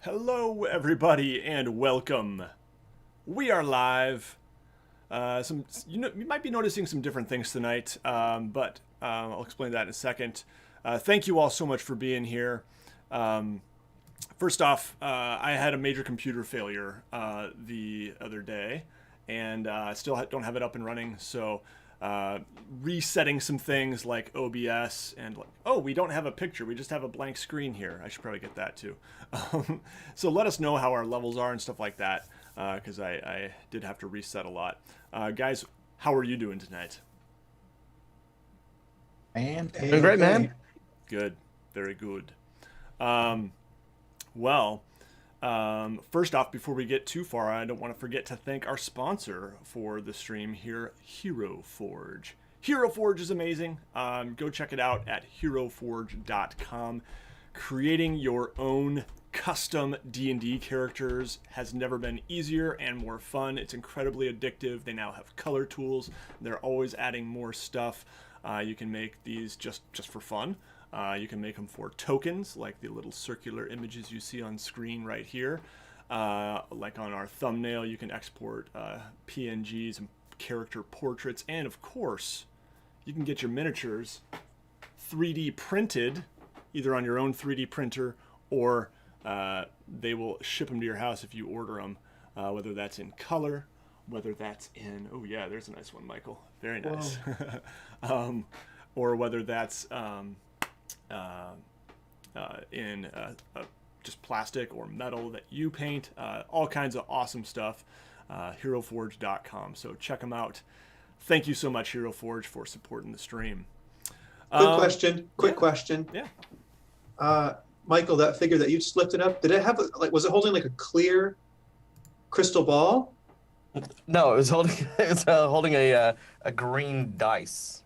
Hello, everybody, and welcome. We are live. You might be noticing some different things tonight, but I'll explain that in a second. Thank you all so much for being here. First off, I had a major computer failure the other day, and I still don't have it up and running. So resetting some things like OBS and we don't have a picture, we just have a blank screen here. I should probably get that too. So let us know how our levels are and stuff like that, because I did have to reset a lot. Guys, how are you doing tonight? Doing great, man. Good, very good. First off, before we get too far, I don't want to forget to thank our sponsor for the stream here, Hero Forge. Hero Forge is amazing. Go check it out at heroforge.com. Creating your own custom D&D characters has never been easier and more fun. It's incredibly addictive. They now have color tools. They're always adding more stuff. You can make these just for fun. You can make them for tokens, like the little circular images you see on screen right here. Like on our thumbnail, you can export PNGs and character portraits. And of course, you can get your miniatures 3D printed, either on your own 3D printer or they will ship them to your house if you order them, whether that's in color, whether that's in, oh yeah, there's a nice one, Michael. Very nice. Or whether that's in just plastic or metal that you paint, all kinds of awesome stuff. HeroForge.com. So check them out. Thank you so much, Hero Forge, for supporting the stream. Quick question. Yeah. Michael, that figure that you just lifted up, did it have was it holding like a clear crystal ball? No, it was holding a green dice.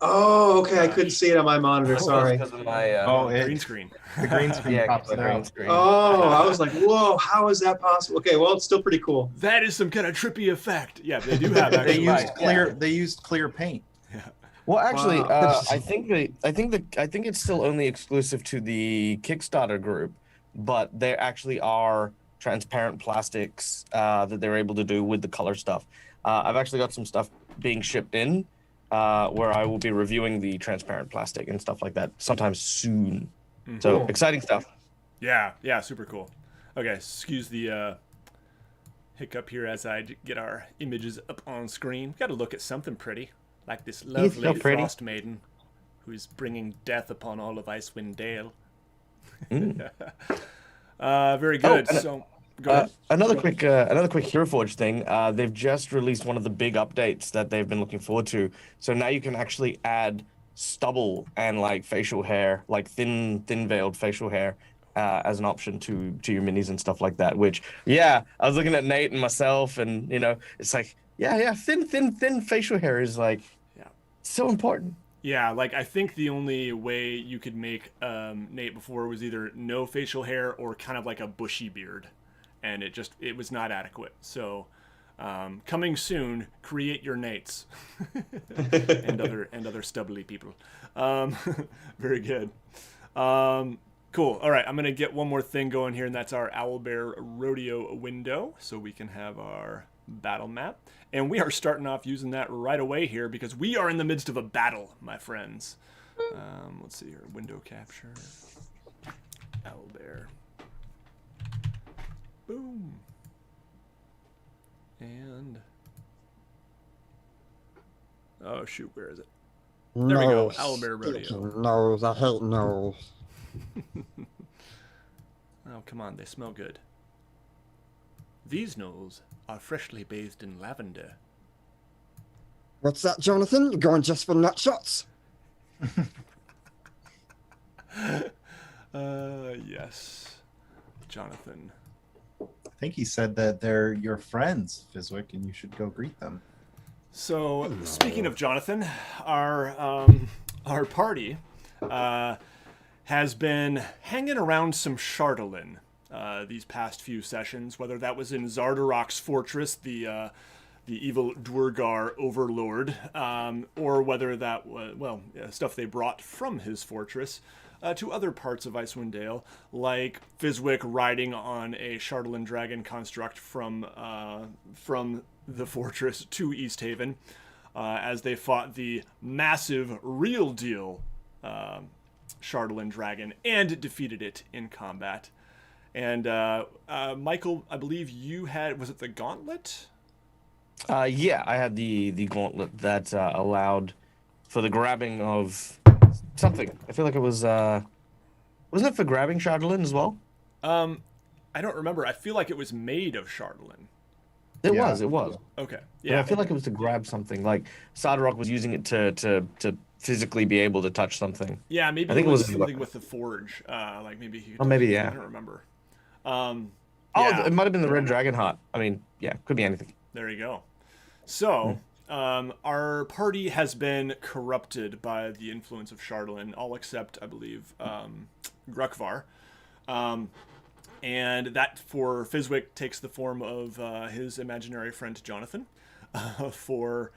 Oh, okay. I couldn't see it on my monitor. Sorry. Because of my Green screen. The green screen yeah, pops the it green out. screen. Oh, I was like, whoa, how is that possible? Okay, well, it's still pretty cool. That is some kind of trippy effect. Yeah, they do have actually. They used clear paint. Yeah. Well, actually, Wow. I think it's still only exclusive to the Kickstarter group, but there actually are transparent plastics that they're able to do with the color stuff. I've actually got some stuff being shipped in where I will be reviewing the transparent plastic and stuff like that sometime soon. Mm-hmm. So Cool. exciting stuff. Yeah, super cool. Okay, excuse the hiccup here as I get our images up on screen. Got to look at something pretty, like this lovely so pretty. frost maiden who's bringing death upon all of Icewind Dale. Very good. and- So go ahead. Another quick Hero Forge thing. They've just released one of the big updates that they've been looking forward to. So now you can actually add stubble and like facial hair, like thin veiled facial hair, as an option to your minis and stuff like that. Which, yeah, I was looking at Nate and myself, and it's like, yeah, thin facial hair is like, so important. Yeah, like I think the only way you could make Nate before was either no facial hair or kind of like a bushy beard, and it was not adequate. So coming soon, create your Nates and other stubbly people. Very good. Cool. All right, I'm gonna get one more thing going here, and that's our Owlbear Rodeo window, so we can have our battle map. And we are starting off using that right away here because we are in the midst of a battle, my friends. Let's see here. Window capture. Owlbear. Boom. And... oh, shoot. Where is it? There we go. Owlbear Rodeo. Gnolls. I hate gnolls. Oh, come on. They smell good. These gnolls are freshly bathed in lavender. What's that, Jonathan? You're going just for nut shots? Yes. Jonathan. I think he said that they're your friends, Fizwick, and you should go greet them. So, speaking of Jonathan, our party has been hanging around some Chardalyn these past few sessions, whether that was in Zardarok's fortress, the evil Dwergar overlord, or whether that was, stuff they brought from his fortress. to other parts of Icewind Dale, like Fizwick riding on a Chardalyn dragon construct from the fortress to East Haven, as they fought the massive, real deal Chardalyn dragon and defeated it in combat. And Michael, I believe you had, was it the gauntlet? Yeah, I had the gauntlet that allowed for the grabbing of something. I feel like it was wasn't it for grabbing Chardalyn as well? I don't remember. I feel like it was made of Chardalyn. It Yeah. was. Okay. Yeah, I feel like it was to grab something. Like Sardarok was using it to physically be able to touch something. Yeah, maybe I think it was it was something with the forge. Like maybe he. Oh, maybe, I yeah. don't remember. Oh, Yeah. it might have been the Red Dragon Heart. I mean, yeah, could be anything. There you go. So, our party has been corrupted by the influence of Chardalyn, all except, I believe, Grukvar. And that, for Fizwick, takes the form of his imaginary friend Jonathan. For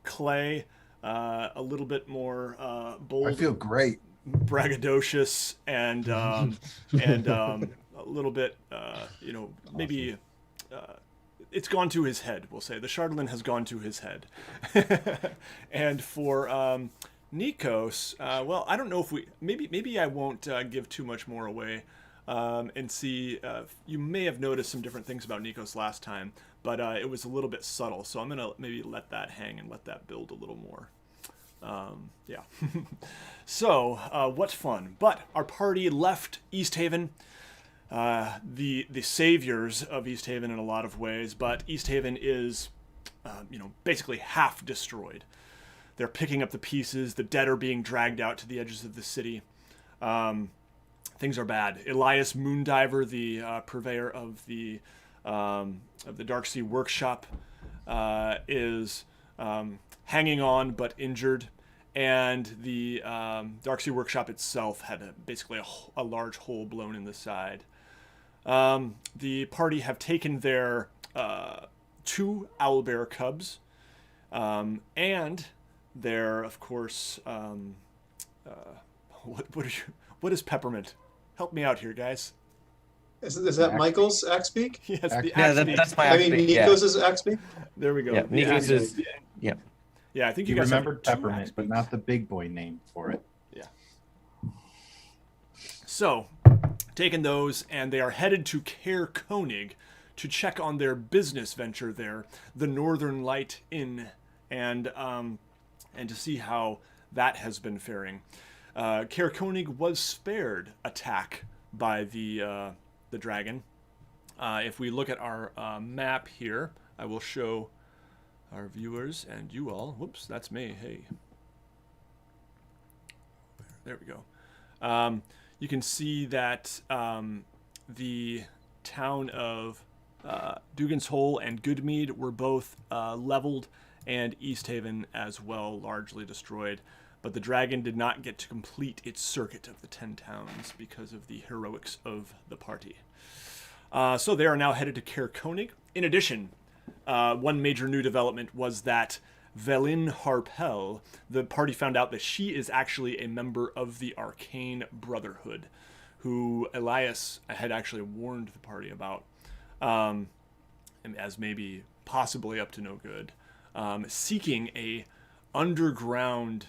Clay, a little bit more bold. I feel great. Braggadocious and a little bit, maybe it's gone to his head. We'll say the Chardalyn has gone to his head. And for Nicos, well, I don't know if maybe I won't give too much more away, and see. You may have noticed some different things about Nicos last time, but it was a little bit subtle. So I'm gonna maybe let that hang and let that build a little more. Yeah. So, what fun. But our party left East Haven, the saviors of East Haven in a lot of ways, but East Haven is, basically half destroyed. They're picking up the pieces, the dead are being dragged out to the edges of the city. Things are bad. Elias Moondiver, the purveyor of the Darksea Workshop, is hanging on but injured. And the Darksea Workshop itself had basically a large hole blown in the side. The party have taken their 2 owlbear cubs, and their, of course, what is peppermint? Help me out here, guys. Is that Michael's Axebeak? Yes, the Yeah, Axebeak. that's my I mean, Axebeak, yeah. Nicos' Axebeak? There we go. Yeah, The Nicos Axebeak. is. Yeah. Yeah, I think you You guys remembered have 2 peppermint, but Axebeaks. not the big boy name for it. So, taking those, and they are headed to Caer-Konig to check on their business venture there, the Northern Light Inn, and to see how that has been faring. Caer-Konig was spared attack by the dragon. If we look at our map here, I will show our viewers and you all. Whoops, that's me. Hey. There we go. You can see that the town of Dugan's Hole and Goodmead were both leveled, and East Haven as well, largely destroyed. But the dragon did not get to complete its circuit of the 10 towns because of the heroics of the party. So they are now headed to Caer-Konig. In addition, one major new development was that Velin Harpel, the party found out that she is actually a member of the Arcane Brotherhood, who Elias had actually warned the party about, as maybe possibly up to no good, seeking a underground,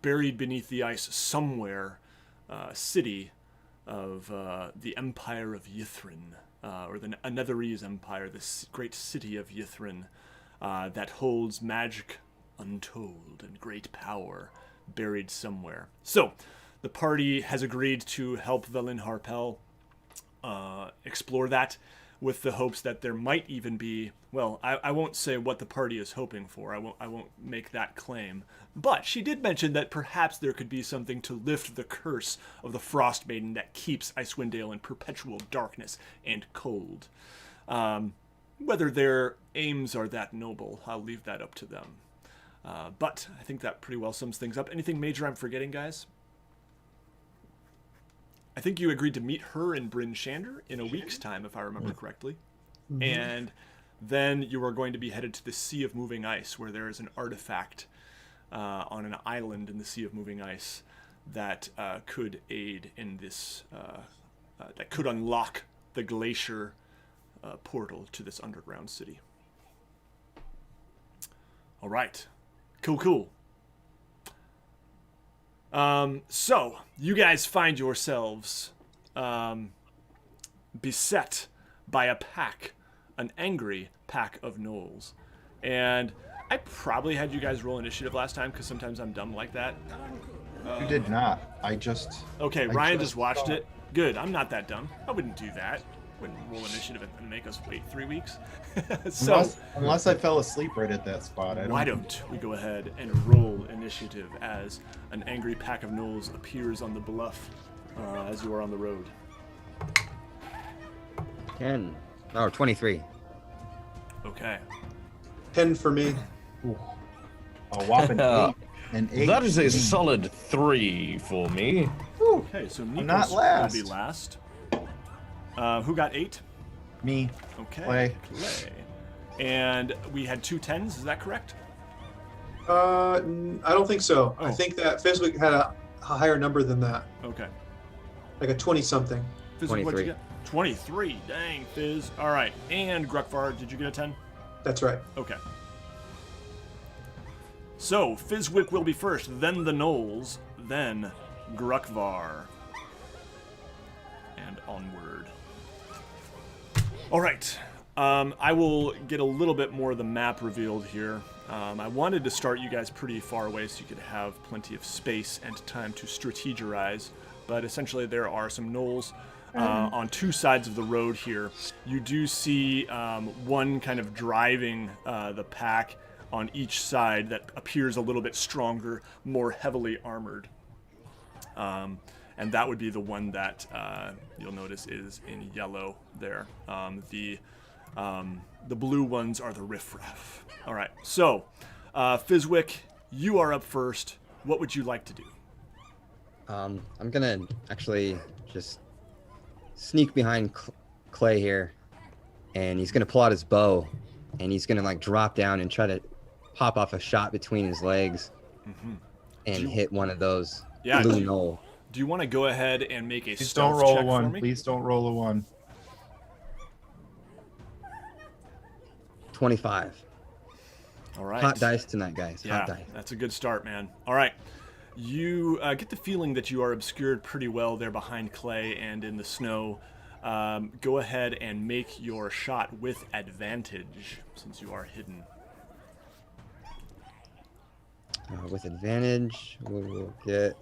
buried beneath the ice somewhere, city of the Empire of Yithrin, or the Netherese Empire, this great city of Yithrin, that holds magic untold and great power buried somewhere. So, the party has agreed to help Velin Harpel explore that, with the hopes that there might even be, well, I won't say what the party is hoping for. I won't make that claim. But she did mention that perhaps there could be something to lift the curse of the Frost Maiden that keeps Icewind Dale in perpetual darkness and cold. Whether their aims are that noble, I'll leave that up to them. But I think that pretty well sums things up. Anything major I'm forgetting, guys? I think you agreed to meet her and Bryn Shander in a week's time, if I remember correctly. Mm-hmm. And then you are going to be headed to the Sea of Moving Ice, where there is an artifact on an island in the Sea of Moving Ice that could aid in this, that could unlock the glacier portal to this underground city. All right. Cool. So, you guys find yourselves beset by a pack, an angry pack of gnolls. And I probably had you guys roll initiative last time, because sometimes I'm dumb like that. You did not. I just. Okay, I Ryan just watched saw it. Good, I'm not that dumb. I wouldn't do that. Wouldn't roll initiative and make us wait 3 weeks. So, unless I fell asleep right at that spot. why don't we go ahead and roll initiative as an angry pack of gnolls appears on the bluff as you are on the road. 10. Oh, 23. Okay. 10 for me. A whopping 8. An 8. That is a solid 3 for me. Okay, so Nicos not last. will be last. Who got 8? Me. Okay. Clay. And we had 2 10s, is that correct? I don't think so. Oh. I think that Fizwick had a higher number than that, Okay. like a 20-something. Fizz, what'd you 23. get? 23. Dang, Fizz. All right. And Gruckvar, did you get a 10? That's right. Okay. So, Fizwick will be first, then the Gnolls, then Gruckvar. And onward. All right. I will get a little bit more of the map revealed here. I wanted to start you guys pretty far away so you could have plenty of space and time to strategize. But essentially there are some gnolls on 2 sides of the road here. You do see one kind of driving the pack on each side that appears a little bit stronger, more heavily armored. And that would be the one that you'll notice is in yellow there. The blue ones are the riffraff. All right, so Fizwick, you are up first. What would you like to do? I'm gonna actually just sneak behind Clay here, and he's gonna pull out his bow, and he's gonna like drop down and try to pop off a shot between his legs and hit one of those Yeah, blue gnoll. Do you want to go ahead and make a Please stealth don't roll check a for 1. me? Please don't roll a 1. 25. All right. Hot dice tonight, guys. Yeah, Hot dice. that's a good start, man. All right. You get the feeling that you are obscured pretty well there behind Clay and in the snow. Go ahead and make your shot with advantage since you are hidden. With advantage, we will get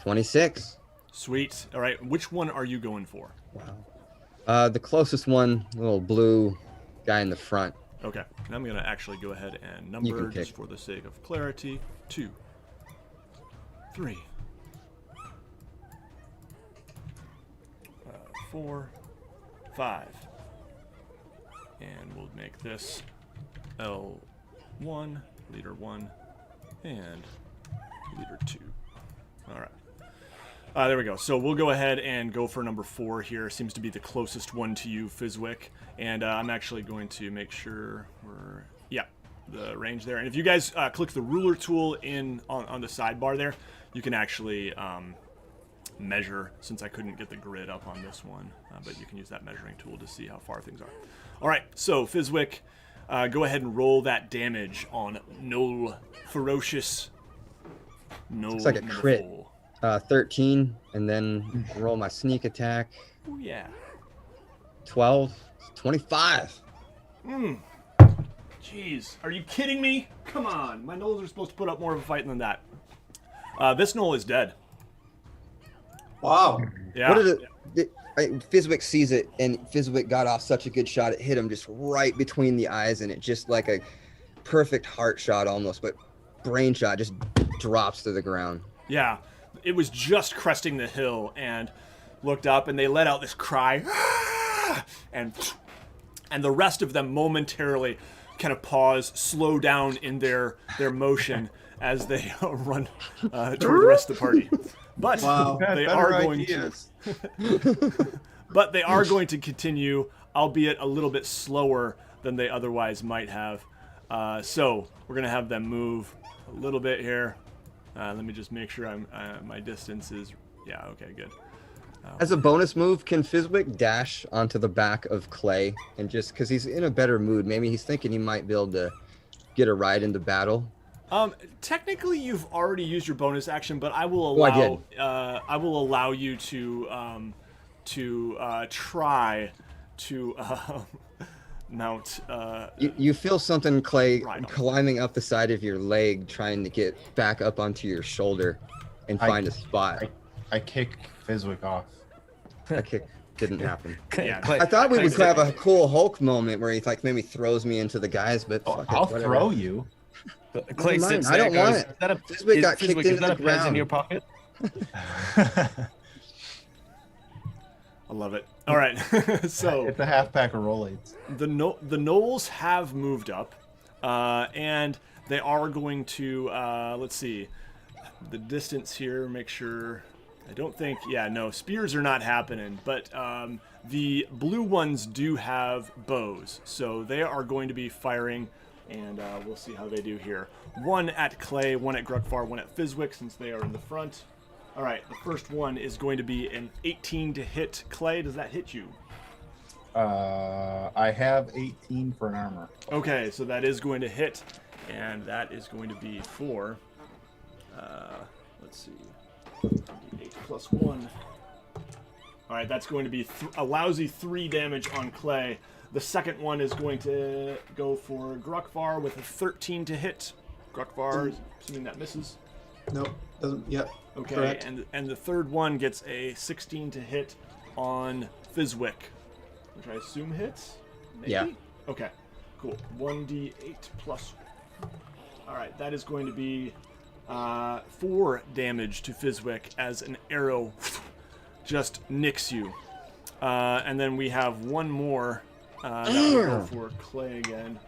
26. Sweet. All right. Which one are you going for? Wow. The closest one, little blue guy in the front. Okay. And I'm going to actually go ahead and You number can just pick. for the sake of clarity. 2, 3, 4, 5. And we'll make this L1, leader 1, and leader 2. All right. There we go. So we'll go ahead and go for number 4 here. Seems to be the closest one to you, Fizwick. And I'm actually going to make sure we're... Yeah, the range there. And if you guys click the ruler tool on the sidebar there, you can actually measure, since I couldn't get the grid up on this one. But you can use that measuring tool to see how far things are. All right, so Fizwick, go ahead and roll that damage on Gnoll Ferocious. Gnoll Looks like a crit. Four. 13, and then roll my sneak attack. Oh, yeah. 12, 25. Jeez, are you kidding me? Come on, my gnolls are supposed to put up more of a fight than that. This gnoll is dead. Wow. Yeah. What did Fizwick sees it, and Fizwick got off such a good shot. It hit him just right between the eyes, and it just like a perfect heart shot almost, but brain shot just drops to the ground. Yeah, it was just cresting the hill and looked up, and they let out this cry, "Ah!" and the rest of them momentarily kind of pause, slow down in their motion as they run toward the rest of the party. But Wow. they are going to. But they are going to continue, albeit a little bit slower than they otherwise might have. So we're going to have them move a little bit here. Let me just make sure I'm my distance is okay, good. As a bonus move, can Fizwick dash onto the back of Clay and just because he's in a better mood, maybe he's thinking he might be able to get a ride into battle. Technically, you've already used your bonus action, but I will I allow did. I will allow you to try to mount. You feel something, Clay, Right. climbing up the side of your leg, trying to get back up onto your shoulder and find a spot. I kick Fizwick off. That kick didn't happen. Yeah. I thought we would Clay- have a cool Hulk moment where he like maybe throws me into the guys, but fuck it, I'll whatever. throw you. Clay Never mind, sits I there, don't want goes, it. "Is that a Fizwick got kicked Fizwick, into is that the a Pez in ground." your pocket?" I love it. All right, so It's a half pack of Rolaids. the Gnolls have moved up, and they are going to let's see the distance here. Make sure. I don't think. Yeah, no spears are not happening, but the blue ones do have bows, so they are going to be firing, and we'll see how they do here. One at Clay, one at Grukvar, one at Fizwick, since they are in the front. All right, the first one is going to be an 18 to hit Clay. Does that hit you? I have 18 for an armor. Okay, so that is going to hit, and that is going to be for, let's see, 8 plus 1. All right, that's going to be a lousy 3 damage on Clay. The second one is going to go for Grukvar with a 13 to hit. Grukvar, assuming that misses. Nope, doesn't. Yep. Okay, Correct. and the third one gets a 16 to hit on Fizwick, which I assume hits? Maybe? Yeah. Okay, cool. 1d8 plus... Alright, that is going to be 4 damage to Fizwick as an arrow just nicks you. And then we have one more that will go for Clay again.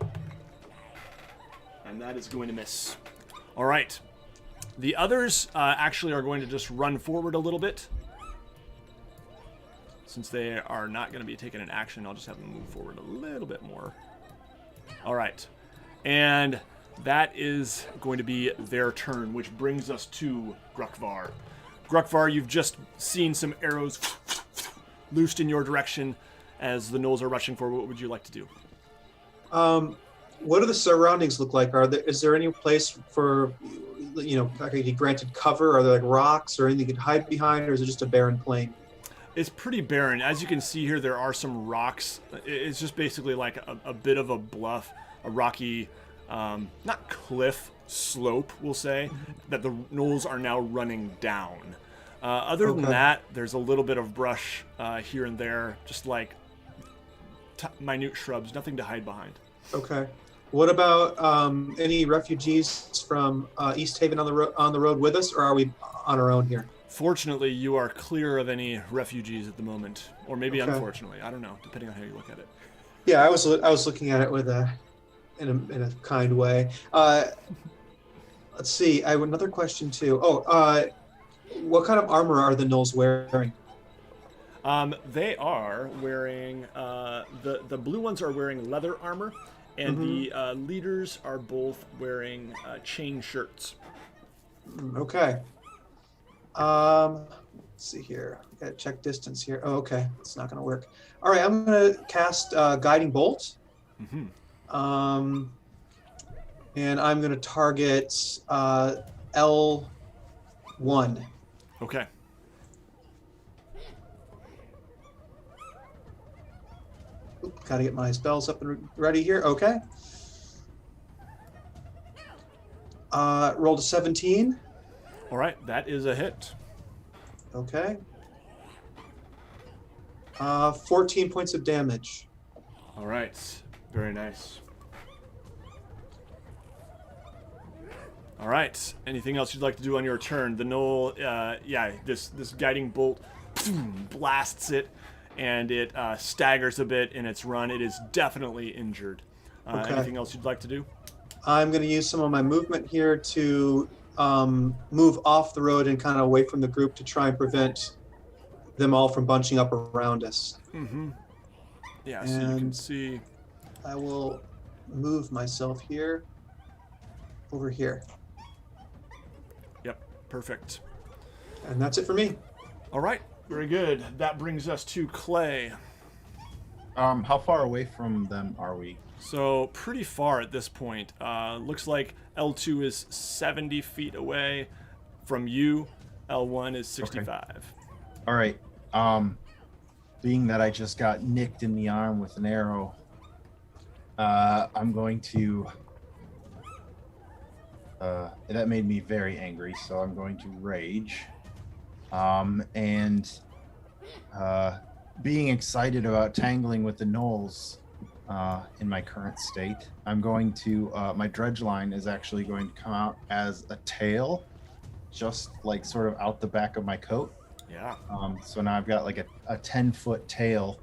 And that is going to miss. Alright. The others actually are going to just run forward a little bit. Since they are not going to be taking an action, I'll just have them move forward a little bit more. All right. And that is going to be their turn, which brings us to Grukvar. Grukvar, you've just seen some arrows loosed in your direction as the Gnolls are rushing forward. What would you like to do? What do the surroundings look like? Is there any place for, like a granted cover? Are there like rocks or anything you could hide behind, or is it just a barren plain? It's pretty barren. As you can see here, there are some rocks. It's just basically like a bit of a bluff, a rocky, not cliff, slope, we'll say, that the Gnolls are now running down. Other than that, there's a little bit of brush here and there, just like minute shrubs, nothing to hide behind. Okay. What about any refugees from East Haven on the road with us, or are we on our own here? Fortunately, you are clear of any refugees at the moment, or maybe Okay. unfortunately. I don't know, depending on how you look at it. Yeah, I was looking at it with in a kind way. Let's see. I have another question too. What kind of armor are the Gnolls wearing? They are wearing the blue ones are wearing leather armor, and the leaders are both wearing chain shirts. Okay. Let's see here. I gotta check distance here. Oh, okay. It's not gonna work. All right, I'm gonna cast Guiding Bolt. And I'm gonna target L1. Okay. Gotta get my spells up and ready here. Okay. Rolled a 17. All right, that is a hit. Okay. 14 points of damage. All right, very nice. All right, anything else you'd like to do on your turn? The Gnoll, this guiding bolt blasts it, and it staggers a bit in its run. It is definitely injured. Okay. Anything else you'd like to do? I'm going to use some of my movement here to move off the road and kind of away from the group to try and prevent them all from bunching up around us. Yeah, so you can And- see. I will move myself here, over here. Yep. Perfect. And that's it for me. All right. Very good. That brings us to Clay. How far away from them are we? So pretty far at this point. Looks like L2 is 70 feet away from you. L1 is 65. Okay. All right. Being that I just got nicked in the arm with an arrow, I'm going to. That made me very angry, so I'm going to rage. Being excited about tangling with the gnolls in my current state, I'm going to. My dredge line is actually going to come out as a tail, just like sort of out the back of my coat. Yeah. So now I've got like a 10-foot tail.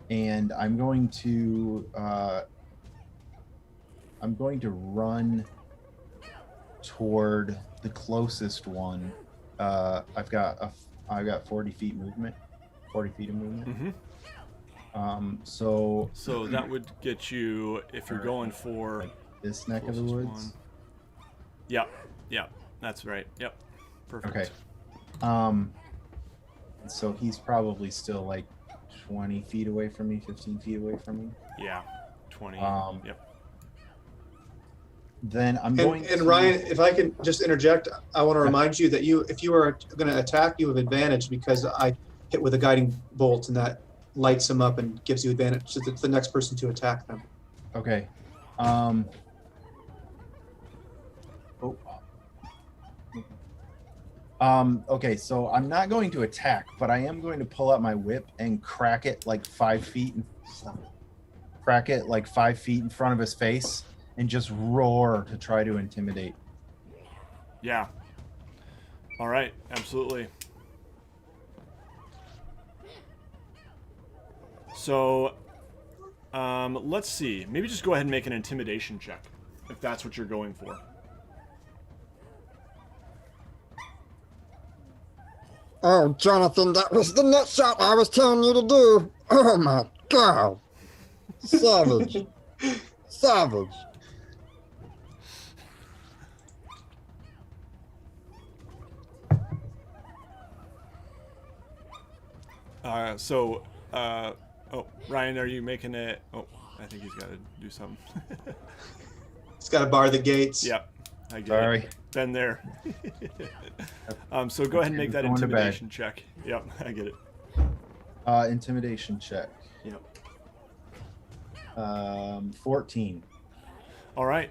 And I'm going to run toward the closest one. I've got 40 feet movement, 40 feet of movement. Mm-hmm. So that would get you, if you're going for like this neck of the closest woods. one. Yep, that's right. Yep, perfect. Okay. So he's probably still like 20 feet away from me, 15 feet away from me. Yeah, 20. Yep. Then I'm going And to... Ryan, if I can just interject, I want to remind you that if you are going to attack, you have advantage because I hit with a guiding bolt and that lights them up and gives you advantage. So it's the next person to attack them. Okay. Okay, so I'm not going to attack, but I am going to pull out my whip and crack it like 5 feet in front of his face and just roar to try to intimidate. Yeah. All right, absolutely. So, let's see. Maybe just go ahead and make an intimidation check, if that's what you're going for. Oh, Jonathan, that was the nut shot I was telling you to do. Oh my God. Savage. Savage. Oh, Ryan, are you making it? Oh, I think he's got to do something. It's got to bar the gates. Yep, I get Sorry. it. Been there. So go ahead and make that Going to bed. intimidation check. Yep, I get it. Intimidation check. Yep. 14. All right.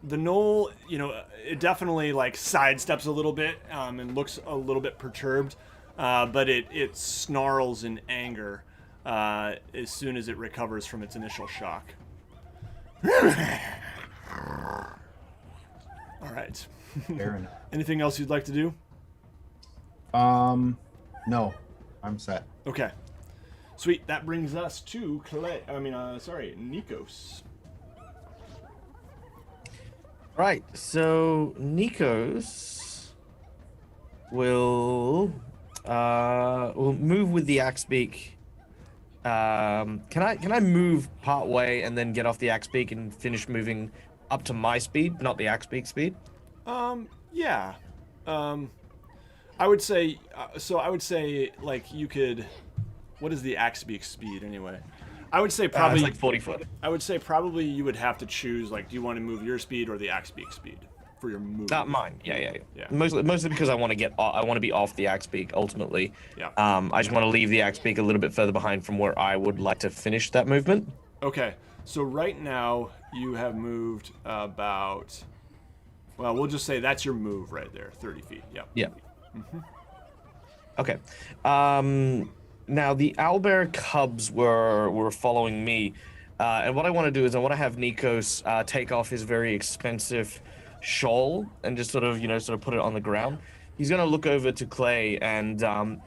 The gnoll, it definitely like sidesteps a little bit and looks a little bit perturbed, but it snarls in anger as soon as it recovers from its initial shock. All right. Fair enough. Anything else you'd like to do? No, I'm set. Okay. Sweet. That brings us to Nicos. Right, so Nicos will move with the axe beak. Can I move part way and then get off the axe beak and finish moving up to my speed, not the axe beak speed? Yeah. I would say like you could. What is the axe beak speed anyway? I would say probably it's like 40 foot. I would say probably you would have to choose, like, do you want to move your speed or the axe beak speed for your move? Not mine. Yeah. Yeah. Mostly because I want to be off the axe beak ultimately. Yeah. I just want to leave the axe beak a little bit further behind from where I would like to finish that movement. Okay. So right now you have moved about. Well, we'll just say that's your move right there, 30 feet. Yep. Yeah. Mm-hmm. Okay. Now the owlbear cubs were following me, and what I want to do is I want to have Nicos take off his very expensive shawl and just sort of put it on the ground. He's gonna look over to Clay and sort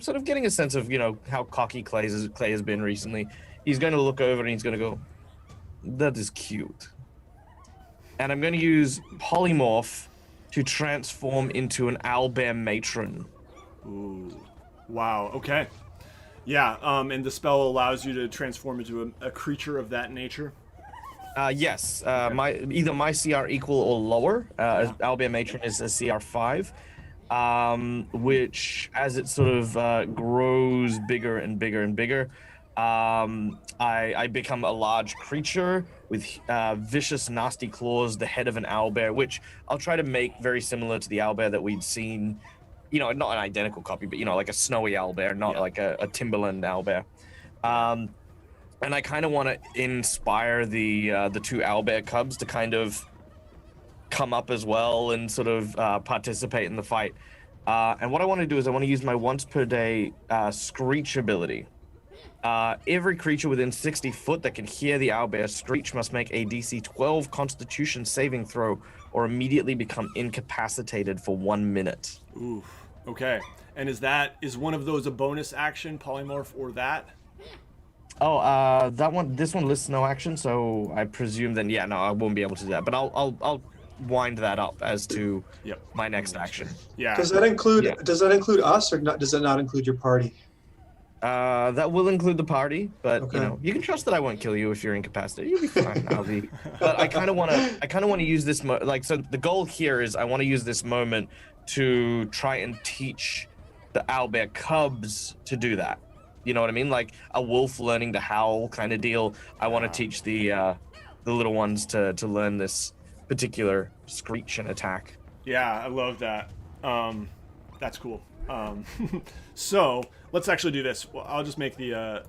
of getting a sense of how cocky Clay has been recently. He's gonna look over and he's gonna go, "That is cute," and I'm gonna use polymorph to transform into an owlbear matron. Ooh. Wow. Okay. Yeah. And the spell allows you to transform into a creature of that nature. Yes. Either my CR equal or lower. Owlbear Matron is a CR 5, which as it sort of grows bigger and bigger and bigger, I become a large creature with vicious, nasty claws, the head of an owlbear, which I'll try to make very similar to the owlbear that we'd seen. You know, not an identical copy, but, you know, like a snowy owlbear, not like a timberland owlbear. And I kind of want to inspire the 2 owlbear cubs to kind of come up as well and sort of participate in the fight. And what I want to do is I want to use my once per day screech ability. Every creature within 60 foot that can hear the owlbear screech must make a DC 12 Constitution saving throw or immediately become incapacitated for 1 minute. Ooh, okay. And is one of those a bonus action, polymorph, or that? Oh, this one lists no action, so I presume then, yeah, no, I won't be able to do that. But I'll wind that up as to my next action. Yeah. Does that include us, or not? Does it not include your party? That will include the party, but you know, you can trust that I won't kill you if you're incapacitated. You'll be fine. But I kind of want to use this so the goal here is I want to use this moment to try and teach the owlbear cubs to do that. You know what I mean? Like a wolf learning to howl kind of deal. I want to teach the little ones to learn this particular screech and attack. Yeah, I love that. That's cool. So let's actually do this. Well, I'll just make the.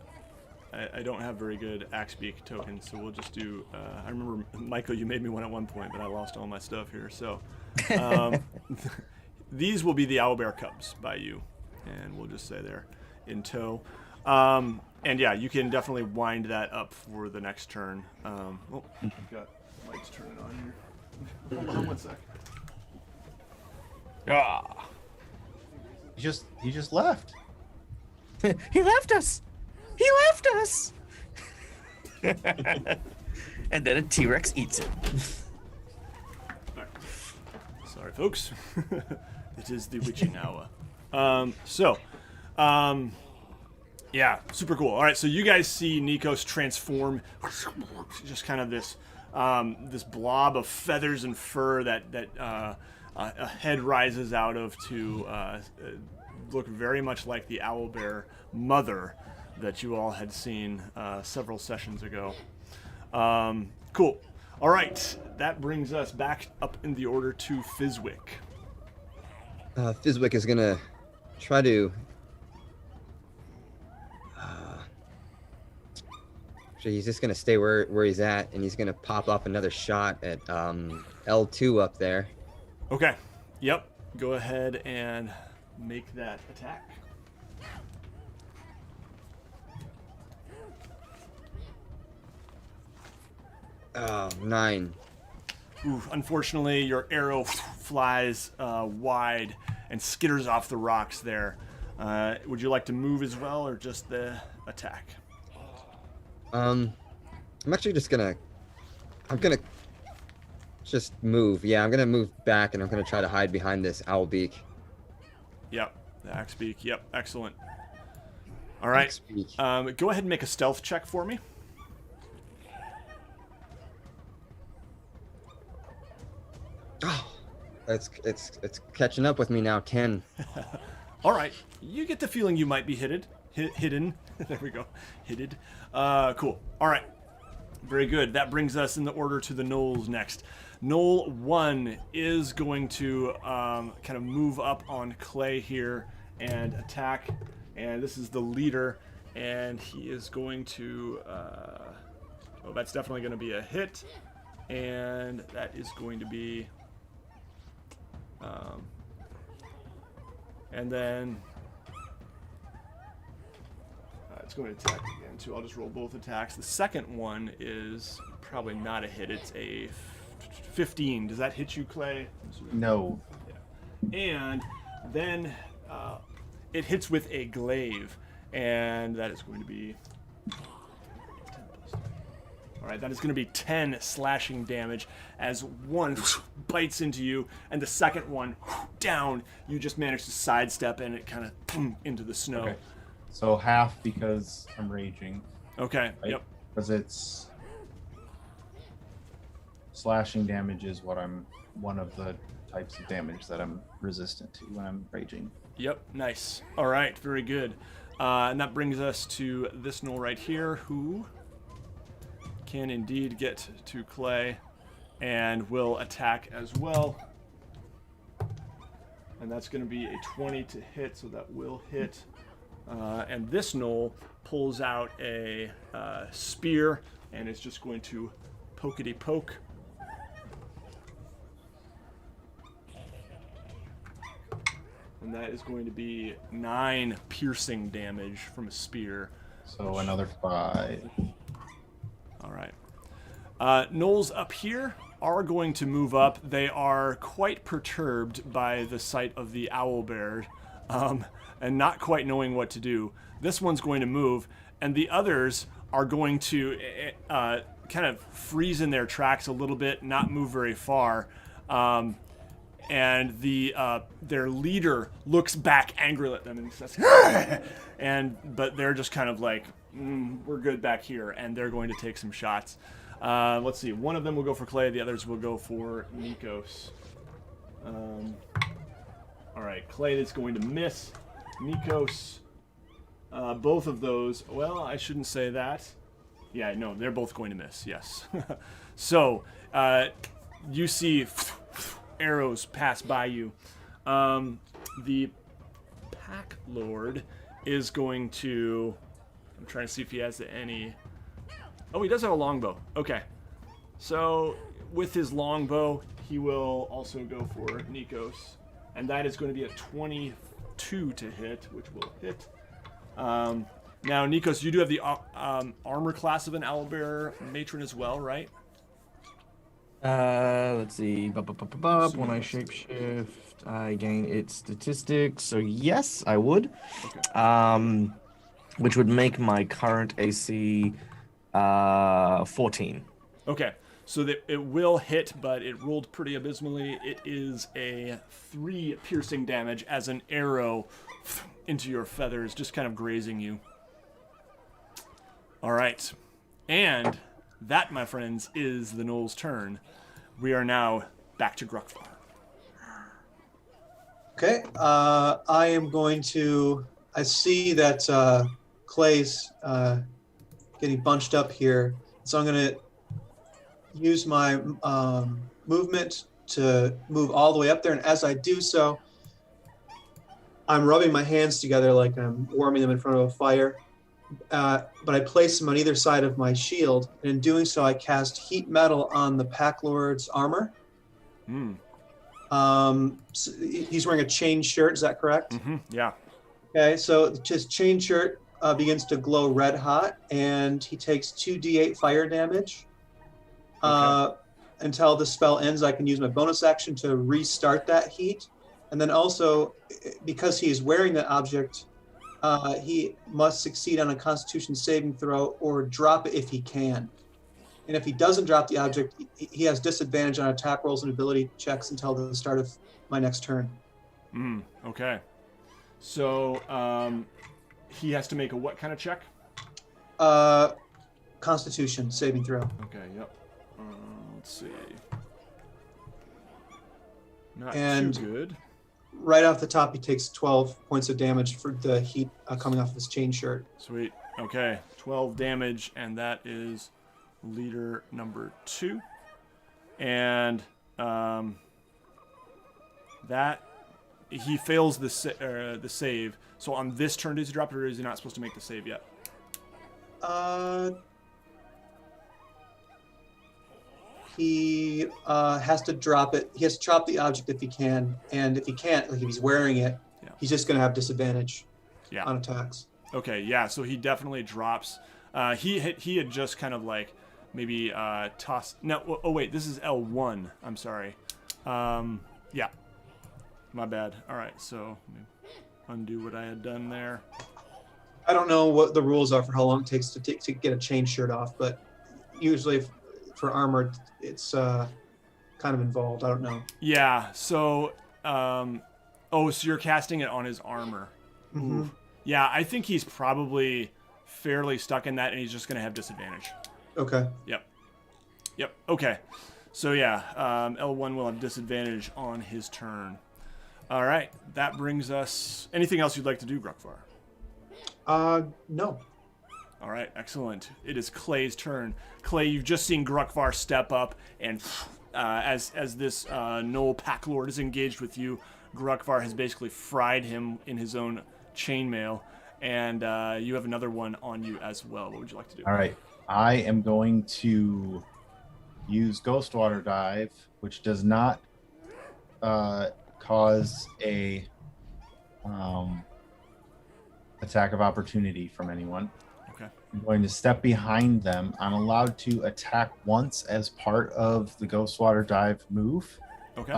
I don't have very good Axebeak tokens, so we'll just do. I remember, Michael, you made me one at one point, but I lost all my stuff here. So these will be the owlbear cubs by you, and we'll just say they're in tow. And yeah, you can definitely wind that up for the next turn. I've got lights turning on here. Hold on 1 sec. He just left. He left us. He left us. And then a T-Rex eats it. Right. Sorry, folks. It is the witching hour. Yeah, super cool. All right, so you guys see Nicos transform, just kind of this blob of feathers and fur that a head rises out of to look very much like the owlbear mother that you all had seen several sessions ago. Cool. All right, that brings us back up in the order to Fizwick. Fizwick is gonna try to. Actually, he's just gonna stay where he's at, and he's gonna pop up another shot at L2 up there. Okay. Yep. Go ahead and make that attack. Oh, 9. Ooh, unfortunately, your arrow flies wide and skitters off the rocks there. Would you like to move as well, or just the attack? I'm actually just gonna. I'm gonna just move. Yeah, I'm gonna move back, and I'm gonna try to hide behind this owl beak. Yep, the axe beak. Yep, excellent. All right. Go ahead and make a stealth check for me. Oh, it's catching up with me now. 10. All right. You get the feeling you might be hidden. There we go. Hidden. Cool. All right. Very good. That brings us in the order to the Gnolls next. Gnoll 1 is going to kind of move up on Clay here and attack. And this is the leader. And he is going to... oh, that's definitely going to be a hit. And that is going to be... and then... it's going to attack again, too. I'll just roll both attacks. The second one is probably not a hit. It's a 15. Does that hit you, Clay? No. Yeah. And then it hits with a glaive, and that is going to be 10 plus 10. All right, that is going to be 10 slashing damage as one bites into you, and the second one down. You just manage to sidestep, and it kind of into the snow. Okay. So half because I'm raging. Okay. Right? Yep. Because it's slashing damage is one of the types of damage that I'm resistant to when I'm raging. Yep, nice. All right, very good. And that brings us to this gnoll right here, who can indeed get to Clay and will attack as well. And that's going to be a 20 to hit, so that will hit. And this gnoll pulls out a spear and is just going to pokety-poke. And that is going to be 9 piercing damage from a spear. So another 5. All right. Gnolls up here are going to move up. They are quite perturbed by the sight of the owlbear and not quite knowing what to do. This one's going to move, and the others are going to kind of freeze in their tracks a little bit, not move very far. And their leader looks back angrily at them and says, but they're just kind of like, we're good back here, and they're going to take some shots. Let's see. One of them will go for Clay. The others will go for Nicos. All right. Clay is going to miss. Nicos, both of those. Well, I shouldn't say that. Yeah, no, they're both going to miss. Yes. So you see arrows pass by you. The Pack Lord is going to... I'm trying to see if he has any... Oh, he does have a longbow. Okay. So, with his longbow, he will also go for Nicos. And that is going to be a 22 to hit, which will hit. Now, Nicos, you do have the armor class of an owlbear matron as well, right? Let's see. When I shapeshift, I gain its statistics. So yes, I would. Okay. Which would make my current AC 14. Okay. So that it will hit, but it rolled pretty abysmally. It is a 3 piercing damage as an arrow into your feathers, just kind of grazing you. All right. And that, my friends, is the Gnoll's turn. We are now back to Gruckvar. Okay. I am going to... I see that Clay's getting bunched up here. So I'm going to use my movement to move all the way up there. And as I do so, I'm rubbing my hands together like I'm warming them in front of a fire. But I place them on either side of my shield, and in doing so, I cast heat metal on the Pack Lord's armor. So he's wearing a chain shirt. Is that correct? Mm-hmm. Yeah. Okay, so his chain shirt begins to glow red hot, and he takes 2d8 fire damage. Okay. Until the spell ends, I can use my bonus action to restart that heat, and then also because he is wearing that object. He must succeed on a Constitution saving throw or drop it if he can. And if he doesn't drop the object, he has disadvantage on attack rolls and ability checks until the start of my next turn. Okay. So he has to make a what kind of check? Constitution saving throw. Okay, yep. Let's see. Not And- too good. Right off the top, he takes 12 points of damage for the heat coming off of his chain shirt. Sweet. Okay, 12 damage, and that is leader number 2. And that he fails the save. So on this turn, does he drop it, or is he not supposed to make the save yet? He has to drop it. He has to drop the object if he can, and if he can't, like if he's wearing it, Yeah. he's just going to have disadvantage Yeah. on attacks. Okay, yeah, so he definitely drops. He had just kind of like maybe tossed. No, oh wait, this is L1. I'm sorry. Yeah, my bad. All right, so let me undo what I had done there. I don't know what the rules are for how long it takes to get a chain shirt off, but usually for armor, it's kind of involved. I don't know. Yeah, so so you're casting it on his armor. Mm-hmm. Ooh. Yeah, I think he's probably fairly stuck in that, and he's just going to have disadvantage. Okay. Yep. Okay. So yeah, L1 will have disadvantage on his turn. All right, that brings us... Anything else you'd like to do, Gruckvar? No. All right, excellent. It is Clay's turn. Clay, you've just seen Gruckvar step up, and as this Gnoll Pack Lord is engaged with you, Gruckvar has basically fried him in his own chainmail, and you have another one on you as well. What would you like to do? All right. I am going to use Ghost Water Dive, which does not cause a attack of opportunity from anyone. Okay. I'm going to step behind them. I'm allowed to attack once as part of the Ghost Water Dive move. Okay.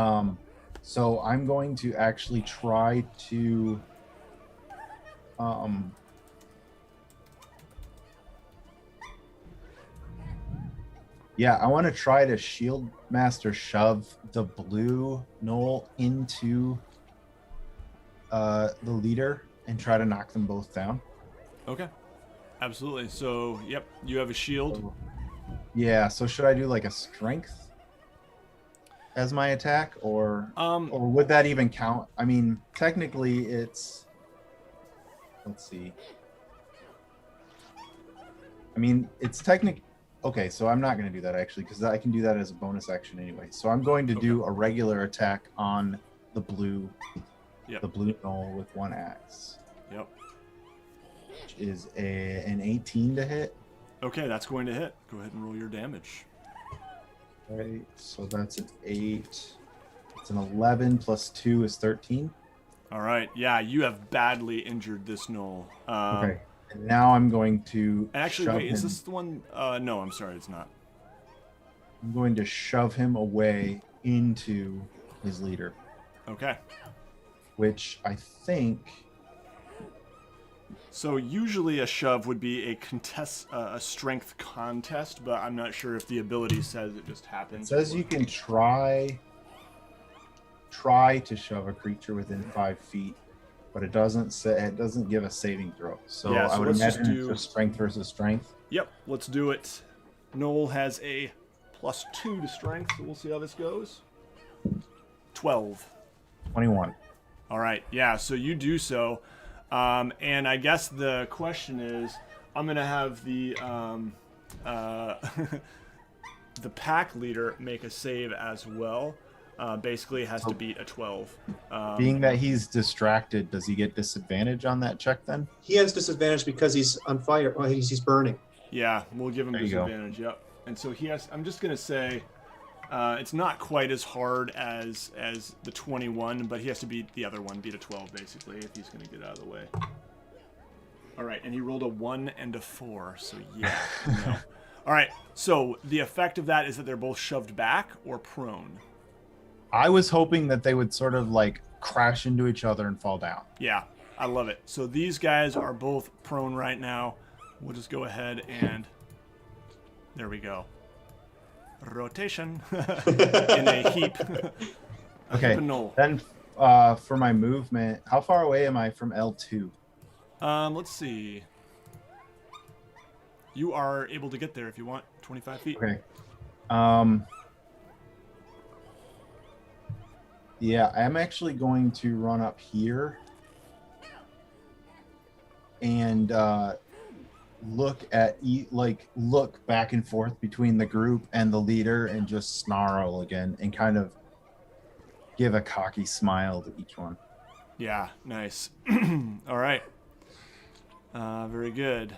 So I'm going to actually try to yeah, I want to try to Shield Master shove the blue Gnoll into the leader and try to knock them both down. Okay. Absolutely. So, yep, you have a shield. Yeah, so should I do like a strength as my attack, or would that even count? I mean, technically it's, let's see. I mean, it's okay, so I'm not going to do that actually, because I can do that as a bonus action anyway. So I'm going to do a regular attack on the blue, the blue Gnoll with one axe. Yep. Which is an 18 to hit. Okay, that's going to hit. Go ahead and roll your damage. Right, so that's an 8. It's an 11 plus 2 is 13. All right, yeah, you have badly injured this Gnoll. Okay, and now I'm going to actually, shove wait, him. is this the one? No, I'm sorry, it's not. I'm going to shove him away into his leader. Okay. Which I think... So usually a shove would be a strength contest, but I'm not sure if the ability says it just happens. It says you can try to shove a creature within 5 feet, but it doesn't give a saving throw. So, yeah, so I would imagine it's just strength versus strength. Yep, let's do it. Gnoll has a +2 to strength, so we'll see how this goes. 12. 21. All right, yeah, so you do so. And I guess the question is, I'm going to have the the pack leader make a save as well. Basically, it has to beat a 12. Being that he's distracted, does he get disadvantage on that check then? He has disadvantage because he's on fire. Well, he's burning. Yeah, we'll give him There you go. disadvantage, yep. And so he has, I'm just going to say, it's not quite as hard as the 21, but he has to beat the other one, beat a 12, basically, if he's going to get out of the way. All right, and he rolled a 1 and a 4, so yeah. No. All right, so the effect of that is that they're both shoved back or prone. I was hoping that they would sort of like crash into each other and fall down. Yeah, I love it. So these guys are both prone right now. We'll just go ahead and there we go. Rotation in a heap. Okay, then for my movement, how far away am I from L2? Let's see. You are able to get there if you want, 25 feet. Okay. Yeah, I'm actually going to run up here and look back and forth between the group and the leader and just snarl again and kind of give a cocky smile to each one. Yeah, nice. All right. Very good.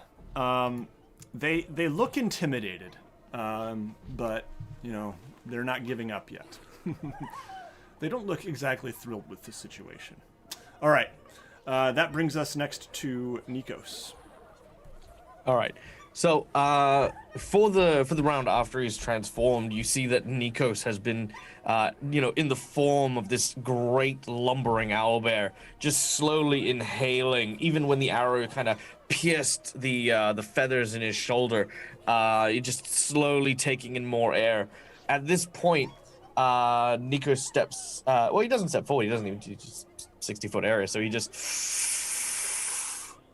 They look intimidated, but you know they're not giving up yet. They don't look exactly thrilled with this situation. All right, that brings us next to Nicos. All right. So for the round after he's transformed, you see that Nicos has been, in the form of this great lumbering owlbear, just slowly inhaling. Even when the arrow kind of pierced the feathers in his shoulder, just slowly taking in more air. At this point, Nicos steps. Well, he doesn't step forward. He doesn't even do just 60-foot area. So he just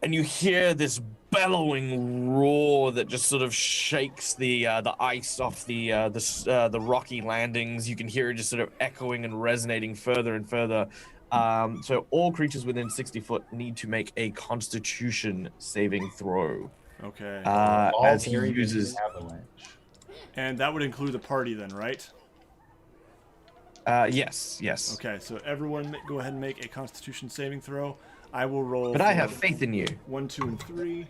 and you hear this bellowing roar that just sort of shakes the ice off the rocky landings. You can hear it just sort of echoing and resonating further and further. So all creatures within 60 foot need to make a Constitution saving throw. Okay. All As he carried in uses, the avalanche. And that would include the party then, right? yes. Okay, so everyone go ahead and make a Constitution saving throw. I will roll. But I have faith in you. 1, 2, and 3.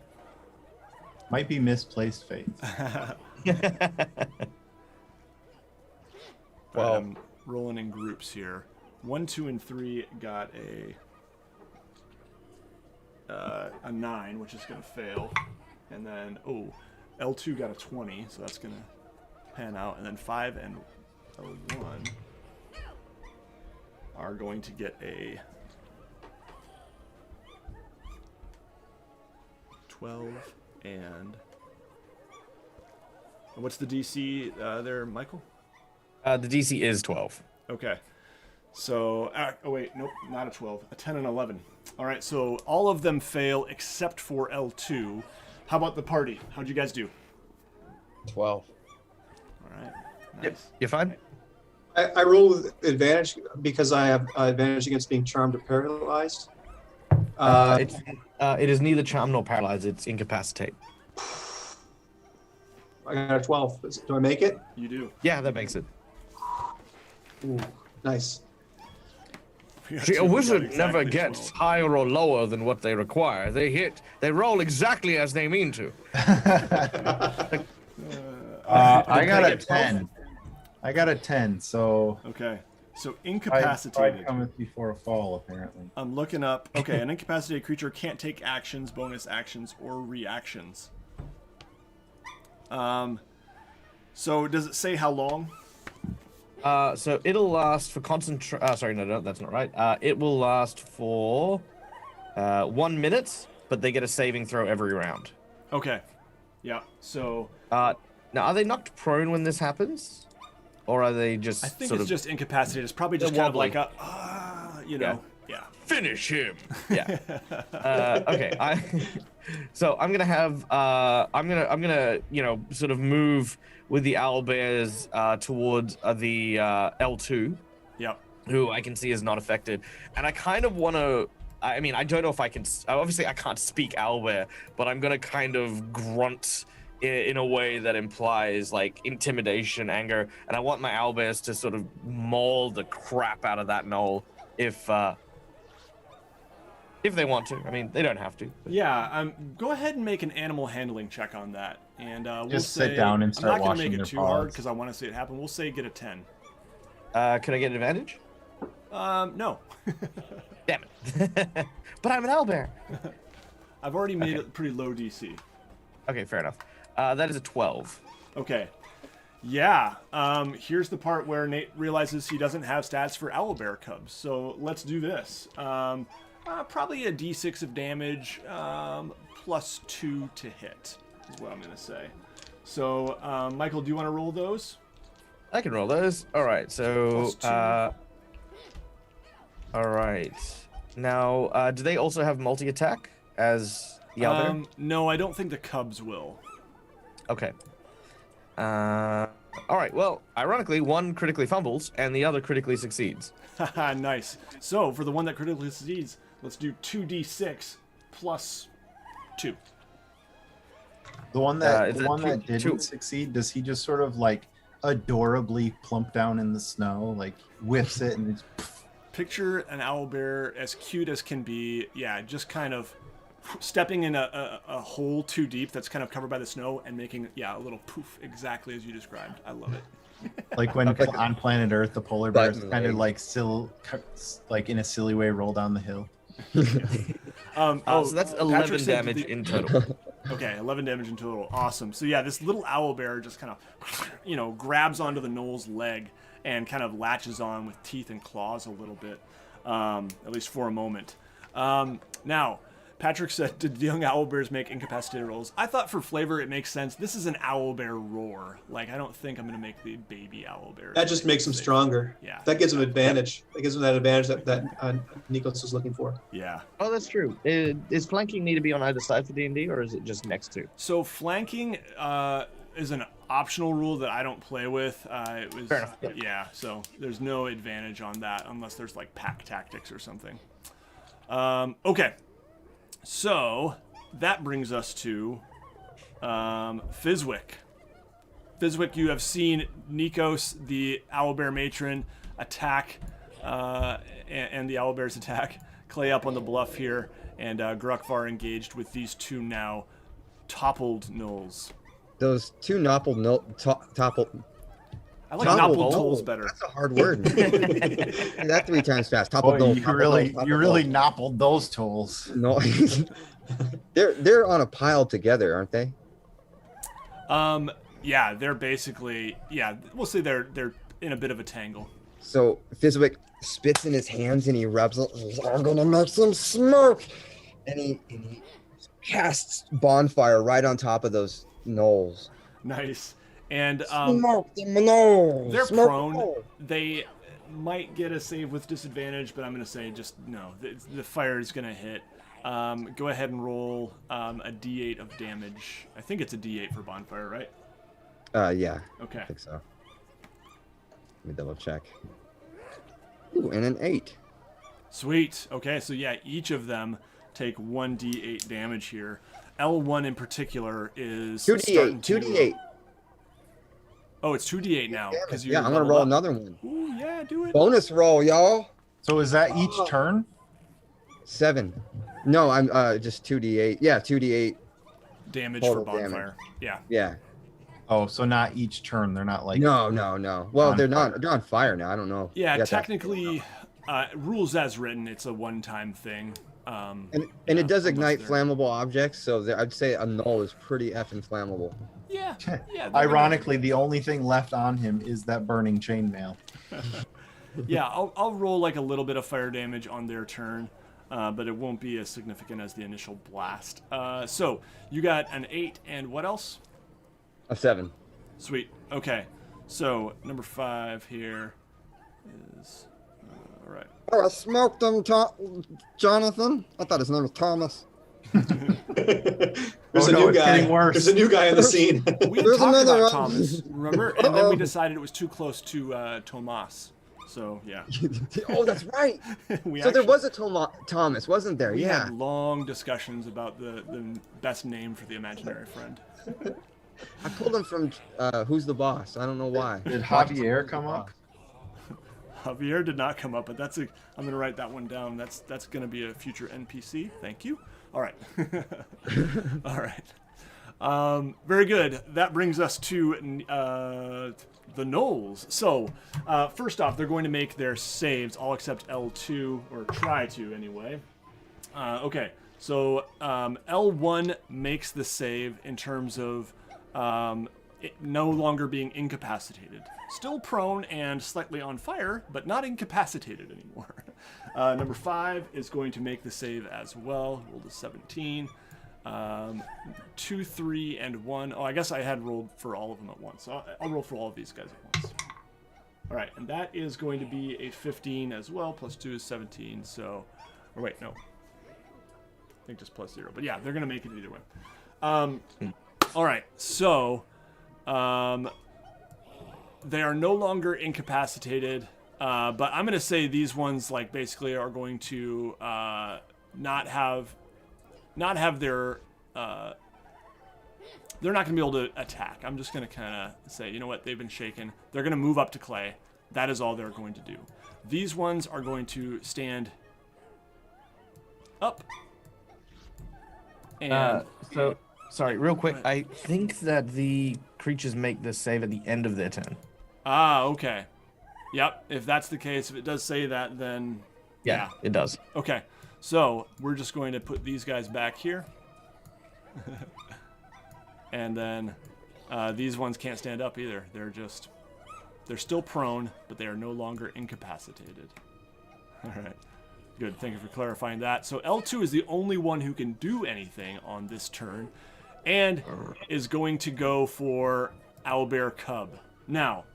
Might be misplaced faith. But I'm rolling in groups here. 1, 2, and 3 got a 9, which is going to fail. And then, L2 got a 20, so that's going to pan out. And then 5 and L1 are going to get a 12 and... What's the DC there, Michael? The DC is 12. Okay. So, nope, not a 12. A 10 and 11. All right, so all of them fail except for L2. How about the party? How'd you guys do? 12. All right. Nice. Yep, you're fine. I roll with advantage because I have advantage against being charmed or paralyzed. It is neither charm nor paralyzed. It's incapacitate. I got a 12. Do I make it? You do. Yeah, that makes it. Ooh, nice. See, a wizard never gets 12. higher or lower than what they require. They roll exactly as they mean to. I got a 10. I got a 10, so Okay. So I incapacitated. cometh before a fall, apparently. I'm looking up. Okay, an incapacitated creature can't take actions, bonus actions, or reactions. So does it say how long? So it'll last for sorry, no, that's not right. It will last for 1 minute, but they get a saving throw every round. Okay. Yeah. So Now, are they knocked prone when this happens, or are they just? I think sort it's of just incapacitated. It's probably just They're kind of like wobbly. a, you know, yeah. finish him? Yeah. Okay. So I'm gonna have I'm gonna sort of move with the owlbears towards the L2, Yep. who I can see is not affected, and I kind of want to. I mean, I don't know if I can. Obviously, I can't speak owlbear, but I'm gonna kind of grunt in a way that implies like intimidation, anger, and I want my owlbears to sort of maul the crap out of that gnoll if they want to. I mean, they don't have to. But... Yeah. Go ahead and make an animal handling check on that, and we'll Just say, sit down and start I'm not gonna washing make their it too hard paws. because I want to see it happen. We'll say get a 10. Could I get an advantage? No. Damn it. But I'm an owlbear. I've already made it pretty low DC. Okay, fair enough. That is a 12. Okay. Yeah. Here's the part where Nate realizes he doesn't have stats for owlbear cubs. So let's do this. Probably a d6 of damage, plus 2 to hit, is what I'm going to say. So, Michael, do you want to roll those? I can roll those. All right, so... Plus 2. all right. Now, do they also have multi-attack as the owlbear? No, I don't think the cubs will. Okay. All right, well, ironically, one critically fumbles and the other critically succeeds. Haha, nice. So, for the one that critically succeeds, let's do 2d6 plus 2. The one that is the that one two- that didn't two- succeed, does he just sort of like adorably plump down in the snow, like whiffs it and it's Picture an owlbear as cute as can be. Yeah, just kind of stepping in a hole too deep that's kind of covered by the snow and making, a little poof, exactly as you described. I love it. like when on planet Earth the polar bears Button kind of leg. like in a silly way roll down the hill. So that's 11 Patrick said damage the- in total. Okay, 11 damage in total. Awesome. So yeah, this little owlbear just kind of, grabs onto the gnoll's leg and kind of latches on with teeth and claws a little bit, at least for a moment. Now, Patrick said, did the young owlbears make incapacitated rolls? I thought for flavor it makes sense. This is an owlbear roar. Like, I don't think I'm going to make the baby owlbear. That just makes them stronger. Yeah. That gives them advantage. That gives them that advantage that Nicos is looking for. Yeah. Oh, that's true. Is flanking need to be on either side for D&D, or is it just next to? So flanking is an optional rule that I don't play with. It was, Fair enough. yeah, so there's no advantage on that unless there's like pack tactics or something. Okay. So that brings us to Fizwick. Fizwick, you have seen Nicos, the owlbear matron, attack, and the owlbears attack Clay up on the bluff here, and Grukvar engaged with these two now toppled gnolls. Those two toppled. I like Toppled noppled gnoll. gnolls better. That's a hard word. Say that 3 times fast. Toppled Boy, gnoll, you toppled really, gnoll, you toppled really gnoll. noppled those tools. No, they're on a pile together, aren't they? Yeah, they're basically, yeah, we'll say they're in a bit of a tangle. So Fizwick spits in his hands and he rubs it. I'm gonna make some smoke, and he casts bonfire right on top of those gnolls. Nice. And Smoke the gnolls. they're Smoke prone. the gnolls. They might get a save with disadvantage, but I'm going to say just no. The fire is going to hit. Go ahead and roll a d8 of damage. I think it's a d8 for bonfire, right? Yeah, Okay. I think so. Let me double check. Ooh, and an 8. Sweet. Okay, so yeah, each of them take 1d8 damage here. L1 in particular is 2d8. 2d8. Oh, it's 2d8 now because you. Yeah, I'm gonna roll another one. Ooh, yeah, do it. Bonus roll, y'all. So is that each turn? 7. No, I'm just 2d8. Yeah, 2d8. Damage Total for bonfire. Yeah. Yeah. Oh, so not each turn. They're not like No. Well, on they're not. They're on fire now. I don't know. Yeah, that- technically, rules as written, it's a one-time thing. And yeah, it does unless ignite they're- flammable objects, so I'd say a gnoll is pretty effing flammable. Yeah, yeah. they're Ironically, the only thing left on him is that burning chainmail. Yeah, I'll roll like a little bit of fire damage on their turn, but it won't be as significant as the initial blast. So you got an 8 and what else? A 7. Sweet. Okay. So number 5 here is all right. Oh, I smoked them, Jonathan. I thought his name was Thomas. There's Oh, a no, new it's guy. getting worse. There's a new guy in the scene. We There's talked another about one. Thomas, remember? And then we Uh-oh. decided it was too close to Tomas. So yeah. Oh, that's right. we So there actually- was a Thomas, wasn't there? We Yeah. had long discussions about the best name for the imaginary friend. I pulled him from Who's the Boss? I don't know why. Did Javier come up? Javier did not come up, but I'm gonna write that one down. That's gonna be a future NPC. Thank you. All right. All right. Very good. That brings us to the Gnolls. So first off, they're going to make their saves, all except L2, or try to anyway. Okay. So L1 makes the save in terms of it no longer being incapacitated. Still prone and slightly on fire, but not incapacitated anymore. Number 5 is going to make the save as well. Rolled a 17. 2, 3, and 1. Oh, I guess I had rolled for all of them at once. So I'll roll for all of these guys at once. All right, and that is going to be a 15 as well. Plus 2 is 17. So, or wait, no. I think just plus 0. But yeah, they're going to make it either way. All right, so they are no longer incapacitated, but I'm going to say these ones like basically are going to not have their they're not going to be able to attack. I'm just going to kind of say, you know what, they've been shaken. They're going to move up to Clay. That is all they're going to do. These ones are going to stand up. And So, sorry, real quick. I think that the creatures make the save at the end of their turn. okay. Yep, if that's the case, if it does say that, then yeah. It does. Okay, so we're just going to put these guys back here. And then these ones can't stand up either. They're still prone, but they are no longer incapacitated. All right. Good, thank you for clarifying that. So L2 is the only one who can do anything on this turn, and is going to go for Owlbear Cub. Now,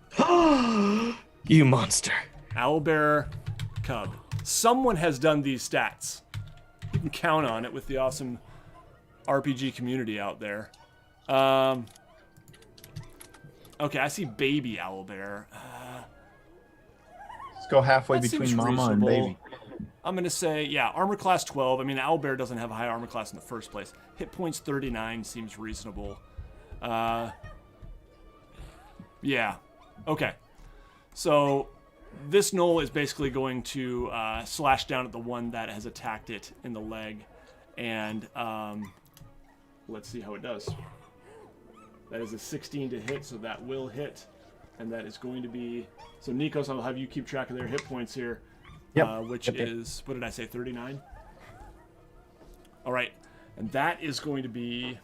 You monster. Owlbear Cub. Someone has done these stats. You can count on it with the awesome RPG community out there. Okay, I see baby owlbear. Let's go halfway That between seems mama and reasonable. baby. I'm going to say, yeah, armor class 12. I mean, owlbear doesn't have a high armor class in the first place. Hit points 39 seems reasonable. Yeah. Okay. So this gnoll is basically going to slash down at the one that has attacked it in the leg. And let's see how it does. That is a 16 to hit, so that will hit. And that is going to be... So, Nicos, I'll have you keep track of their hit points here. Yep. Which Yep. is... What did I say? 39? All right. And that is going to be...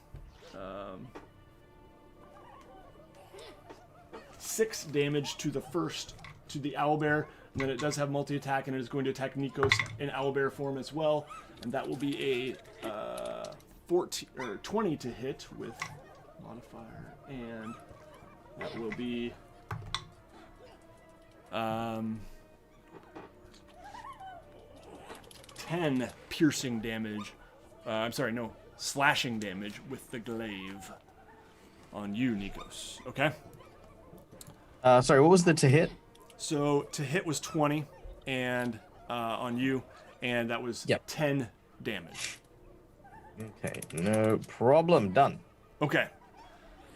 6 damage to the first... To the owlbear. And then it does have multi-attack, and it is going to attack Nicos in owlbear form as well. And that will be a 14 or 20 to hit with modifier, and that will be 10 piercing damage. I'm sorry, no, slashing damage with the glaive on you, Nicos. Okay. Sorry, what was the to hit? So to hit was 20, and on you, and that was 10 damage. Okay, no problem. Done. Okay.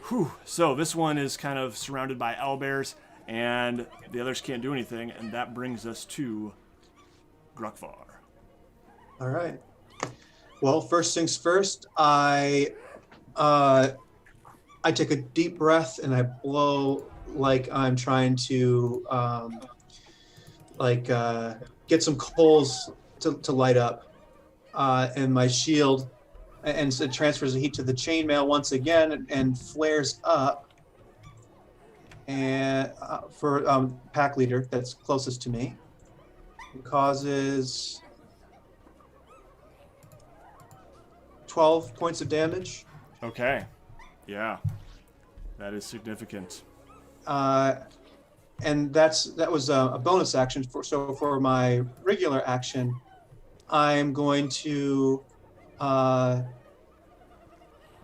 Whew. So this one is kind of surrounded by owlbears, and the others can't do anything, and that brings us to Grukvar. All right. Well, first things first, I take a deep breath and I blow like I'm trying to get some coals to light up, and my shield, and so it transfers the heat to the chainmail once again and flares up. And for pack leader that's closest to me, it causes 12 points of damage. Okay. Yeah. That is significant. And that was a bonus action. So for my regular action, I'm going to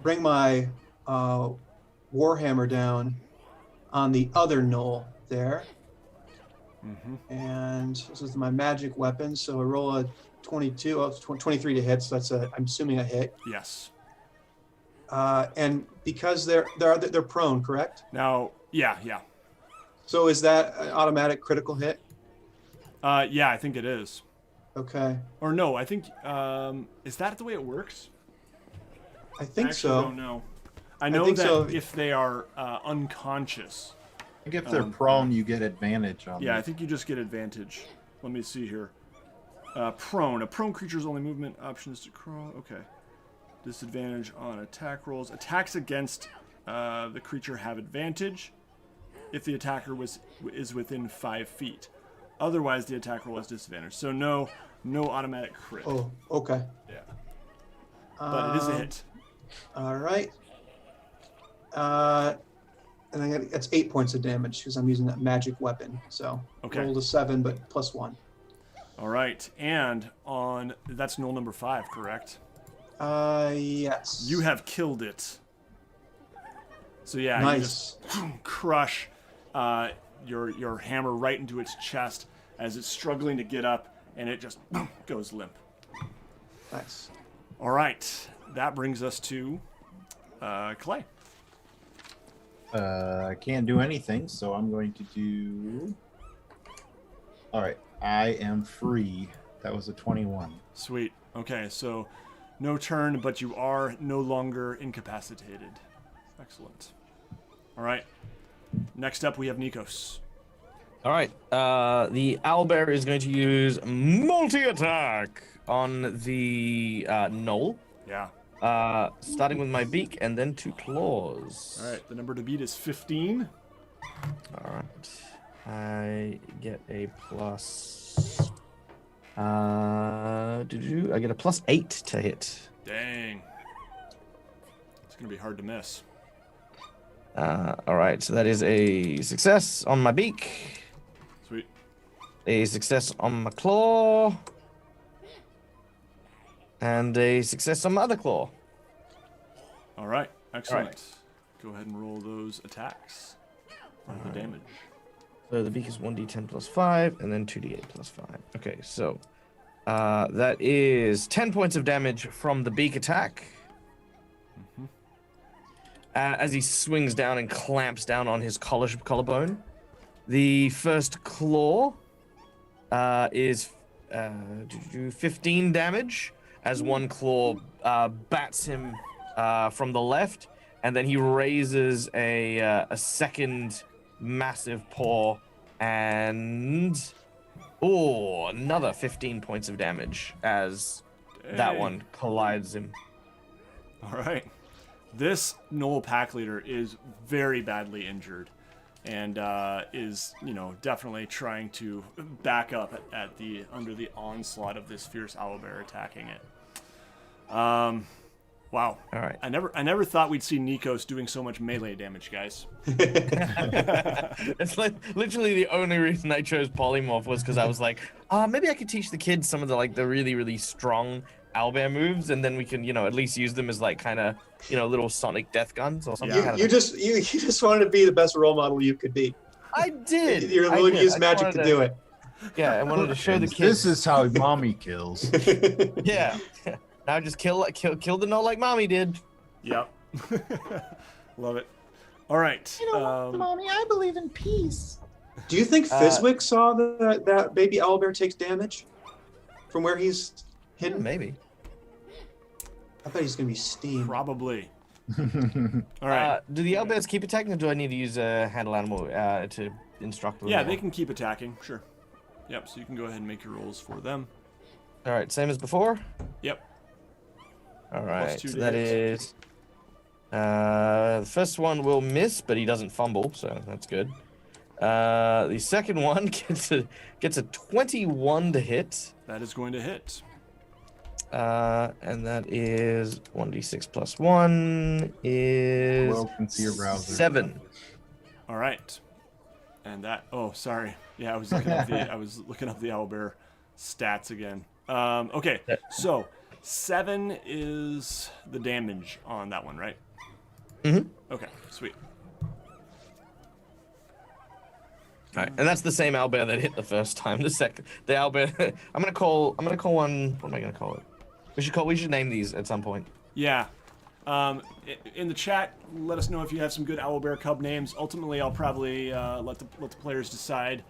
bring my warhammer down on the other gnoll there. Mm-hmm. And this is my magic weapon. So I roll a 23 to hit. So that's I'm assuming a hit. Yes. And because they're prone, correct? Now, yeah. So is that an automatic critical hit? Yeah, I think it is. Okay. Or no, I think, is that the way it works? I think I so. don't know. I know think that so. if they are unconscious. I think if they're prone, you get advantage on Yeah, I them. think you just get advantage. Let me see here. Prone. A prone creature's only movement option is to crawl. Okay. Disadvantage on attack rolls. Attacks against the creature have advantage if the attacker is within 5 feet. Otherwise, the attack roll has disadvantage. So no automatic crit. Oh, okay. Yeah. But it is a hit. All right. And that's 8 points of damage because I'm using that magic weapon. So Okay. rolled a 7, but +1. All right. And that's gnoll number 5, correct? Yes. You have killed it. So yeah, Nice. you just crush your hammer right into its chest as it's struggling to get up, and it just goes limp. Nice. All right, that brings us to Clay. I can't do anything, so I'm going to do... All right, I am free. That was a 21. Sweet. Okay, so no turn, but you are no longer incapacitated. Excellent. All right. Next up, we have Nicos. All right. The owlbear is going to use multi-attack on the gnoll. Yeah. Starting with my beak and then 2 claws. All right, the number to beat is 15. All right. I get a plus I get a +8 to hit. Dang. It's going to be hard to miss. All right, so that is a success on my beak, Sweet. a success on my claw, and a success on my other claw. All right. Excellent. Go ahead and roll those attacks for the damage. So the beak is 1d10 plus 5, and then 2d8 plus 5. Okay, so that is 10 points of damage from the beak attack. As he swings down and clamps down on his collarbone. The first claw is 15 damage, as one claw bats him from the left, and then he raises a second massive paw, and another 15 points of damage as that one collides him. All right. This Gnoll pack leader is very badly injured, and is, definitely trying to back up under the onslaught of this fierce owlbear attacking it. Wow. All right. I never thought we'd see Nicos doing so much melee damage, guys. It's like literally the only reason I chose polymorph was because I was like, maybe I could teach the kids some of the really, really strong owlbear moves, and then we can, at least use them as little sonic death guns or something. Yeah. You just wanted to be the best role model you could be. I did. You're willing to use magic to do it. Yeah, I wanted to show the This kids. is how mommy kills. Yeah. Now just kill the gnoll like mommy did. Yep. Love it. All right. Mommy, I believe in peace. Do you think Fizwick saw that baby owlbear takes damage from where he's hidden? Maybe. I bet he's gonna be steamed. Probably. All right. Do the owlbears keep attacking, or do I need to use a handle animal to instruct them? Yeah, they can keep attacking. Sure. Yep. So you can go ahead and make your rolls for them. All right, same as before. Yep. All right, +2 so to that hit. is the first one will miss, but he doesn't fumble, so that's good. The second one gets a 21 to hit, That is going to hit. and that is 1d6 plus 1 is Well, can see your browser. 7. All right. And that. Oh, sorry. Yeah, I was looking up the owlbear stats again. Okay. So 7 is the damage on that one, right? Mhm. Okay. Sweet. All right, and that's the same owlbear that hit the first time. The owlbear. I'm gonna call one. What am I gonna call it? We should name these at some point. Yeah. In the chat, let us know if you have some good owlbear cub names. Ultimately, I'll probably let the players decide.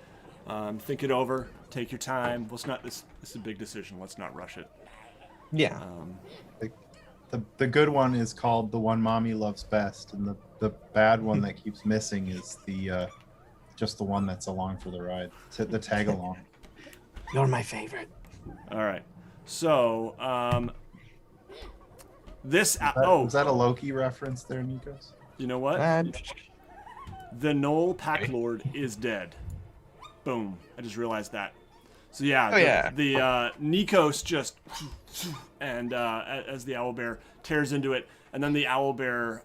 Think it over. Take your time. This is a big decision. Let's not rush it. Yeah. The good one is called The One Mommy Loves Best, and the bad one that keeps missing is just the one that's along for the ride. The tag along. You're my favorite. All right. So, this. Is that a Loki reference there, Nicos? You know what? The Gnoll Pack Lord is dead. Boom. I just realized that. So yeah, the Nicos just and as the owlbear tears into it, and then the owlbear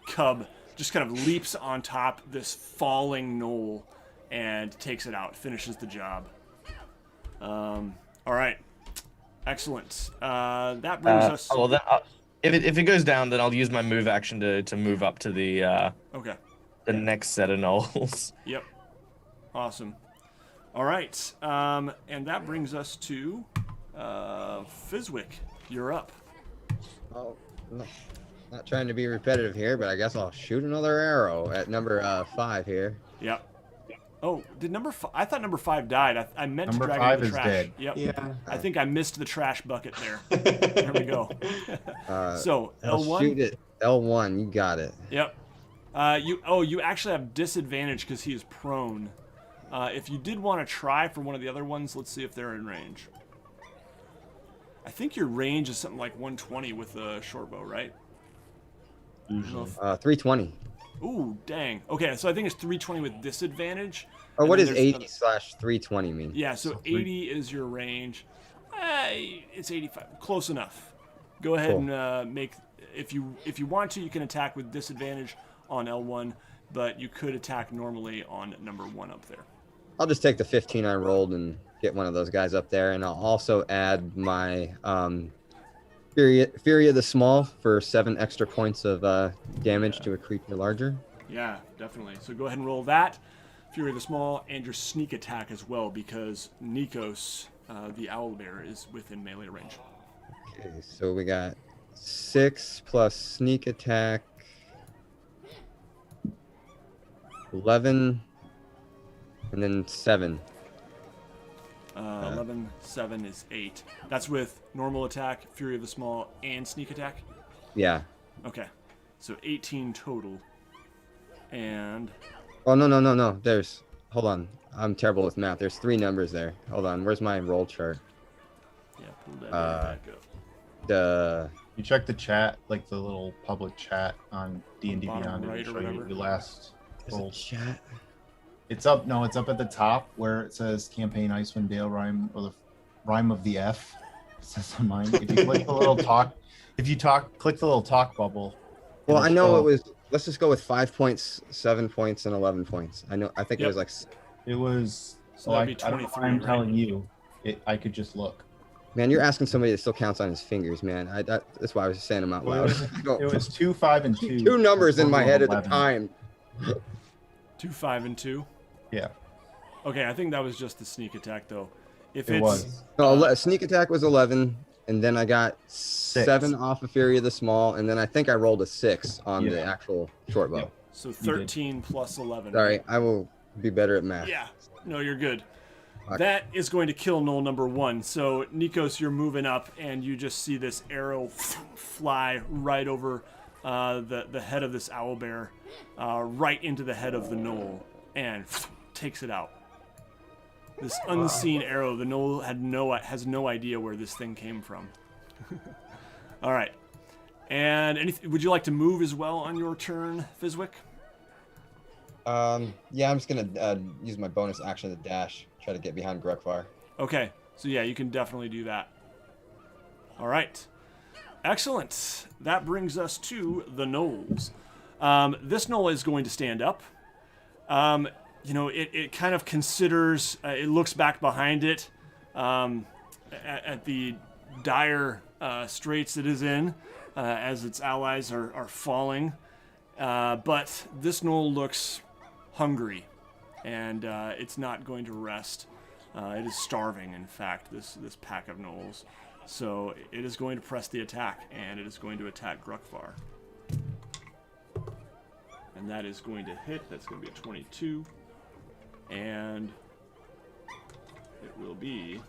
cub just kind of leaps on top this falling gnoll and takes it out, finishes the job. All right, excellent. That brings us. If it goes down, then I'll use my move action to move up to the Okay. the next set of gnolls. Yep. Awesome. All right, and that brings us to Fizwick. You're up. Oh, no, not trying to be repetitive here, but I guess I'll shoot another arrow at number 5 here. Yep. Oh, did number 5? I thought number 5 died. I meant Number to drag 5 it in the is trash. dead. Yep. Yeah. I think I missed the trash bucket there. There we go. So I'll L1. shoot it. L1, you got it. Yep. You actually have disadvantage because he is prone. If you did want to try for one of the other ones, let's see if they're in range. I think your range is something like 120 with a short bow, right? Usually. 320. Ooh, dang. Okay, so I think it's 320 with disadvantage. Or and what then does there's 80 slash 320 mean? Yeah, so 80 is your range. It's 85. Close enough. Go ahead Cool. and make. If you want to, you can attack with disadvantage on L1, but you could attack normally on number 1 up there. I'll just take the 15 I rolled and get one of those guys up there, and I'll also add my Fury of the Small for 7 extra points of damage to a creature larger. Yeah, definitely. So go ahead and roll that. Fury of the Small, and your sneak attack as well, because Nicos, the owlbear, is within melee range. Okay, so we got 6 plus sneak attack, 11, and then 7. 11, 7 is 8. That's with normal attack, Fury of the Small, and sneak attack? Yeah. Okay. So 18 total. And... Oh, no. Hold on. I'm terrible with math. There's 3 numbers there. Hold on. Where's my roll chart? Yeah, pull that back up. You check the chat, like the little public chat on D&D Bottom Beyond. right or It'll show you whatever. the last Is it roll. chat? It's up. No, it's up at the top where it says campaign Icewind Dale Rime, or the Rime of the F. It says on mine. If you click the little talk, click the little talk bubble. Well, it'll I know show- it was. Let's just go with 5 points, 7 points, and 11 points. I think it Yep. was like. It was. So oh, that'd be I don't know why 23, I'm right? telling you. I could just look. Man, you're asking somebody that still counts on his fingers, man. That's why I was just saying them out Well, loud. it was 2, 5, and 2. 2 numbers in my Total head of at the 11. time. 2, 5, and 2. Yeah, Okay, I think that was just the sneak attack, though. If it it's... was. No, sneak attack was 11, and then I got 7 off of Fury of the Small, and then I think I rolled a 6 on the Yeah. actual short bow. Yep. So 13 plus 11. Sorry, I will be better at math. Yeah. No, you're good. Fuck. That is going to kill Gnoll number 1. So, Nicos, you're moving up, and you just see this arrow fly right over the head of this owlbear, right into the head of the Gnoll, and takes it out. This unseen arrow, the Gnoll has no idea where this thing came from. All right. And would you like to move as well on your turn, Fizwick? Yeah, I'm just gonna use my bonus action to dash, try to get behind Grekvar. Okay, so yeah, you can definitely do that. All right. Excellent. That brings us to the Gnolls. This Gnoll is going to stand up. It kind of considers, it looks back behind it at the dire straits it is in as its allies are falling. But this Gnoll looks hungry, and it's not going to rest. It is starving, in fact, this pack of Gnolls. So it is going to press the attack, and it is going to attack Grekvar. And that is going to hit. That's going to be a 22. And it will be...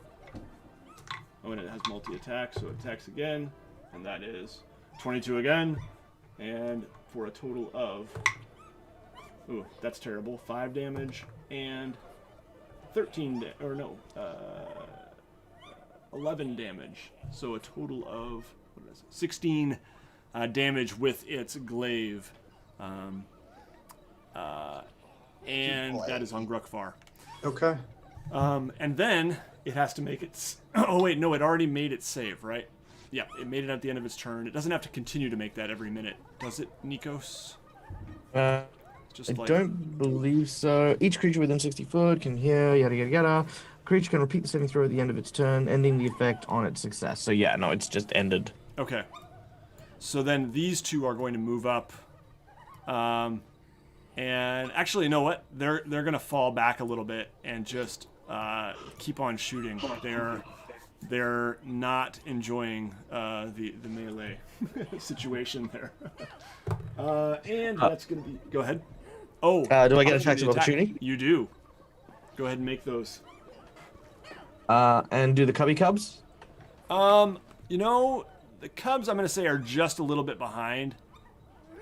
Oh, and it has multi-attack, so it attacks again. And that is 22 again. And for a total of... Ooh, that's terrible. 5 damage and 11 damage. So a total of 16 damage with its glaive. And that is on Grekvar. Okay. And then it has to make its... Oh, wait, no, it already made its save, right? Yeah, it made it at the end of its turn. It doesn't have to continue to make that every minute, does it, Nicos? Just I don't believe so. Each creature within 60 foot can hear, yada yada yada. Creature can repeat the saving throw at the end of its turn, ending the effect on its success. So yeah, no, it's just ended. Okay. So then these two are going to move up. And actually, you know what? They're going to fall back a little bit and just keep on shooting. They're not enjoying the melee situation there. And that's going to be... Go ahead. Oh, do I get attacks of opportunity? You do. Go ahead and make those. And do the cubby cubs? The Cubs, I'm going to say, are just a little bit behind.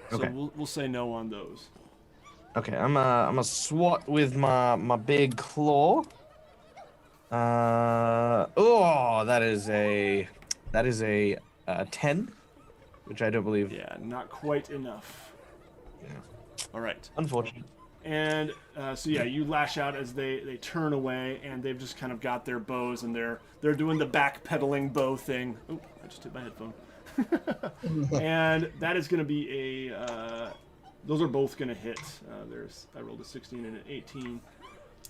So Okay. we'll say no on those. Okay, I'm a swat with my big claw. That is a 10, which I don't believe. Yeah, not quite enough. Yeah. All right. Unfortunate. And so yeah, you lash out as they turn away, and they've just kind of got their bows, and they're doing the backpedaling bow thing. Oh, I just hit my headphone. And that is going to be a. Those are both going to hit. I rolled a 16 and an 18,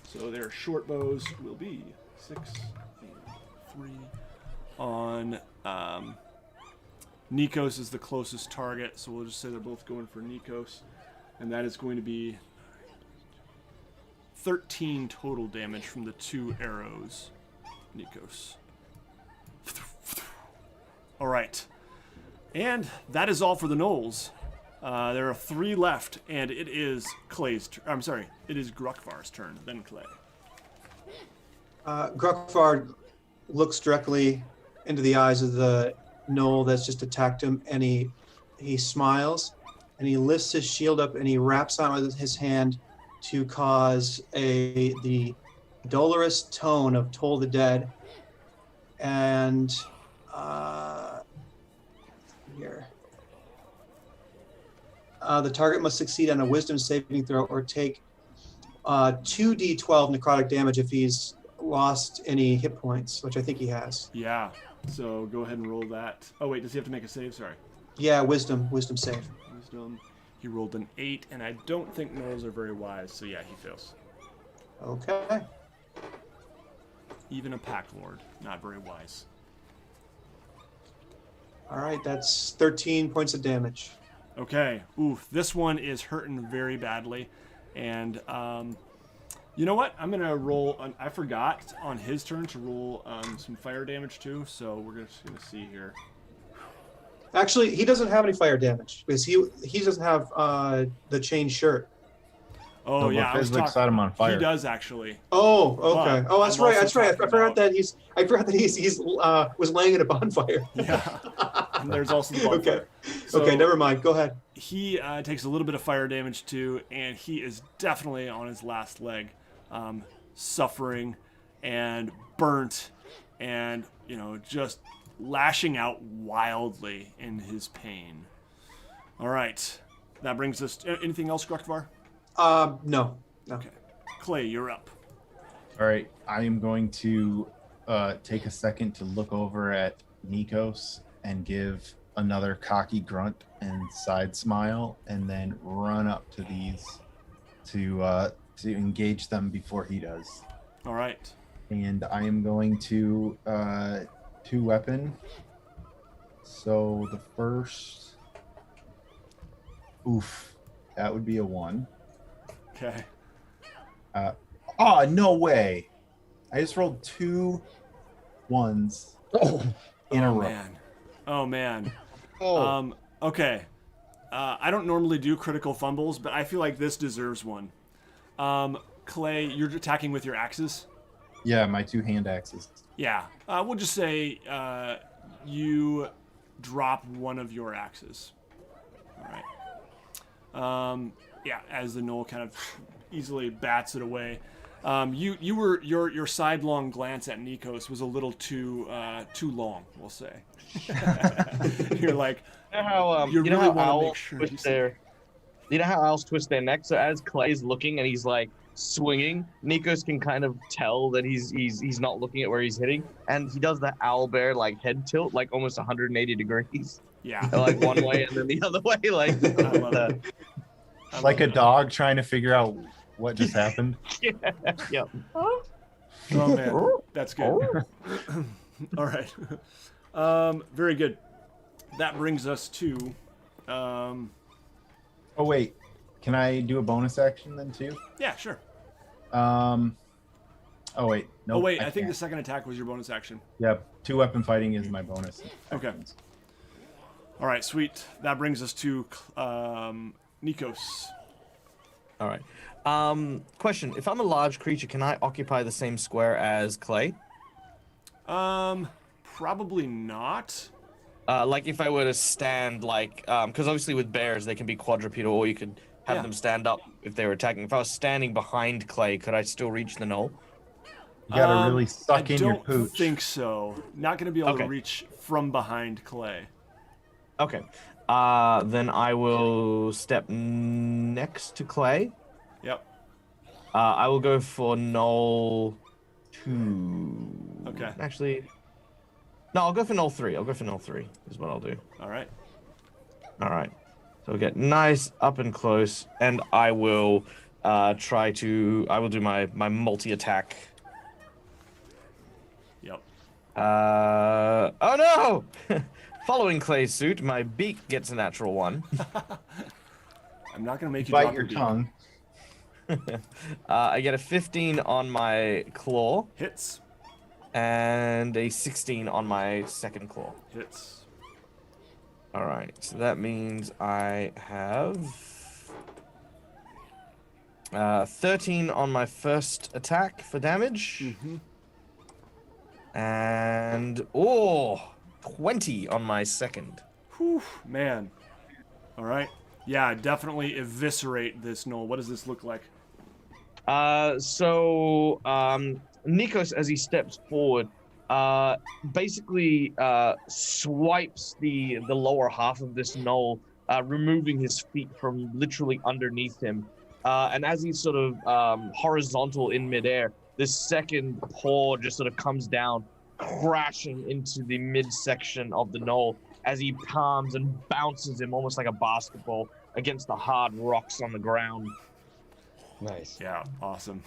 so their short bows will be 6 and 3 on. Nicos is the closest target, so we'll just say they're both going for Nicos, and that is going to be 13 total damage from the 2 arrows. Nicos. All right. And that is all for the Gnolls. There are 3 left, and it is it is Grukvar's turn, then Clay. Grukvar looks directly into the eyes of the gnoll that's just attacked him, and he smiles, and he lifts his shield up, and he wraps on it with his hand to cause the dolorous tone of Toll the Dead. And here. The target must succeed on a wisdom saving throw or take 2d12 necrotic damage if he's lost any hit points, which I think he has. Yeah, so go ahead and roll that. Oh wait, does he have to make a save? Sorry. Yeah, wisdom save. Wisdom. He rolled an 8, and I don't think Gnolls are very wise, so yeah, he fails. Okay. Even a pack lord, not very wise. All right, that's 13 points of damage. Okay. Oof, this one is hurting very badly, and you know what? I'm gonna roll. I forgot on his turn to roll some fire damage too, so we're just gonna see here. Actually, he doesn't have any fire damage because he doesn't have the chain shirt. Oh No, yeah, but Fizwick set him on fire. He does actually. Oh, okay. But Oh, that's I'm right. also That's right. I talking forgot about- that he's was laying at a bonfire. Yeah. And there's also the bonfire. Okay. So Okay, never mind. Go ahead. He takes a little bit of fire damage too, and he is definitely on his last leg, suffering and burnt, and just lashing out wildly in his pain. All right, that brings us. Anything else, Grukvar? No. Okay, Clay, you're up. All right, I am going to take a second to look over at Nicos and give another cocky grunt and side smile, and then run up to these to engage them before he does. All right. And I am going to 2 weapon. So the first, that would be a 1. Okay. No way! I just rolled 2 1s in a row. Man. Oh man. Oh. Okay. I don't normally do critical fumbles, but I feel like this deserves one. Clay, you're attacking with your axes? Yeah, my 2 hand axes. Yeah. We'll just say you drop one of your axes. All right. Yeah, as the gnoll kind of easily bats it away. Your sidelong glance at Nicos was a little too long, we'll say. You're like, You know how owls sure twist he's- their. You know how owls twist their neck. So as Clay's looking and he's like swinging, Nicos can kind of tell that he's not looking at where he's hitting, and he does the owl bear like head tilt, like almost 180 degrees, Yeah. like one way and then the other way, like. I love it. I Like love a it. dog trying to figure out what just happened. Yeah. Oh man, that's good. All right. Very good. That brings us to. Oh wait, can I do a bonus action then too? Yeah, sure. Oh wait, no. Oh wait, I think the second attack was your bonus action. Yeah, 2 weapon fighting is my bonus. Okay. actions. All right, sweet. That brings us to Nicos. All right. Question: if I'm a large creature, can I occupy the same square as Clay? Probably not. Like if I were to stand, like, because obviously with bears they can be quadrupedal, or you could have Yeah. them stand up if they were attacking. If I was standing behind Clay, could I still reach the gnoll? You gotta really suck I in your don't pooch. think so. Not going to be able to Okay. reach from behind Clay. Okay. Then I will step next to Clay. Yep. I will go for Gnoll 2. Okay. Actually, no, I'll go for Gnoll 3. I'll go for Gnoll 3 is what I'll do. All right. All right. So we'll get nice up and close, and I will I will do my multi-attack. Yep. Oh no! Following Clay's suit, my beak gets a natural 1. I'm not gonna make you Bite drop your beak. tongue. I get a 15 on my claw, Hits. and a 16 on my second claw. Hits. All right, so that means I have 13 on my first attack for damage, and 20 on my second. Whew, man. All right. Yeah, definitely eviscerate this Gnoll. What does this look like? Nicos, as he steps forward, basically swipes the lower half of this Gnoll, removing his feet from literally underneath him. And as he's sort of horizontal in midair, this second paw just sort of comes down, crashing into the midsection of the Gnoll as he palms and bounces him almost like a basketball against the hard rocks on the ground. Nice. Yeah, awesome.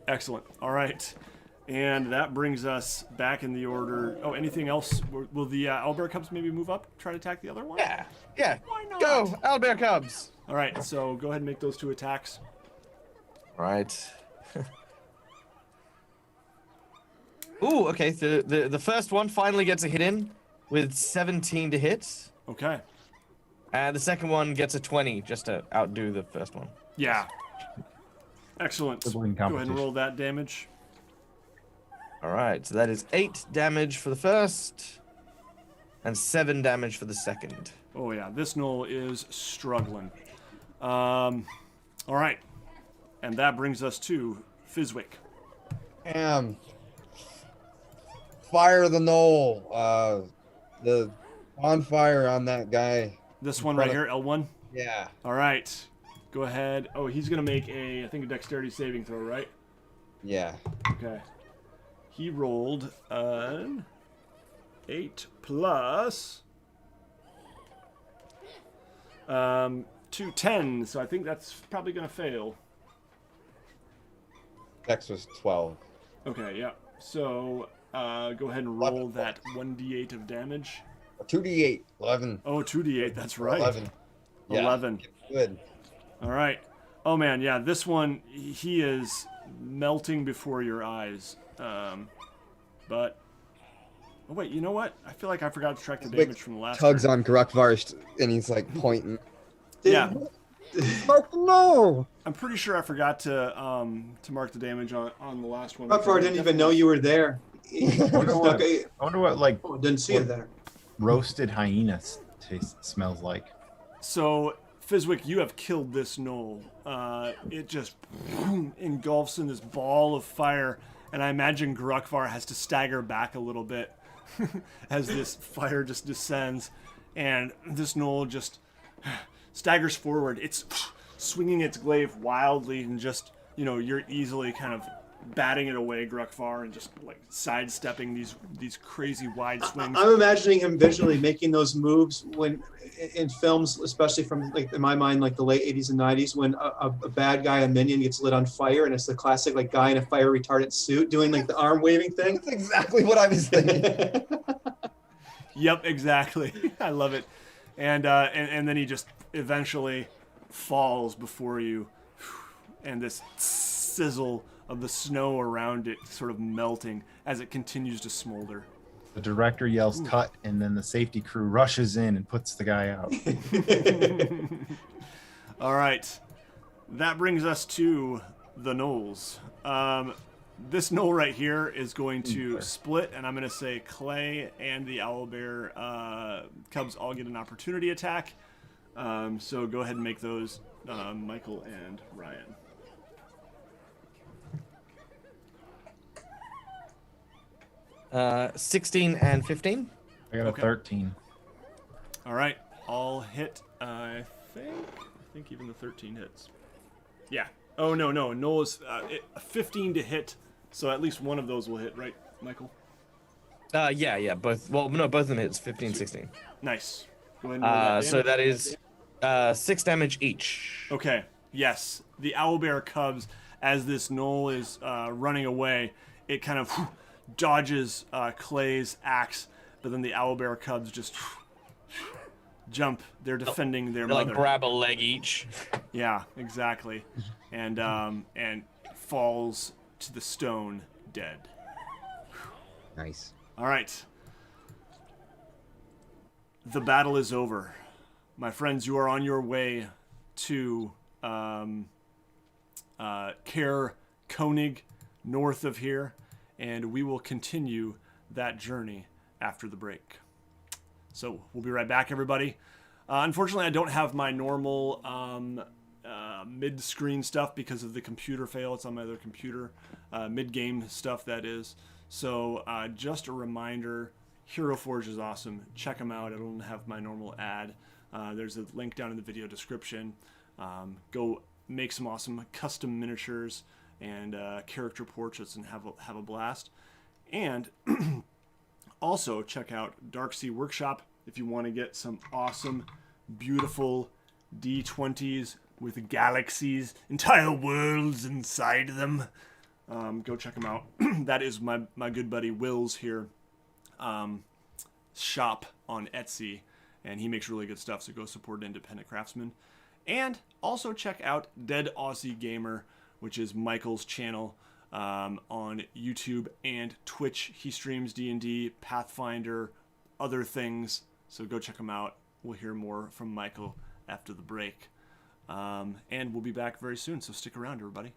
Excellent. All right. And that brings us back in the order. Oh, anything else? Will the owlbear cubs maybe move up, try to attack the other one? Yeah. Why not? Go, owlbear cubs. All right, so go ahead and make those 2 attacks. All right. Ooh, okay. The first one finally gets a hit in with 17 to hit. Okay. And the second one gets a 20 just to outdo the first one. Yeah. Excellent. Sibling Go ahead and competition. roll that damage. All right, so that is 8 damage for the first and 7 damage for the second. Oh yeah, this Gnoll is struggling. All right. And that brings us to Fizwick. Fire the knoll. The bonfire on that guy. This one right here, L1. Yeah. All right. Go ahead. Oh, he's going to make a dexterity saving throw, right? Yeah. Okay. He rolled an 8 plus 2 10, so I think that's probably going to fail. Dex was 12. Okay, yeah. So go ahead and roll that 1d8 of damage. 2d8. 11. Oh, 2d8, that's right. 11. Yeah. 11. Good. All right. Oh, man, yeah, this one, he is melting before your eyes. But, oh, wait, you know what? I feel like I forgot to track the damage from the last Tugs turn. on Grukvarst, and he's like pointing. Yeah. No! I'm pretty sure I forgot to mark the damage on the last one. Before I didn't even know you were there. I wonder what like Oh, didn't see it there. roasted hyena smells like. So, Fizwick, you have killed this Gnoll. It just engulfs in this ball of fire, and I imagine Grukvar has to stagger back a little bit as this fire just descends, and this Gnoll just staggers forward. It's swinging its glaive wildly, and just, you're easily kind of batting it away, Grukvar, and just like sidestepping these crazy wide swings. I'm imagining him visually making those moves when in films, especially from like in my mind, like the late 80s and 90s, when a bad guy, a minion, gets lit on fire, and it's the classic like guy in a fire retardant suit doing like the arm waving thing. That's exactly what I was thinking. Yep, exactly. I love it. And then he just eventually falls before you, and this sizzle of the snow around it sort of melting as it continues to smolder. The director yells cut, and then the safety crew rushes in and puts the guy out. All right. That brings us to the Gnolls. This Gnoll right here is going to split, and I'm going to say Clay and the owlbear cubs all get an opportunity attack. So go ahead and make those, Michael and Ryan. Uh, 16 and 15. I got a Okay. 13. All right, all hit. I think even the 13 hits. Yeah. Oh no, Gnoll is 15 to hit, so at least one of those will hit, right, Michael? Yeah, both. Well, no, both of them hits 15, 16. Nice. Go ahead and roll that So damage. that is 6 damage each. Okay. Yes, the owlbear cubs, as this Gnoll is running away, it kind of dodges Clay's axe, but then the owlbear cubs just jump. They're defending their They mother. like grab a leg each. Yeah, exactly, and falls to the stone dead. Nice. All right. The battle is over. My friends, you are on your way to Caer-Konig, north of here, and we will continue that journey after the break. So we'll be right back, everybody. Unfortunately, I don't have my normal mid-screen stuff because of the computer fail. It's on my other computer. Mid-game stuff, that is. So just a reminder, Hero Forge is awesome. Check them out. I don't have my normal ad. There's a link down in the video description. Go make some awesome custom miniatures and character portraits and have a blast. And also check out Darksea Workshop if you want to get some awesome, beautiful D20s with galaxies, entire worlds inside them. Go check them out. That is my good buddy Will's here shop on Etsy, and he makes really good stuff, so go support independent craftsmen. And also check out Dead Aussie Gamer, which is Michael's channel on YouTube and Twitch. He streams D&D, Pathfinder, other things, so go check him out. We'll hear more from Michael after the break. And we'll be back very soon, so stick around, everybody.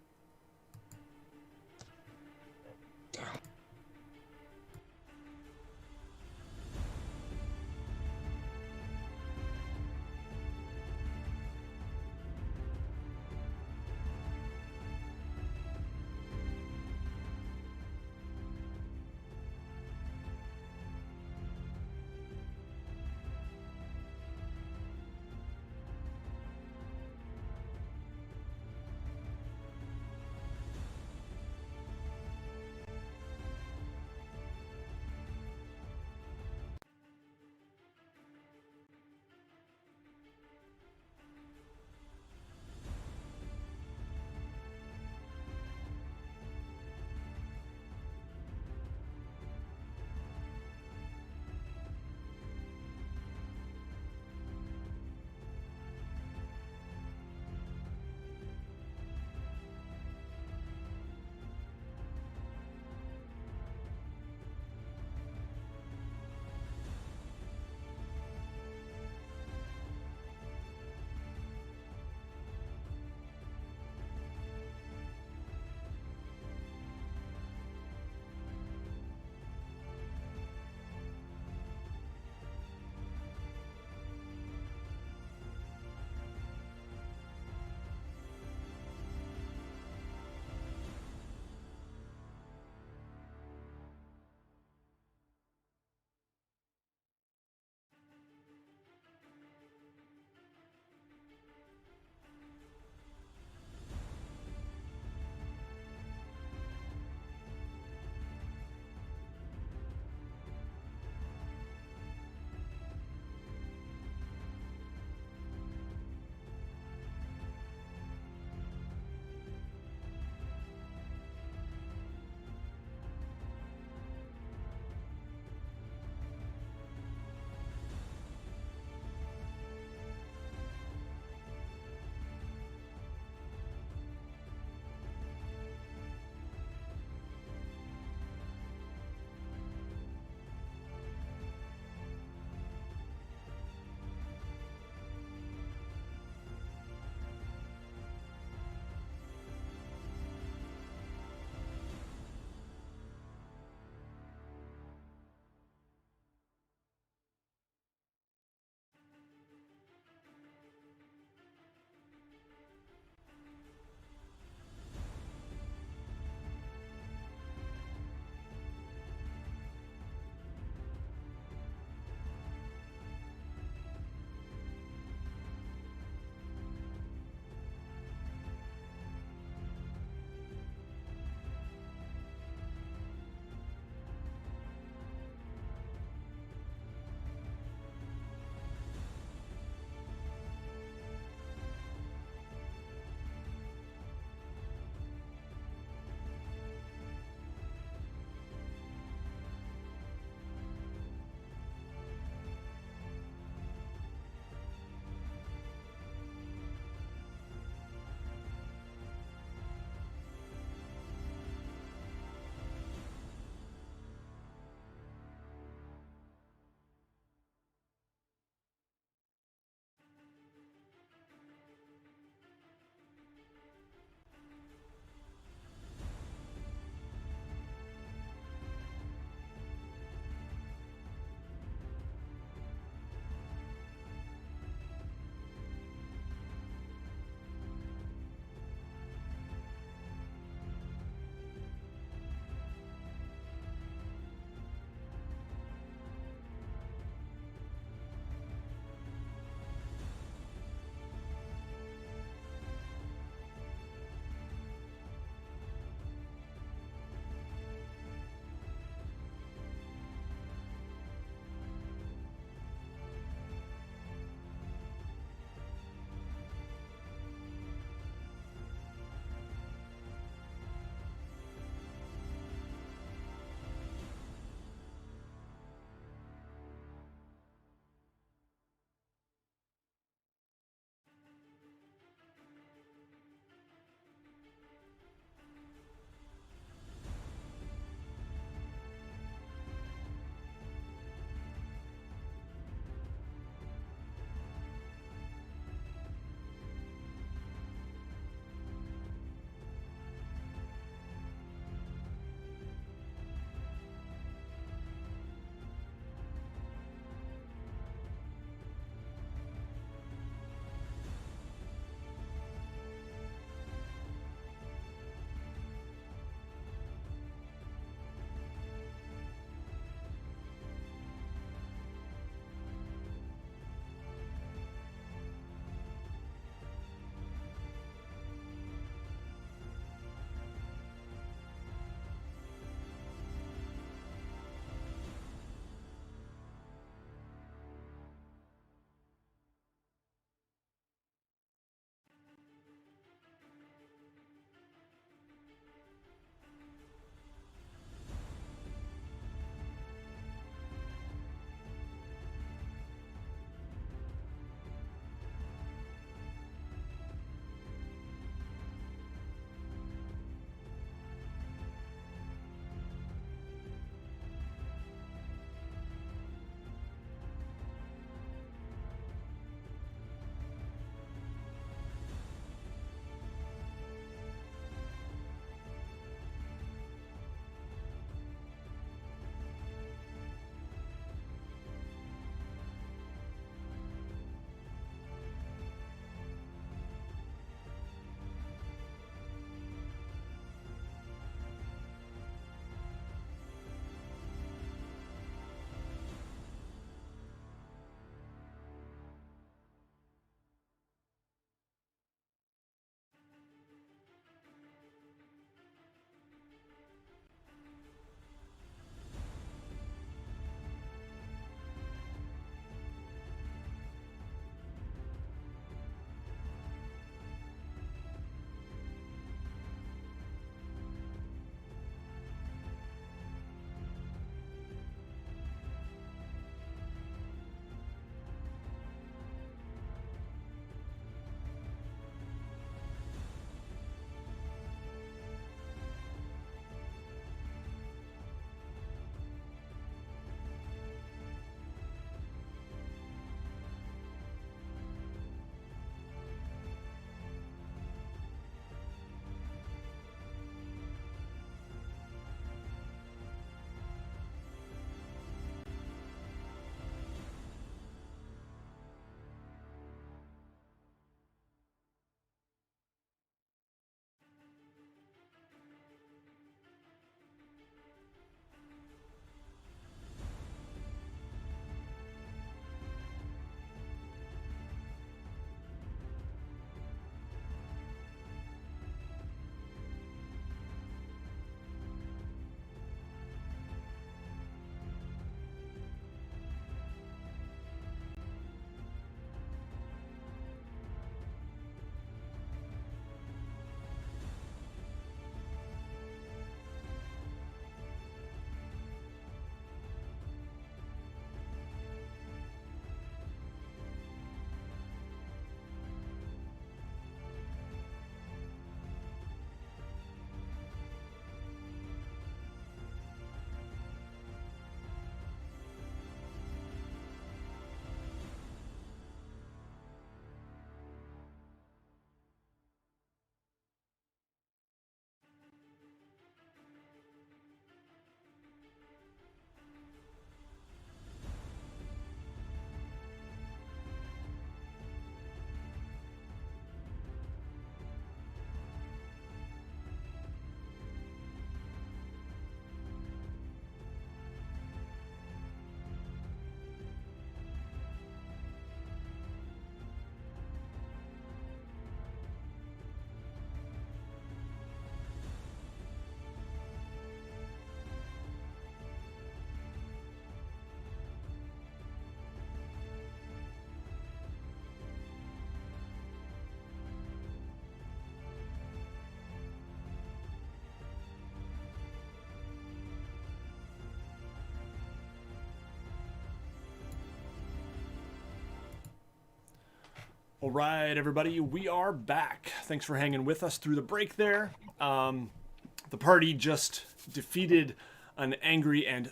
All right, everybody, we are back. Thanks for hanging with us through the break there. The party just defeated an angry and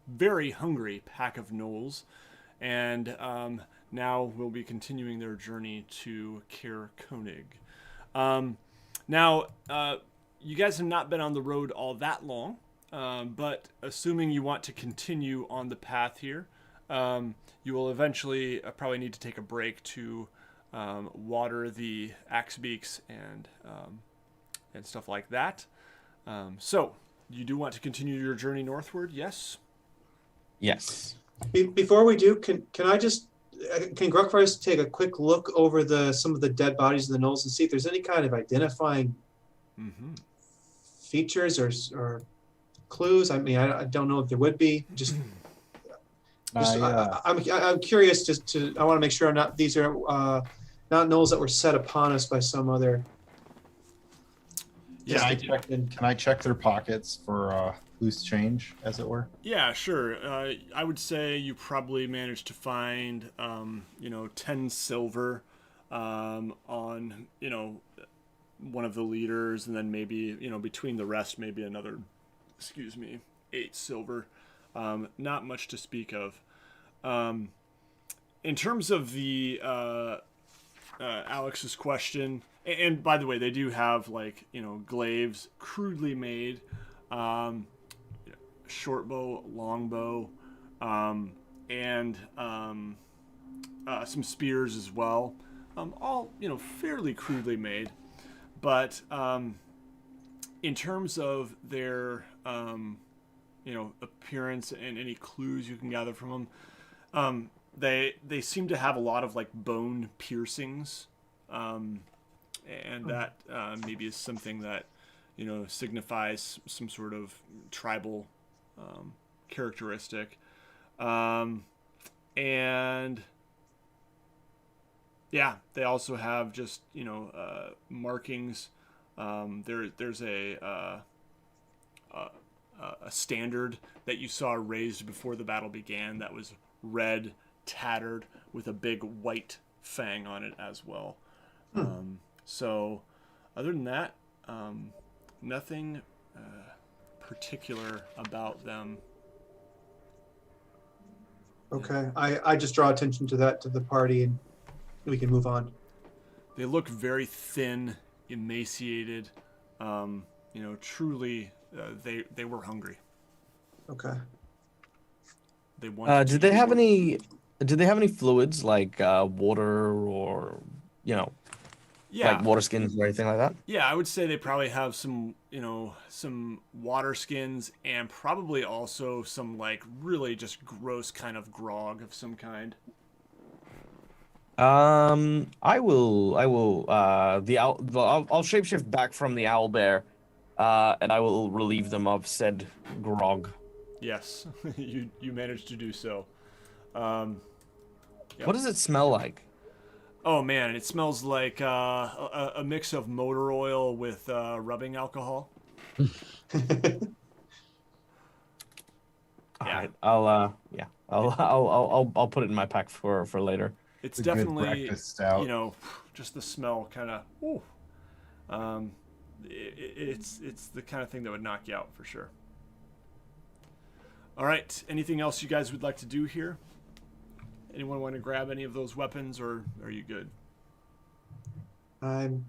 very hungry pack of gnolls, and now we'll be continuing their journey to Caer-Konig. Now, you guys have not been on the road all that long, but assuming you want to continue on the path here, you will eventually probably need to take a break to water the axe beaks and stuff like that. So, you do want to continue your journey northward, yes? Yes. Before we do, can Gruckfries take a quick look over some of the dead bodies of the gnolls and see if there's any kind of identifying features or clues? I mean, I don't know if there would be. I'm curious. I want to make sure these are not gnolls that were set upon us by some other. Yeah. Can I check their pockets for loose change, as it were? Yeah, sure. I would say you probably managed to find, 10 silver on, one of the leaders, and then maybe, between the rest, maybe another, 8 silver. Not much to speak of. In terms of the Alex's question, and by the way, they do have glaives crudely made, short bow, long bow, and some spears as well. All fairly crudely made, but in terms of their appearance and any clues you can gather from them, they seem to have a lot of bone piercings, and that maybe is something that signifies some sort of tribal characteristic, and yeah, they also have just markings. There's a standard that you saw raised before the battle began that was red, tattered, with a big white fang on it as well. So other than that, nothing particular about them. Okay, I just draw attention to that to the party, and we can move on. They look very thin, emaciated. Truly, they were hungry. Okay. They wanted. Did they have any? Did they have any fluids like water or like water skins or anything like that? Yeah, I would say they probably have some water skins, and probably also some really just gross kind of grog of some kind. I will I'll shapeshift back from the owl bear, and I will relieve them of said grog. Yes, you managed to do so. Yep. What does it smell like? Oh man, it smells like a mix of motor oil with rubbing alcohol. Alright, I'll put it in my pack for later. It's a good definitely breakfast stout. Just the smell kind of. It's the kind of thing that would knock you out for sure. All right, anything else you guys would like to do here? Anyone want to grab any of those weapons, or are you good? I'm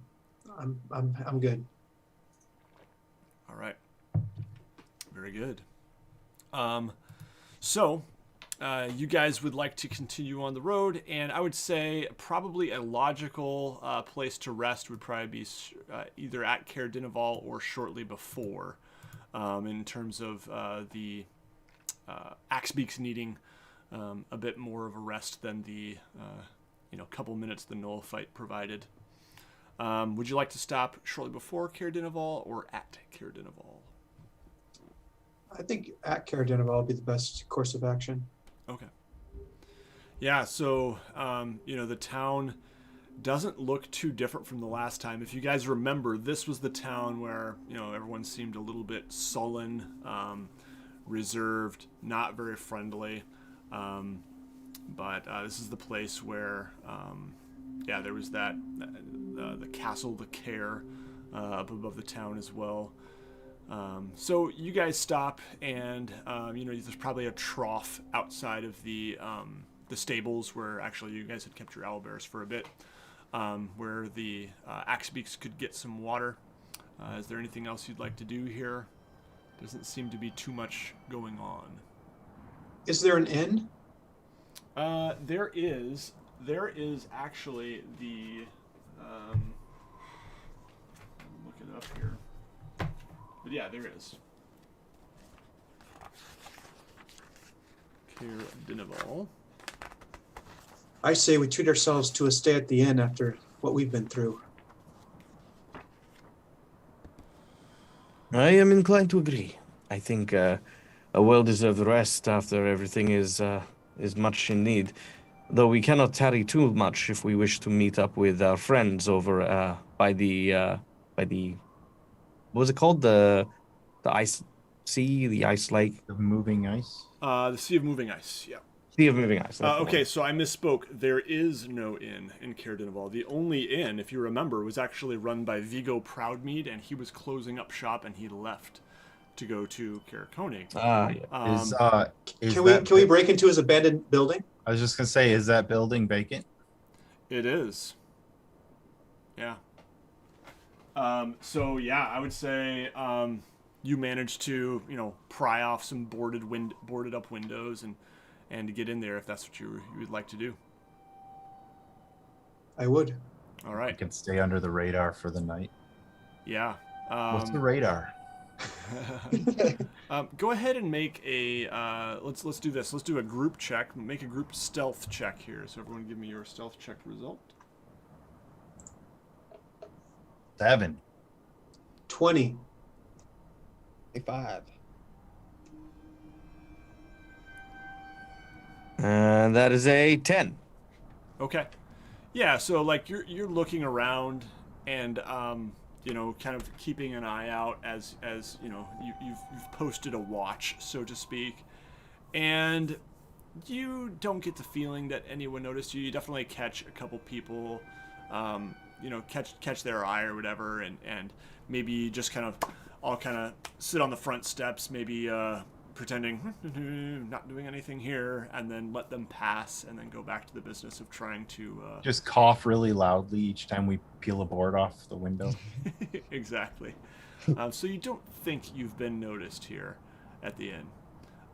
good. All right. Very good. So, you guys would like to continue on the road, and I would say probably a logical place to rest would probably be either at Caer-Konig or shortly before, in terms of the Axebeaks needing a bit more of a rest than the couple minutes the Gnoll fight provided. Would you like to stop shortly before Caer-Konig or at Caer-Konig? I think at Caer-Konig would be the best course of action. Okay. Yeah, so the town doesn't look too different from the last time. If you guys remember, this was the town where everyone seemed a little bit sullen, reserved, not very friendly. But this is the place where yeah, there was that the castle, the Caer, up above the town as well. So you guys stop, and there's probably a trough outside of the stables where actually you guys had kept your owlbears for a bit, where the Axebeaks could get some water. Is there anything else you'd like to do here? Doesn't seem to be too much going on. Is there an inn? There is actually the. Look it up here. But yeah, there is. Caer-Konig. I say we treat ourselves to a stay at the inn after what we've been through. I am inclined to agree. I think a well-deserved rest after everything is much in need. Though we cannot tarry too much if we wish to meet up with our friends over by the what was it called? The ice sea, the ice lake, The moving ice. The Sea of Moving Ice. Yeah. sea of moving ice. that's the Okay, one. so I misspoke. There is no inn in Caer-Konig. The only inn, if you remember, was actually run by Viggo Proudmead, and he was closing up shop, and he left to go to Caer-Konig. Yeah. Can we break into his abandoned building? I was just gonna say, is that building vacant? It is. Yeah. So yeah, I would say you managed to pry off some boarded up windows and to get in there if that's what you would like to do. I would. All I right. can stay under the radar for the night. Yeah. What's the radar? Go ahead and make a let's do this. Let's do a group check. Make a group stealth check here. So everyone, give me your stealth check result. 7. 20. 5. And that is a 10. Okay. Yeah. So like you're looking around and kind of keeping an eye out as you've posted a watch, so to speak, and you don't get the feeling that anyone noticed you. You definitely catch a couple people, catch their eye or whatever, and maybe just kind of sit on the front steps, maybe pretending not doing anything here, and then let them pass, and then go back to the business of trying to Just cough really loudly each time we peel a board off the window. Exactly. So you don't think you've been noticed here at the inn.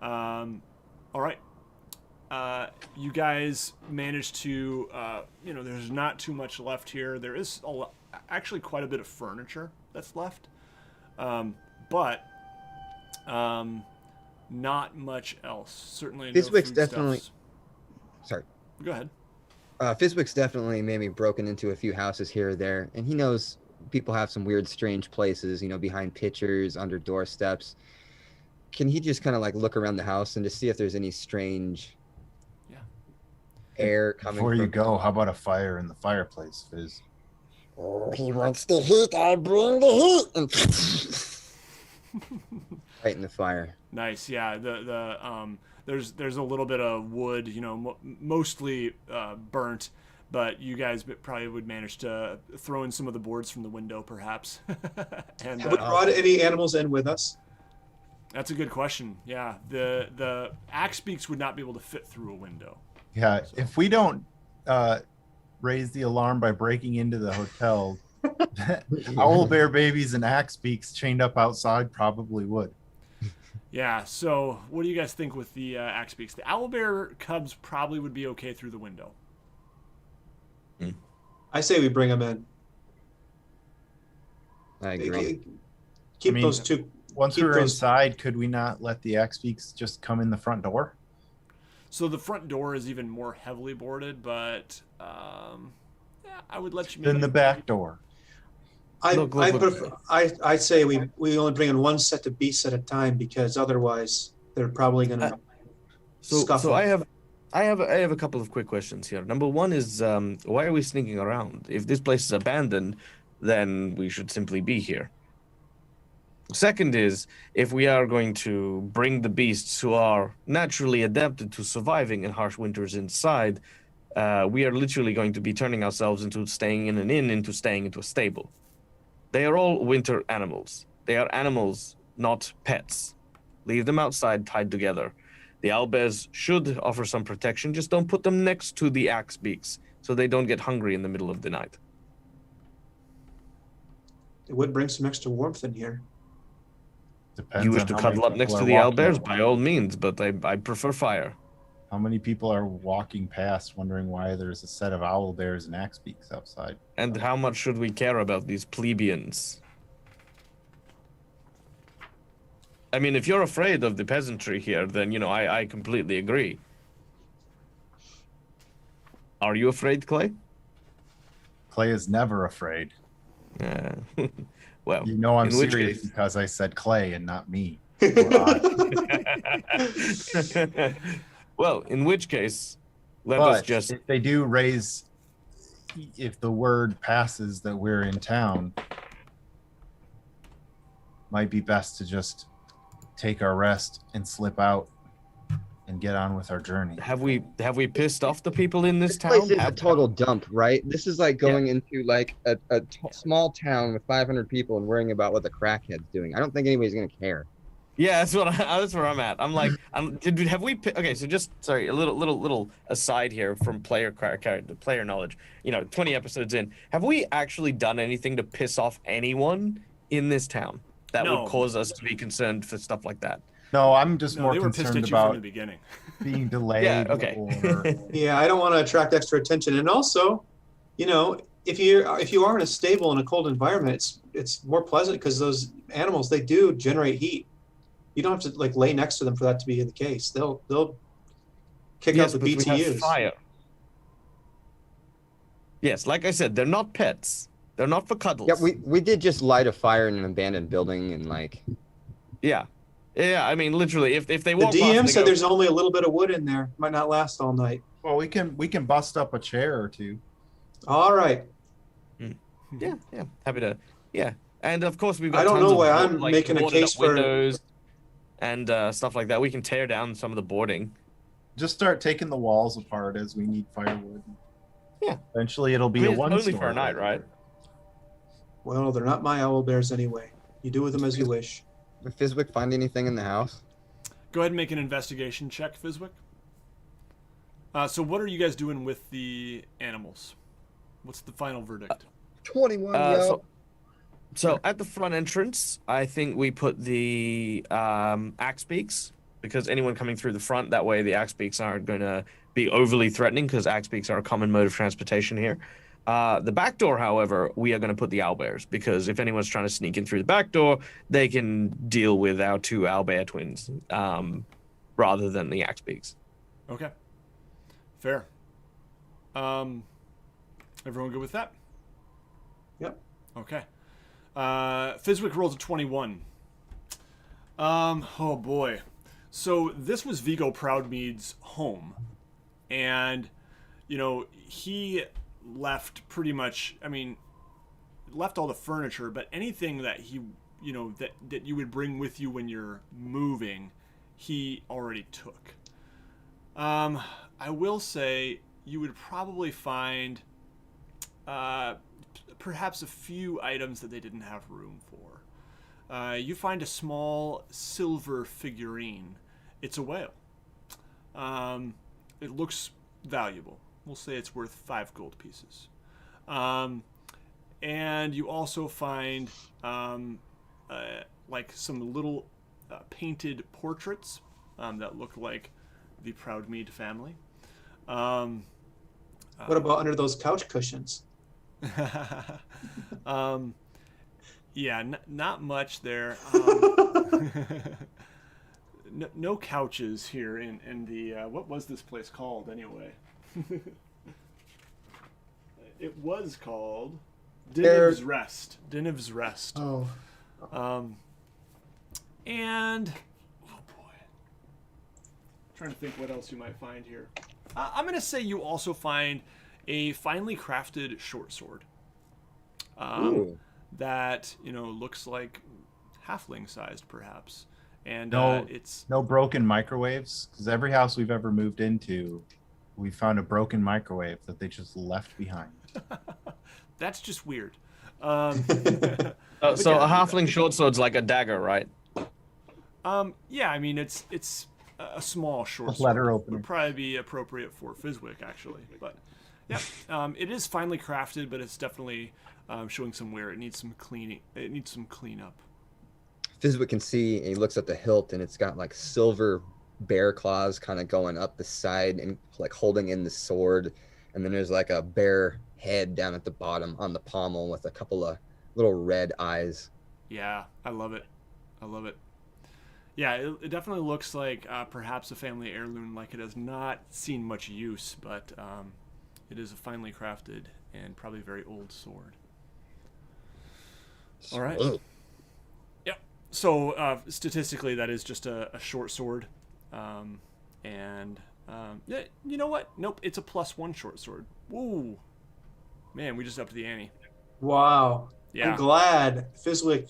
All right. You guys managed to, there's not too much left here. There is actually quite a bit of furniture that's left, but not much else. Certainly no Fizwick's foodstuffs. definitely- Sorry. Go ahead. Fizwick's definitely maybe broken into a few houses here or there, and he knows people have some weird, strange places, behind pictures, under doorsteps. Can he just kind of like look around the house and just see if there's any strange air coming Before you from... go, how about a fire in the fireplace, Fizz? Oh, he wants the heat. I bring the heat. right in the fire? Nice. Yeah. There's a little bit of wood, mostly burnt, but you guys probably would manage to throw in some of the boards from the window, perhaps. And Have we brought any animals in with us? that's a good question. Yeah. The Axebeaks would not be able to fit through a window. Yeah, if we don't raise the alarm by breaking into the hotel, owlbear babies and Axebeaks chained up outside probably would. Yeah. So what do you guys think with the Axebeaks? The owlbear cubs probably would be okay through the window. I say we bring them in. I agree. Keep I mean, those two. Once keep we're those- inside, could we not let the Axebeaks just come in the front door? So the front door is even more heavily boarded, but I would let you. Then the back door. I say we only bring in one set of beasts at a time, because otherwise they're probably gonna scuffle. So I have a couple of quick questions here. Number one is why are we sneaking around? If this place is abandoned, then we should simply be here. Second is, if we are going to bring the beasts who are naturally adapted to surviving in harsh winters inside, we are literally going to be turning ourselves into staying in an inn, into staying into a stable. They are all winter animals. They are animals, not pets. Leave them outside tied together. The owlbears should offer some protection. Just don't put them next to the axe beaks so they don't get hungry in the middle of the night. It would bring some extra warmth in here. Depends You wish on to how many cuddle up next people to are the walking owlbears? up. By all means, but I prefer fire. How many people are walking past wondering why there's a set of owl bears and axe beaks outside? And how much should we care about these plebeians? I mean, if you're afraid of the peasantry here, then, you know, I completely agree. Are you afraid, Clay? Clay is never afraid. Well, You know I'm in which serious case- because I said Clay and not me. Or I. Well, in which case, let us But just... if they do raise, if the word passes that we're in town, might be best to just take our rest and slip out and get on with our journey. Have we pissed off the people in this This place town? is a total dump, right? This is like going into like a small town with 500 people and worrying about what the crackhead's doing. I don't think anybody's gonna care. Yeah, that's where I'm at. I'm like, have we? Okay, so just sorry, a little aside here from player knowledge. You know, 20 episodes in, have we actually done anything to piss off anyone in this town that No. would cause us to be concerned for stuff like that? No, I'm just No, more they were pissed concerned at you from the about beginning. being delayed. Yeah, okay. Or Yeah, I don't want to attract extra attention. And also, you know, if you are in a stable in a cold environment, it's more pleasant because those animals, they do generate heat. You don't have to like lay next to them for that to be the case. They'll kick Yes, out the but we have BTUs. fire. Yes, like I said, they're not pets. They're not for cuddles. Yeah, we did just light a fire in an abandoned building and like Yeah. I mean, literally, if they The walk past, DM they said go, there's only a little bit of wood in there. Might not last all night. well, we can bust up a chair or two. All right. Yeah, happy to. Yeah, and of course we've got. I don't tons know of why I'm making a boarded case up for- windows and stuff like that. We can tear down some of the boarding. Just start taking the walls apart as we need firewood. Yeah. Eventually, it'll be I mean, a it's one only story. for a night, right? Well, they're not my owl bears anyway. You do with them as you wish. did Fizwick find anything in the house? Go ahead and make an investigation check, Fizwick. So what are you guys doing with the animals? What's the final verdict? 21, yo. So at the front entrance, I think we put the axe beaks, because anyone coming through the front, that way the axe beaks aren't going to be overly threatening, because axe beaks are a common mode of transportation here. The back door, however, we are going to put the owlbears, because if anyone's trying to sneak in through the back door, they can deal with our two owlbear twins rather than the axe beaks. Okay. Fair. Everyone good with that? Yep. Okay. Fizwick rolls a 21. Oh boy. So this was Vigo Proudmead's home. And, you know, he left pretty much, I mean, left all the furniture, but anything that he, you know, that you would bring with you when you're moving, he already took. I will say you would probably find perhaps a few items that they didn't have room for. You find a small silver figurine. It's a whale. It looks valuable. We'll say it's worth 5 gold pieces. And you also find like some little painted portraits that look like the Proudmead family. What about under those couch cushions? Yeah, not much there. No couches here in the what was this place called anyway? It was called Diniv's Rest. Diniv's Rest. Oh. And oh boy, trying to think what else you might find here. I'm gonna say you also find a finely crafted short sword. That, you know, looks like halfling sized perhaps, and No. it's No broken microwaves, because every house we've ever moved into, we found a broken microwave that they just left behind. That's just weird. So yeah, a halfling short sword's like a dagger, right? Yeah, I mean it's a small short A letter sword. opener. Would probably be appropriate for Fizwick actually, but yeah, it is finely crafted, but it's definitely showing some wear. It needs some cleaning. It needs some cleanup. Fizwick can see, and he looks at the hilt, and it's got like silver bear claws kind of going up the side and like holding in the sword. And then there's like a bear head down at the bottom on the pommel with a couple of little red eyes. Yeah, I love it. I love it. Yeah, it definitely looks like perhaps a family heirloom. Like it has not seen much use, but it is a finely crafted and probably very old sword. All right. Sweet. So statistically, that is just a short sword, yeah, you know what? Nope, it's a +1 short sword. Woo, man, we just upped the ante. Wow. Yeah, I'm glad Fizwick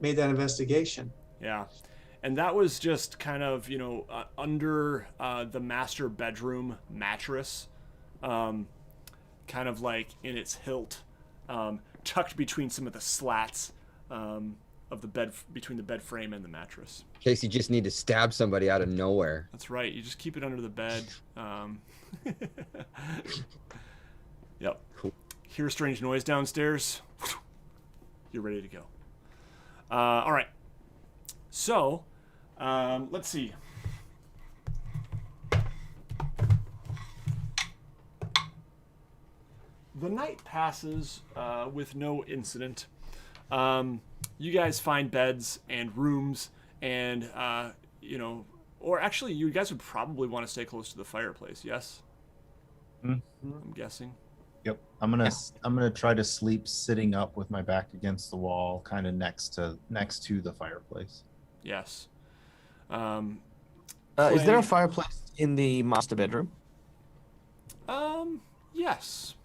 made that investigation. yeah, and that was just kind of under the master bedroom mattress, kind of like in its hilt, tucked between some of the slats. Of the bed, between the bed frame and the mattress. In case you just need to stab somebody out of nowhere. That's right. You just keep it under the bed. Yep. Cool. Hear a strange noise downstairs. You're ready to go. All right. So, let's see. The night passes with no incident. You guys find beds and rooms and, or actually you guys would probably want to stay close to the fireplace. Yes. I'm guessing. Yep. I'm gonna try to sleep sitting up with my back against the wall, kind of next to the fireplace. Yes. Is there a fireplace in the master bedroom? Yes.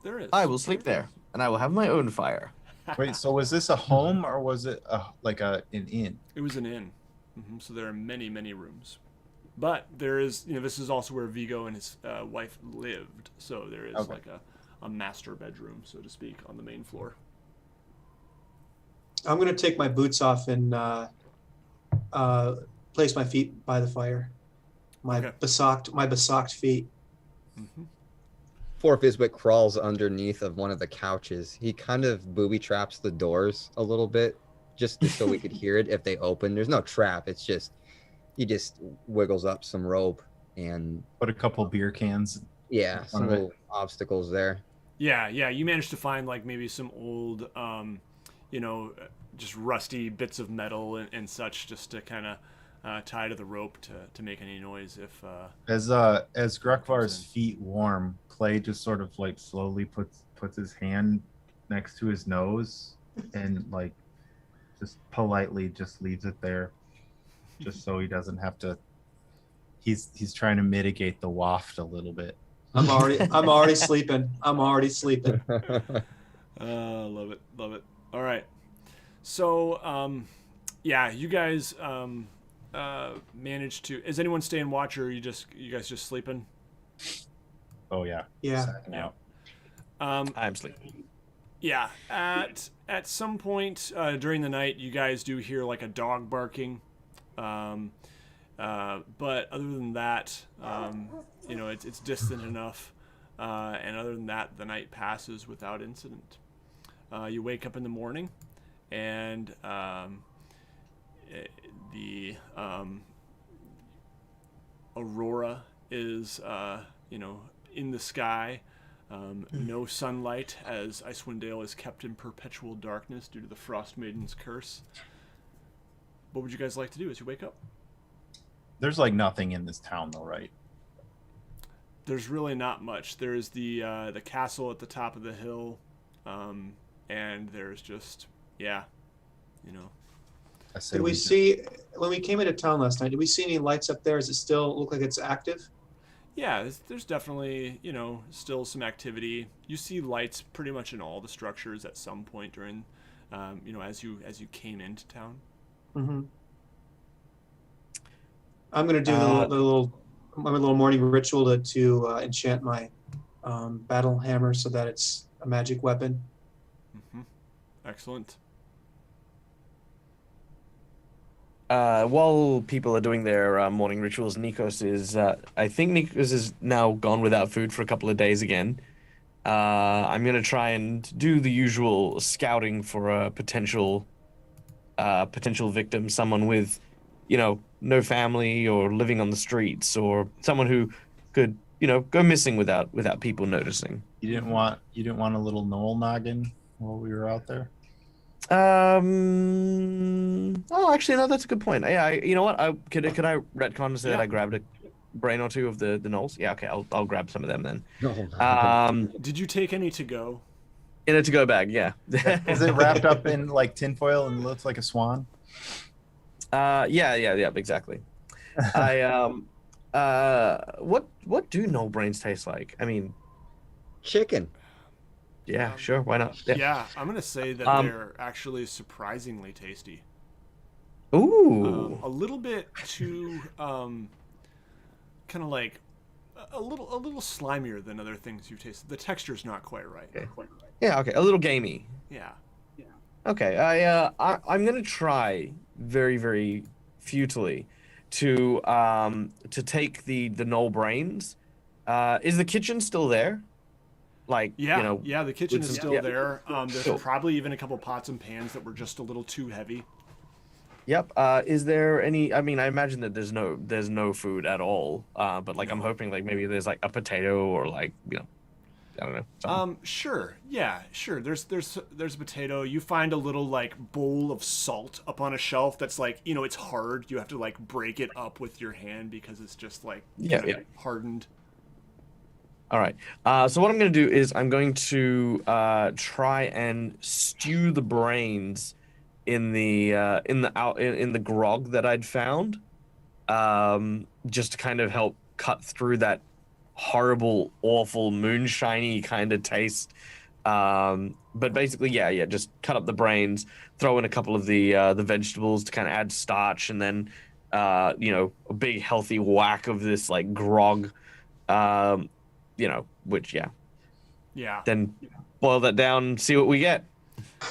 There is. I will sleep there, and I will have my own fire. Wait, so was this a home or was it an inn? It was an inn. So there are many, many rooms. But there is, this is also where Vigo and his wife lived. So there is like a master bedroom, so to speak, on the main floor. I'm going to take my boots off and place my feet by the fire. My besocked feet. Mm-hmm. Before Fizwick crawls underneath of one of the couches, he kind of booby traps the doors a little bit, just so we could hear it if they open. There's no trap. It's just he just wiggles up some rope and put a couple beer cans. Yeah, some little obstacles there. Yeah. You managed to find like maybe some old, just rusty bits of metal and such, just to kind of tie to the rope to make any noise if. As Grekvar's feet warm, Clay just sort of like slowly puts his hand next to his nose and like just politely just leaves it there, just so he doesn't have to. He's trying to mitigate the waft a little bit. I'm already sleeping. Love it. All right. So, you guys managed to. Is anyone staying watch, or you guys just sleeping? Oh yeah. Yeah. I'm sleeping. Yeah. At some point during the night, you guys do hear like a dog barking. But other than that, it's distant enough. And other than that, the night passes without incident. You wake up in the morning, and the aurora is, in the sky. No sunlight, as Icewind Dale is kept in perpetual darkness due to the Frost Maiden's curse. What would you guys like to do as you wake up? There's like nothing in this town though, right? There's really not much. There's the castle at the top of the hill, and there's just Did we see when we came into town last night? Did we see any lights up there? Does it still look like it's active? Yeah, there's definitely still some activity. You see lights pretty much in all the structures at some point during, as you came into town. Mm-hmm. I'm gonna do the little little morning ritual to enchant my battle hammer so that it's a magic weapon. Excellent. While people are doing their morning rituals, Nicos is. I think Nicos is now gone without food for a couple of days again. I'm gonna try and do the usual scouting for a potential victim, someone with, no family or living on the streets, or someone who could, go missing without people noticing. You didn't want a little gnoll noggin while we were out there? Oh, actually, no, that's a good point. Yeah, you know what? Could I retcon and say that I grabbed a brain or two of the gnolls? Yeah, okay, I'll grab some of them then. Did you take any to go? In a to-go bag, yeah. Is it wrapped up in like tinfoil and looks like a swan? Yeah, exactly. What do gnoll brains taste like? I mean, Chicken. yeah, sure, why not? Yeah, I'm gonna say that they're actually surprisingly tasty. Ooh. A little bit too, kind of like a little slimier than other things you've tasted. The texture's not quite right. Okay. Yeah, okay, a little gamey. Yeah. Okay, I'm gonna try very, very futilely to take the gnoll brains. Is the kitchen still there? Like, yeah, the kitchen is still yeah. there. There's Cool. probably even a couple pots and pans that were just a little too heavy. Yep. Is there any? I mean, I imagine that there's no food at all. But like, I'm hoping like maybe there's like a potato or like I don't know. Something. Sure. Yeah, sure. There's a potato. You find a little like bowl of salt up on a shelf that's like, it's hard. You have to like break it up with your hand because it's just like hardened. All right. So what I'm going to do is I'm going to try and stew the brains in the grog that I'd found, just to kind of help cut through that horrible, awful, moonshiny kind of taste. But basically, just cut up the brains, throw in a couple of the vegetables to kind of add starch, and then a big healthy whack of this like grog. Which then boil that down and see what we get.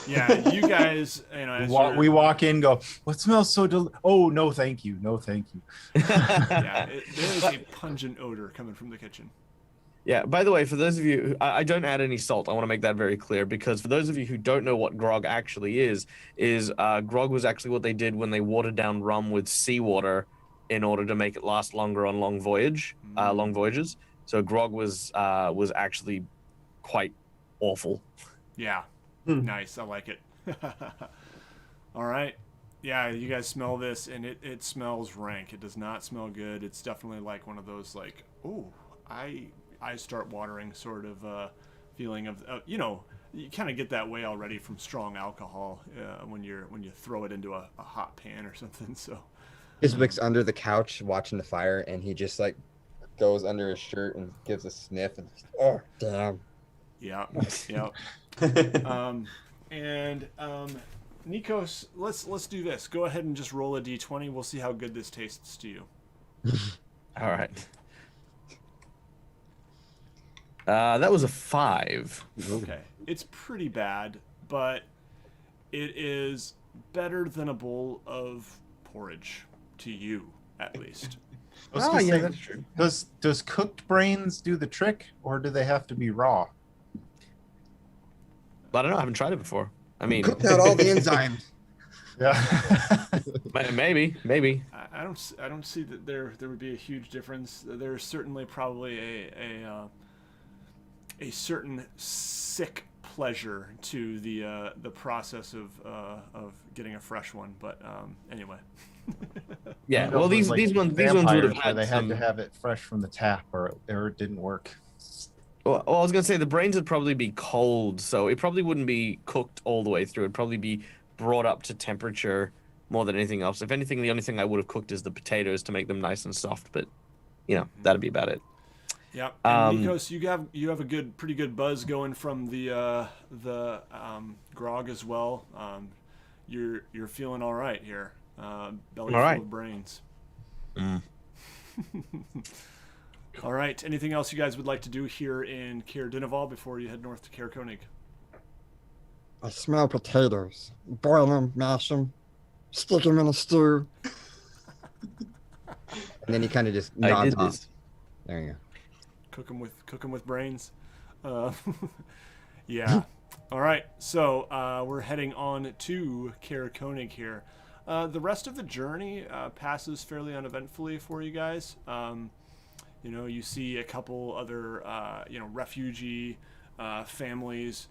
Yeah, you guys, as We walk in, go, what smells so oh, no thank you, yeah, there is a pungent odor coming from the kitchen. Yeah, by the way, for those of you, I don't add any salt. I want to make that very clear, because for those of you who don't know what grog actually is grog was actually what they did when they watered down rum with seawater in order to make it last longer on long voyages. So grog was actually quite awful. Yeah. Nice. I like it. All right. Yeah, you guys smell this, and it smells rank. It does not smell good. It's definitely like one of those like, oh, I start watering sort of feeling of, you kind of get that way already from strong alcohol when you throw it into a hot pan or something. So Fizwick's under the couch watching the fire, and he just like goes under his shirt and gives a sniff, and oh damn. Yeah. And Nicos, let's do this. Go ahead and just roll a d20. We'll see how good this tastes to you. All right. That was a 5. Okay. It's pretty bad, but it is better than a bowl of porridge to you, at least. That's true. Does cooked brains do the trick, or do they have to be raw? I don't know. I haven't tried it before. I mean, Cooked out all the enzymes. Yeah. maybe. I don't see that there would be a huge difference. There's certainly probably a certain sick pleasure to the process of getting a fresh one. But anyway. Yeah. Well, these ones would have had they had to have it fresh from the tap, or it didn't work. Well, I was gonna say the brains would probably be cold, so it probably wouldn't be cooked all the way through. It'd probably be brought up to temperature more than anything else. If anything, the only thing I would have cooked is the potatoes to make them nice and soft. But that'd be about it. Yeah. And Nicos, you have a pretty good buzz going from the grog as well. You're feeling all right here. Belly full of brains. All right. Anything else you guys would like to do here in Caer-Dineval before you head north to Caer-Konig? I smell potatoes. Boil them, mash them, stick them in a stew. And then he kind of just I nods did off. this. There you go. Cook them with brains. Yeah. All right. So we're heading on to Caer-Konig here. The rest of the journey passes fairly uneventfully for you guys. You see a couple other, refugee families,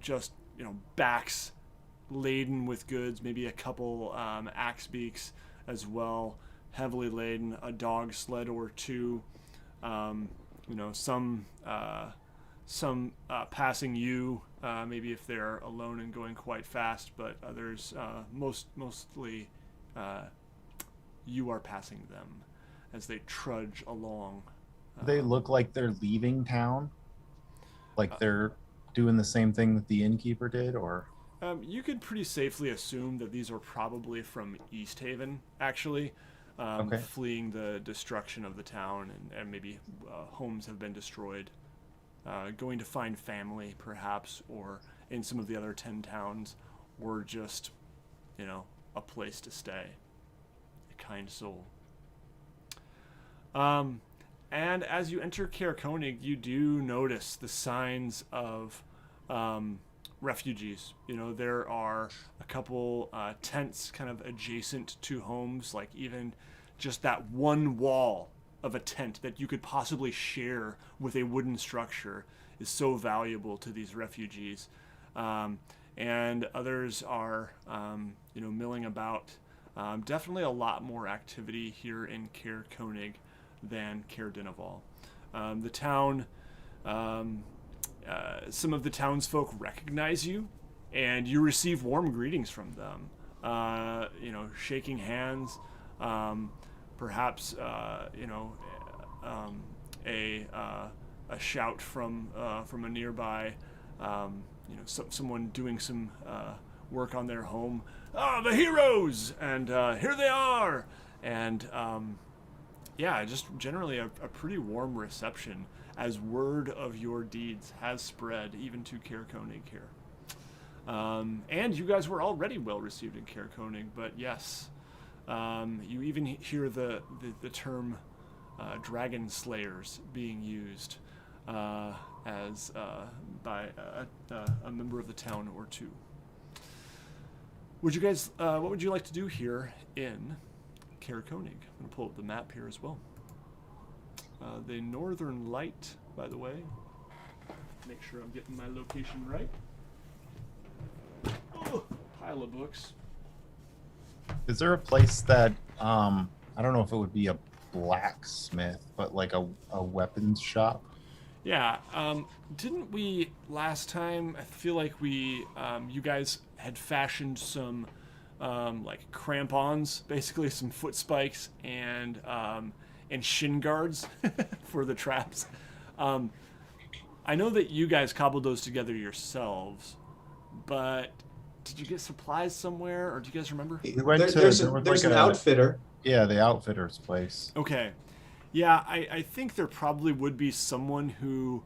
just, backs laden with goods, maybe a couple axe beaks as well, heavily laden, a dog sled or two, some passing you, maybe if they're alone and going quite fast, but others, mostly, you are passing them as they trudge along. They look like they're leaving town, like they're doing the same thing that the innkeeper did, or you could pretty safely assume that these are probably from East Haven, actually, Okay. fleeing the destruction of the town, and maybe homes have been destroyed. Going to find family, perhaps, or in some of the other 10 towns, or just, a place to stay. A kind soul. And as you enter Caer-Konig, you do notice the signs of refugees. There are a couple tents kind of adjacent to homes, like even just that one wall of a tent that you could possibly share with a wooden structure is so valuable to these refugees. And others are, milling about. Definitely a lot more activity here in Caer-Konig than Caer-Dineval. The town, some of the townsfolk recognize you, and you receive warm greetings from them. Shaking hands, perhaps a shout from a nearby, someone doing some work on their home. The heroes, and here they are, and just generally a pretty warm reception as word of your deeds has spread even to Caer-Konig here. And you guys were already well received in Caer-Konig, but yes, you even hear the term dragon slayers being used as by a member of the town or two. Would you guys? What would you like to do here in Caer-Konig? I'm going to pull up the map here as well. The Northern Light, by the way. Make sure I'm getting my location right. Oh, pile of books. is there a place that I don't know if it would be a blacksmith, but like a weapons shop? Yeah, didn't we last time? I feel like we, you guys had fashioned some, like crampons, basically some foot spikes and shin guards for the traps. I know that you guys cobbled those together yourselves, but did you get supplies somewhere, or do you guys remember? There's an outfitter. Yeah, the outfitter's place. Okay. Yeah, I think there probably would be someone who,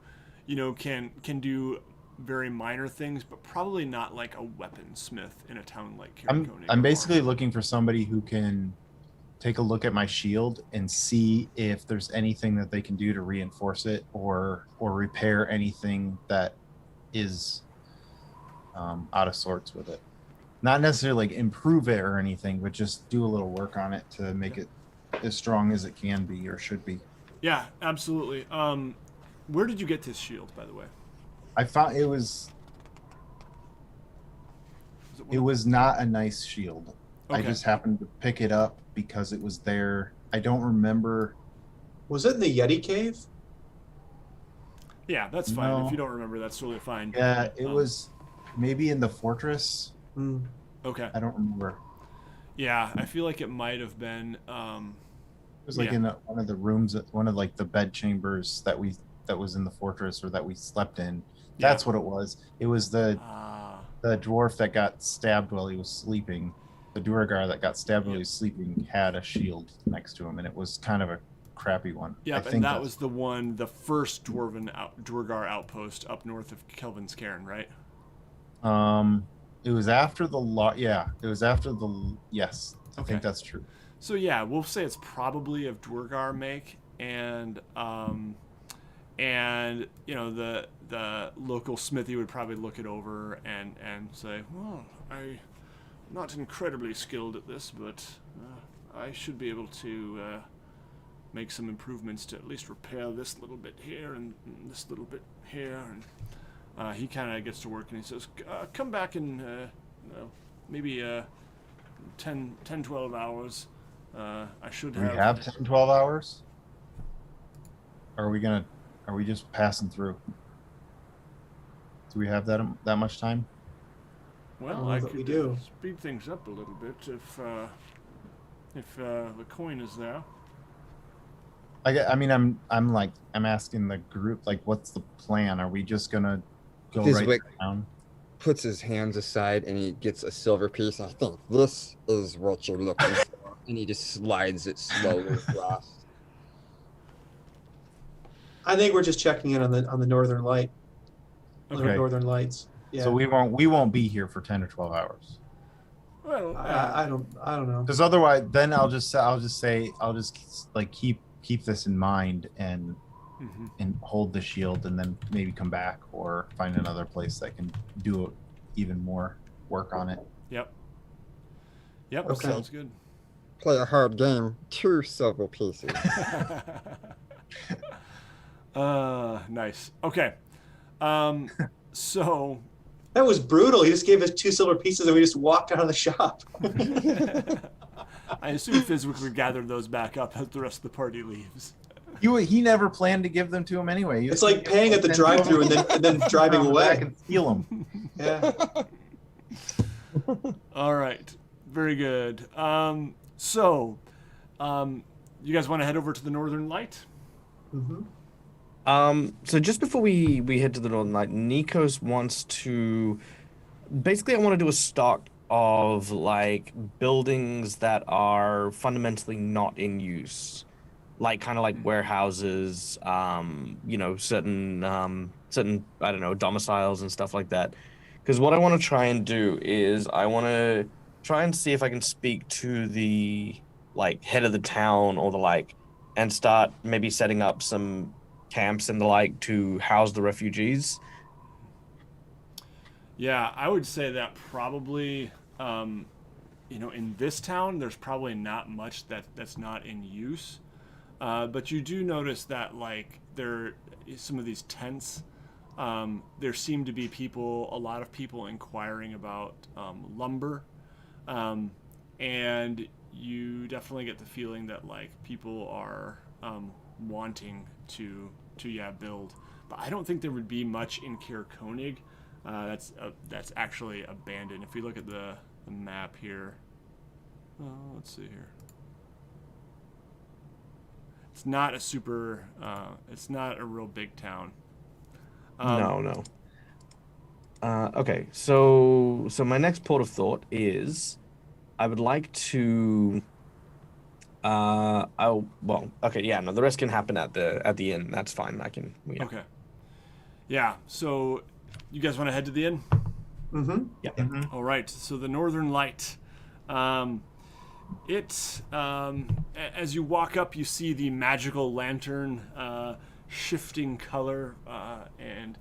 can do very minor things, but probably not like a weaponsmith in a town like Caer-Konig. I'm basically looking for somebody who can take a look at my shield and see if there's anything that they can do to reinforce it or repair anything that is out of sorts with it. Not necessarily like improve it or anything, but just do a little work on it to make it as strong as it can be or should be. Yeah, absolutely. Where did you get this shield, by the way? I found it was not a nice shield. Okay. I just happened to pick it up because it was there. I don't remember. Was it in the Yeti cave? Yeah, that's fine. No. If you don't remember, that's totally fine. Yeah, it was maybe in the fortress. Okay. I don't remember. Yeah, I feel like it might have been. It was like in one of the rooms, one of like the bed chambers that was in the fortress or that we slept in. That's what it was. It was the dwarf that got stabbed while he was sleeping. The Duergar that got stabbed while he was sleeping had a shield next to him, and it was kind of a crappy one. Yep, I and that that's- was the first Dwargar outpost up north of Kelvin's Cairn, right? It was after the Yeah, it was after the. Yes, I Okay. think that's true. So yeah, we'll say it's probably of Dwargar make, and you know the local smithy would probably look it over and say, well, I'm not incredibly skilled at this, but I should be able to make some improvements to at least repair this little bit here and this little bit here. And he kind of gets to work and he says, come back in maybe 10-12 hours. I should Do we have 10, 12 hours? Or are we just passing through? Do we have that much time? Well, I I don't know that we could do. speed things up a little bit if the coin is there. I mean, I'm asking the group, like, what's the plan? Are we just gonna go Fizwick right down? puts his hands aside and he gets a silver piece. I think this is what you're looking for. And he just slides it slowly across. I think we're just checking in on the Northern Light. Okay. Northern Lights. Yeah. So we won't be here for 10 or 12 hours. Well, I don't know. Because otherwise, then I'll just like keep this in mind and hold the shield, and then maybe come back or find another place that can do even more work on it. Yep. Okay. Sounds good. Play a hard game, 2 silver pieces. Nice. Okay. So That was brutal. He just gave us 2 silver pieces and we just walked out of the shop. I assume Fizwick would gather those back up as the rest of the party leaves. He never planned to give them to him anyway. It's like paying at the drive-thru and then driving back away. and steal them. Yeah. All right. Very good. So, you guys want to head over to the Northern Light? Mm-hmm. So just before we head to the Northern Light, Nicos wants to basically I want to do a stock of like buildings that are fundamentally not in use, like kind of like warehouses, certain I don't know, domiciles and stuff like that. Because what I want to try and do is I want to try and see if I can speak to the like head of the town or the like, and start maybe setting up some camps and the like to house the refugees. Yeah, I would say that probably, in this town, there's probably not much that's not in use. But you do notice that, like, some of these tents, there seem to be a lot of people inquiring about lumber. And you definitely get the feeling that, like, people are wanting to build. But I don't think there would be much in Caer-Konig. That's actually abandoned. If we look at the map here, let's see here. It's not it's not a real big town. No. Okay, so my next port of thought is, I would like to. The rest can happen at the inn. That's fine. I can. Yeah. Okay. Yeah. So, you guys want to head to the inn? Mm-hmm. Yeah. Mm-hmm. All right. So the Northern Light. As you walk up, you see the magical lantern shifting color and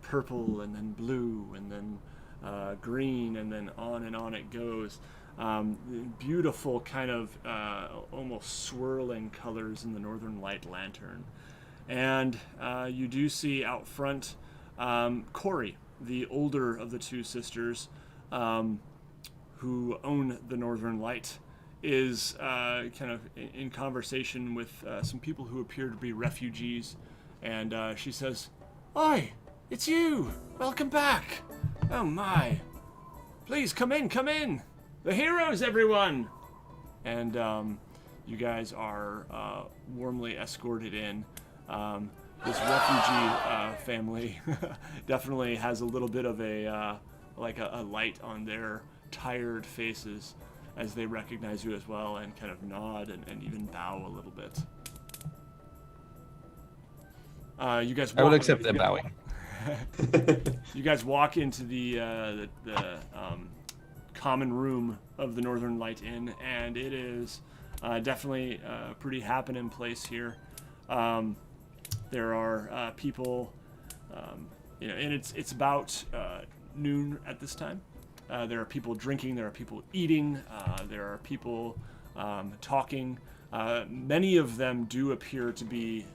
purple, and then blue, and then green, and then on it goes. Beautiful kind of almost swirling colors in the Northern Light lantern. And you do see out front Corey, the older of the 2 sisters, who own the Northern Light, is kind of in conversation with some people who appear to be refugees. And she says, "Oi, it's you! Welcome back! Oh my! Please come in! The heroes, everyone!" And you guys are warmly escorted in. This refugee family definitely has a little bit of a light on their tired faces as they recognize you as well, and kind of nod and even bow a little bit. You guys. I would accept their bowing. You guys walk into the common room of the Northern Light Inn, and it is definitely a pretty happening place here. There are people, and it's about noon at this time. There are people drinking. There are people eating. There are people talking. Many of them do appear to be,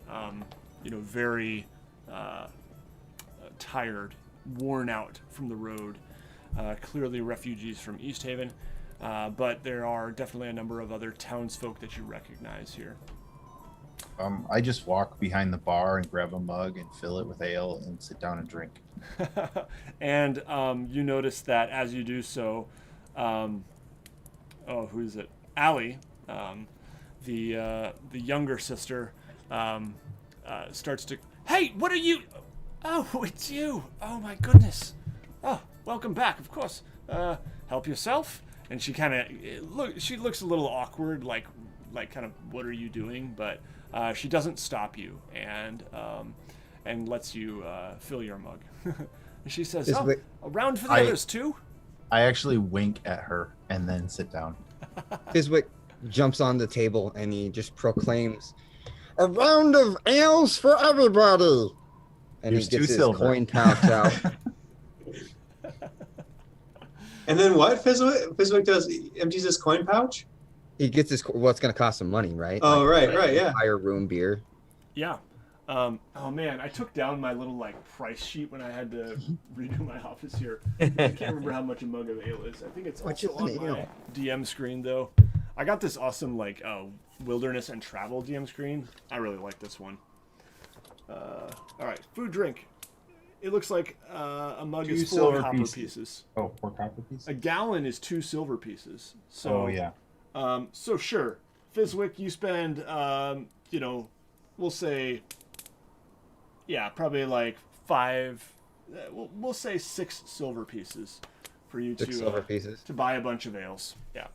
very tired, worn out from the road. Clearly refugees from East Haven, but there are definitely a number of other townsfolk that you recognize here. I just walk behind the bar and grab a mug and fill it with ale and sit down and drink. And you notice that as you do so, who is it? Allie, the younger sister, starts to, hey, what are you? Oh, it's you. Oh my goodness. Oh, welcome back. Of course. Help yourself. And she kind of she looks a little awkward, like kind of, what are you doing? But she doesn't stop you and lets you fill your mug. And she says, "Oh, a round for the others too." I actually wink at her and then sit down. Fizwick jumps on the table and he just proclaims, A round of ales for everybody. and Here's he gets 2 his silver. coin pouch out. And then what? Fizwick does? He empties his coin pouch? He gets his, well, it's going to cost some money, right? Oh, right, yeah. Higher room beer. Yeah. Oh man, I took down my little price sheet when I had to redo my office here. I can't remember how much a mug of ale is. I think it's What's also on an my ale? DM screen though. I got this awesome wilderness and travel DM screen. I really like this one. All right, food drink. It looks like a mug 2 is 4 silver copper pieces. pieces. Oh, 4 copper pieces? A gallon is 2 silver pieces. So Oh, yeah. So sure, Fizwick, you spend we'll say, yeah, probably 5. We'll say 6 silver pieces for you 6 silver pieces. to buy a bunch of ales. Yeah.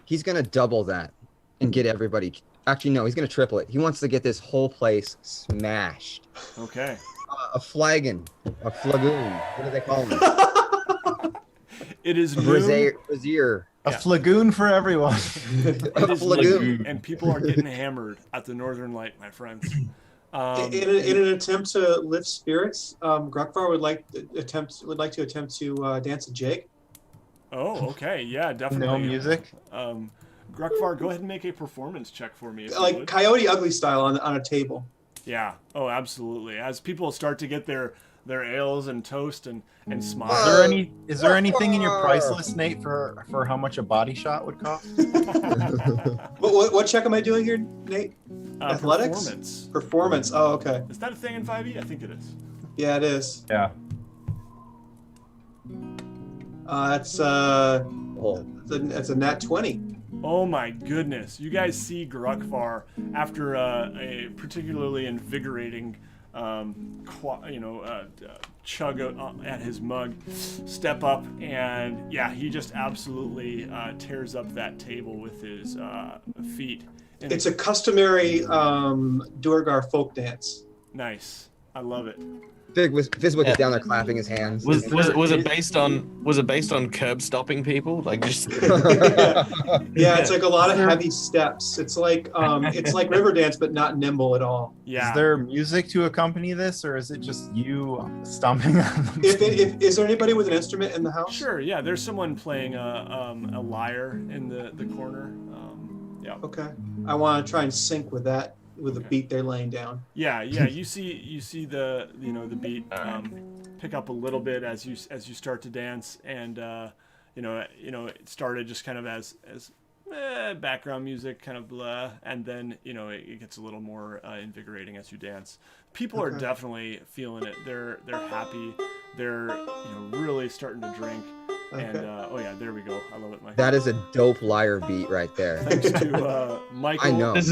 He's going to double that and get everybody. Actually, no, he's going to triple it. He wants to get this whole place smashed. Okay. A flagon, a flagoon. What do they call them? It is noon. Brazier. A flagoon for everyone. It is flagoon. noon, and people are getting hammered at the Northern Light, my friends. In an attempt to lift spirits, Gruckvar would like to attempt to dance a jig. Oh, okay. Yeah, definitely. No music? Gruckvar, go ahead and make a performance check for me. If you Like would. Coyote Ugly style on a table. Yeah. Oh, absolutely. As people start to get their ales and toast and smile. Is there anything in your price list, Nate, for how much a body shot would cost? What check am I doing here, Nate? Athletics? Performance. Performance. Oh, okay. Is that a thing in 5e? I think it is. Yeah, it is. Yeah. It's a nat 20. Oh my goodness. You guys see Gruckvar after a particularly invigorating chug at his mug, step up, and yeah, he just absolutely tears up that table with his feet. And It's a customary Durgar folk dance. nice. I love it. Fizwick is down there clapping his hands. Was it based on curb stopping people? Like just Yeah, it's like a lot of heavy steps. It's like river dance, but not nimble at all. Yeah. Is there music to accompany this, or is it just you stomping on them? If is there anybody with an instrument in the house? Sure, yeah. There's someone playing a lyre in the corner. Yeah. Okay. I want to try and sync with that, with the beat they're laying down. Yeah. You see the the beat pick up a little bit as you start to dance, and it started just kind of as background music, kind of blah, and then it gets a little more invigorating as you dance. People are definitely feeling it. They're happy. They're really starting to drink. And oh yeah, there we go. I love it, Mike. That is a dope lyre beat right there. Thanks to Michael. I know. this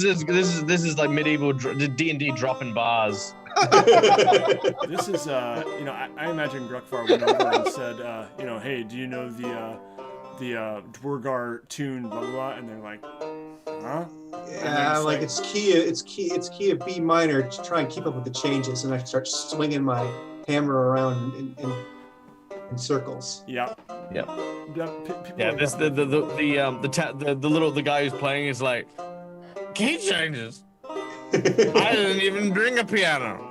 is like medieval D&D dropping bars. This is I imagine Gruckvar went over and said hey, do you know the Dwargar tune blah blah blah, and they're like, Huh? Yeah, I'm like it's key of B minor to try and keep up with the changes, and I start swinging my hammer around in circles. Yeah. Yep. People Yeah, are- this the guy who's playing is like, key changes. I didn't even bring a piano.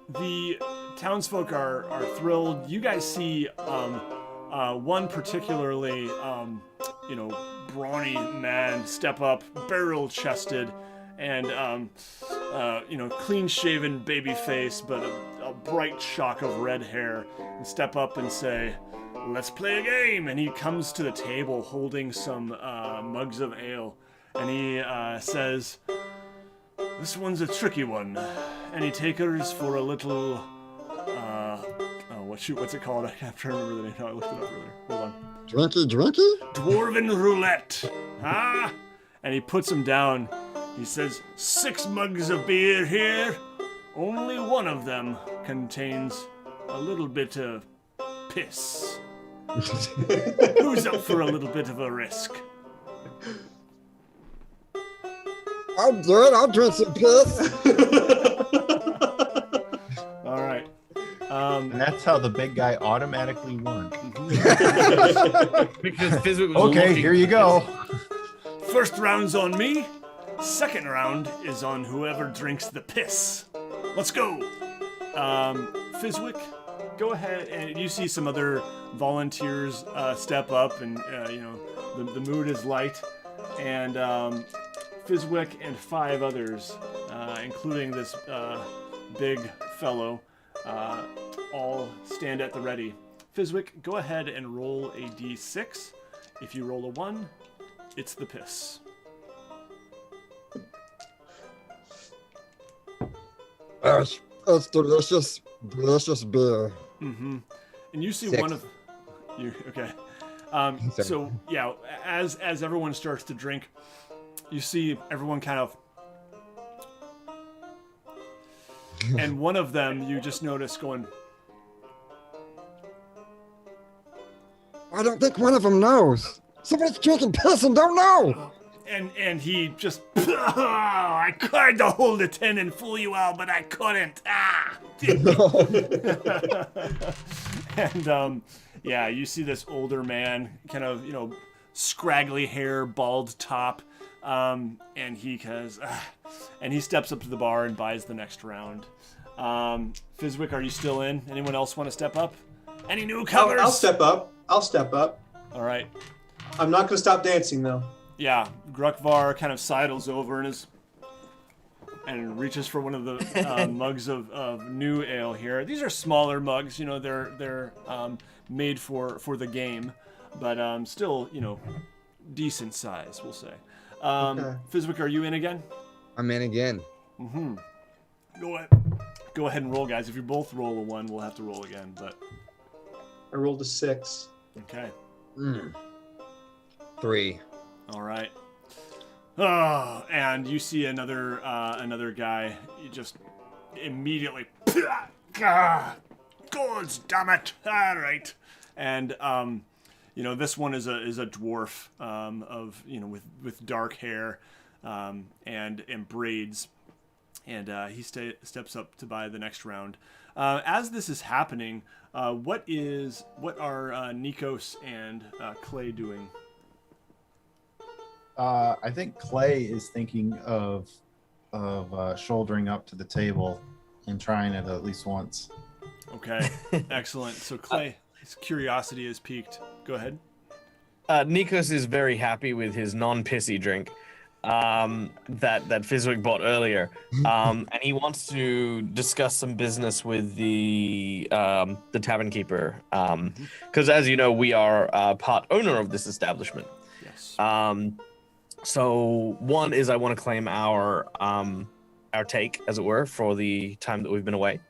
The townsfolk are thrilled. You guys see one particularly brawny man step up, barrel-chested, and clean-shaven baby face, but a bright shock of red hair, and step up and say, "Let's play a game." And he comes to the table holding some mugs of ale, and he says, "This one's a tricky one. Any takers for a little what's it called? I have to remember the name now. I looked it up earlier. Hold on. Drinky? Dwarven roulette. Ah!" And he puts them down. He says, 6 mugs of beer here. Only one of them contains a little bit of piss. Who's up for a little bit of a risk? I'll do it. I'll drink some piss. All right. And that's how the big guy automatically won. Because Fizwick was Okay, looking- here you go. First round's on me. Second round is on whoever drinks the piss. Let's go. Fizwick, go ahead, and you see some other volunteers step up, and the mood is light, and Fizwick and 5 others, including this big fellow, all stand at the ready. Fizwick, go ahead and roll a d6. If you roll a 1, it's the piss. It's delicious beer. Mm-hmm. And you see 6. one of you. Okay. So yeah, as everyone starts to drink, you see everyone kind of, and one of them you just notice going, I don't think one of them knows. Somebody's drinking piss and don't know. and he just, I tried to hold a 10 and fool you all, but I couldn't. Ah. And yeah, you see this older man, kind of, scraggly hair, bald top, and he steps up to the bar and buys the next round. Fizwick, are you still in? Anyone else want to step up? Any newcomers? I'll step up. All right. I'm not going to stop dancing, though. Yeah, Grukvar kind of sidles over and reaches for one of the mugs of new ale here. These are smaller mugs, they're made for the game, but still, decent size, we'll say. Okay. Fizwick, are you in again? I'm in again. Mm-hmm. Go ahead and roll, guys. If you both roll a 1, we'll have to roll again, but I rolled a 6. okay. 3. All right. Oh, and you see another guy. You just immediately, God damn it! All right, and this one is a dwarf of with dark hair and braids, and he steps up to buy the next round. As this is happening, what are Nicos and Clay doing? I think Clay is thinking of shouldering up to the table and trying it at least once. Okay, excellent. So Clay, his curiosity is piqued. Go ahead. Nicos is very happy with his non-pissy drink that Fizwick bought earlier, and he wants to discuss some business with the tavern keeper, because as you know, we are part owner of this establishment. Yes. So one is I want to claim our take, as it were, for the time that we've been away,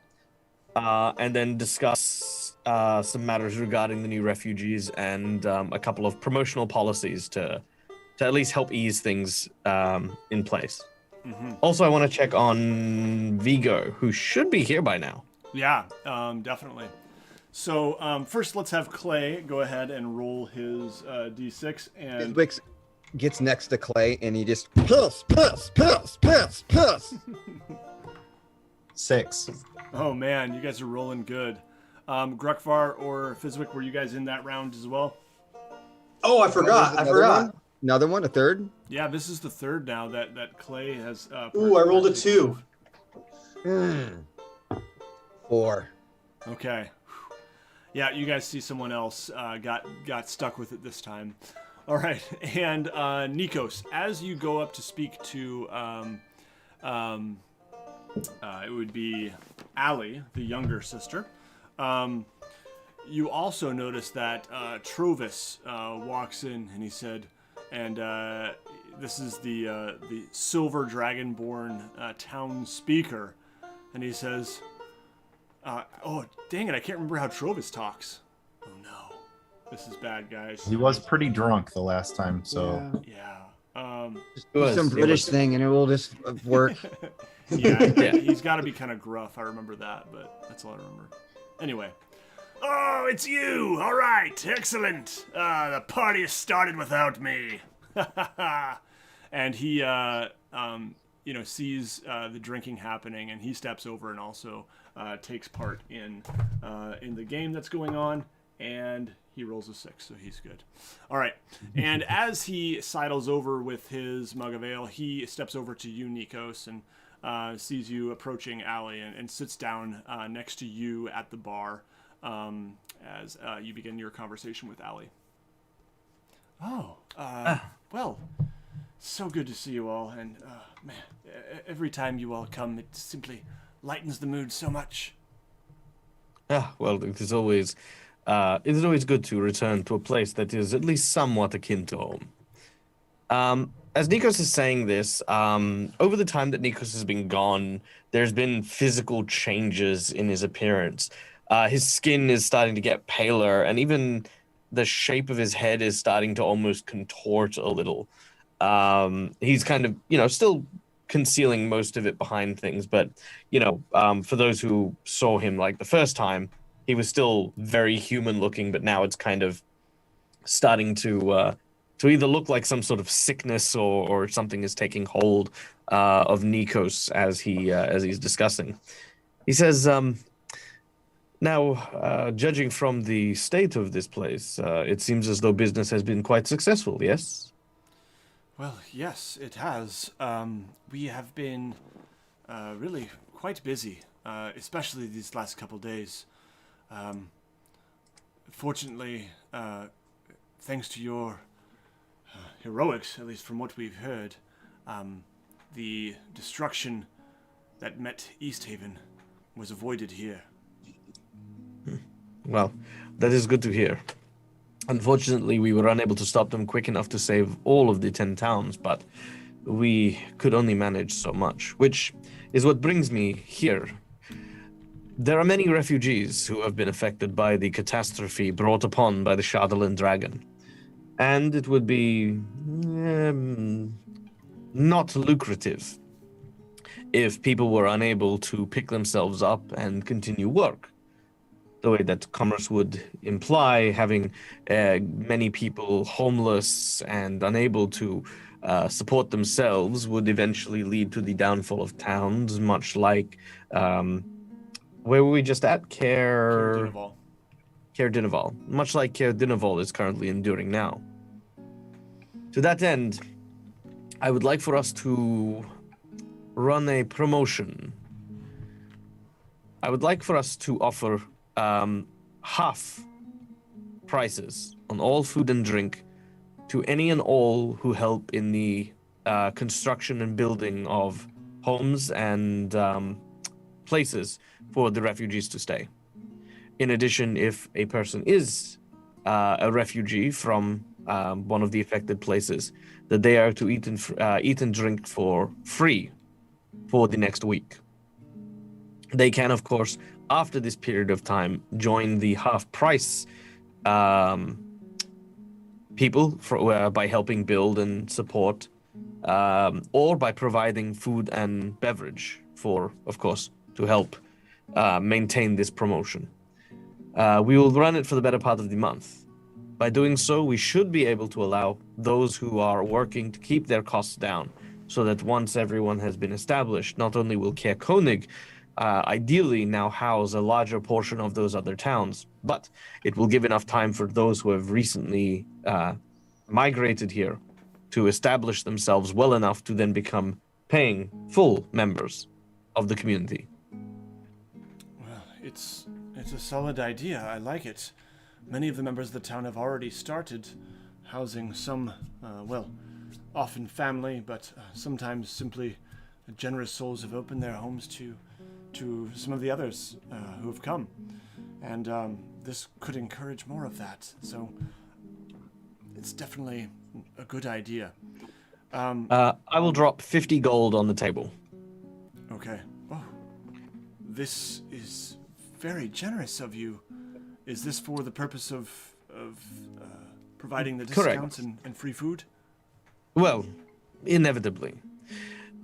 and then discuss some matters regarding the new refugees and a couple of promotional policies to at least help ease things in place. Mm-hmm. Also, I want to check on Vigo, who should be here by now. Yeah, definitely. So first, let's have Clay go ahead and roll his d6. And Fizwick gets next to Clay, and he just Piss, piss, piss, piss, piss. 6. oh man, you guys are rolling good. Grukvar or Fizwick, were you guys in that round as well? Oh, I forgot. I forgot. Another one, a third. Yeah, this is the third now that Clay has. Ooh, I rolled a 2. 4. Okay. Yeah, you guys see someone else got stuck with it this time. All right, and Nicos, as you go up to speak to, it would be Allie, the younger sister. You also notice that Trovis walks in, and he said, and this is the Silver Dragonborn town speaker, and he says, oh, dang it, I can't remember how Trovis talks. Oh, no. This is bad, guys. He was pretty drunk the last time, so... Yeah. Just do some British thing, and it will just work. Yeah, he's got to be kind of gruff. I remember that, but that's all I remember. Anyway. Oh, it's you! All right, excellent. The party has started without me. And he, sees the drinking happening, and he steps over and also takes part in the game that's going on, and he rolls a 6, so he's good. All right, and as he sidles over with his mug of ale, he steps over to you, Nicos, and sees you approaching Allie, and sits down next to you at the bar as you begin your conversation with Allie. Oh, well, so good to see you all, and man, every time you all come, it simply lightens the mood so much. Well, it is always good to return to a place that is at least somewhat akin to home. As Nicos is saying this, over the time that Nicos has been gone, there's been physical changes in his appearance. His skin is starting to get paler, and even the shape of his head is starting to almost contort a little. He's kind of, still concealing most of it behind things, but, for those who saw him like the first time, he was still very human looking, but now it's kind of starting to either look like some sort of sickness or something is taking hold of Nicos as he's discussing. He says, now, judging from the state of this place, it seems as though business has been quite successful, yes? Well, yes, it has. We have been really quite busy, especially these last couple days. Fortunately, thanks to your heroics, at least from what we've heard, the destruction that met East Haven was avoided here. Well, that is good to hear. Unfortunately, we were unable to stop them quick enough to save all of the 10 towns, but we could only manage so much, which is what brings me here. There are many refugees who have been affected by the catastrophe brought upon by the Shadowland dragon, and it would be not lucrative if people were unable to pick themselves up and continue work. The way that commerce would imply, having many people homeless and unable to support themselves would eventually lead to the downfall of towns, much like where were we just at? Caer-Konig. Caer-Konig. Much like Caer-Konig is currently enduring now. To that end, I would like for us to run a promotion. I would like for us to offer half prices on all food and drink to any and all who help in the construction and building of homes and places for the refugees to stay. In addition, if a person is a refugee from one of the affected places, that they are to eat and drink for free for the next week. They can, of course, after this period of time, join the half-price people by helping build and support, or by providing food and beverage for, of course, to help maintain this promotion. We will run it for the better part of the month. By doing so, we should be able to allow those who are working to keep their costs down, so that once everyone has been established, not only will Caer-Konig ideally now house a larger portion of those other towns, but it will give enough time for those who have recently migrated here to establish themselves well enough to then become paying full members of the community. Well, it's a solid idea. I like it. Many of the members of the town have already started housing some, often family, but sometimes simply generous souls have opened their homes to some of the others who have come. And this could encourage more of that. So it's definitely a good idea. I will drop 50 gold on the table. Okay. Oh, this is very generous of you. Is this for the purpose of providing the discounts and free food? Well, inevitably.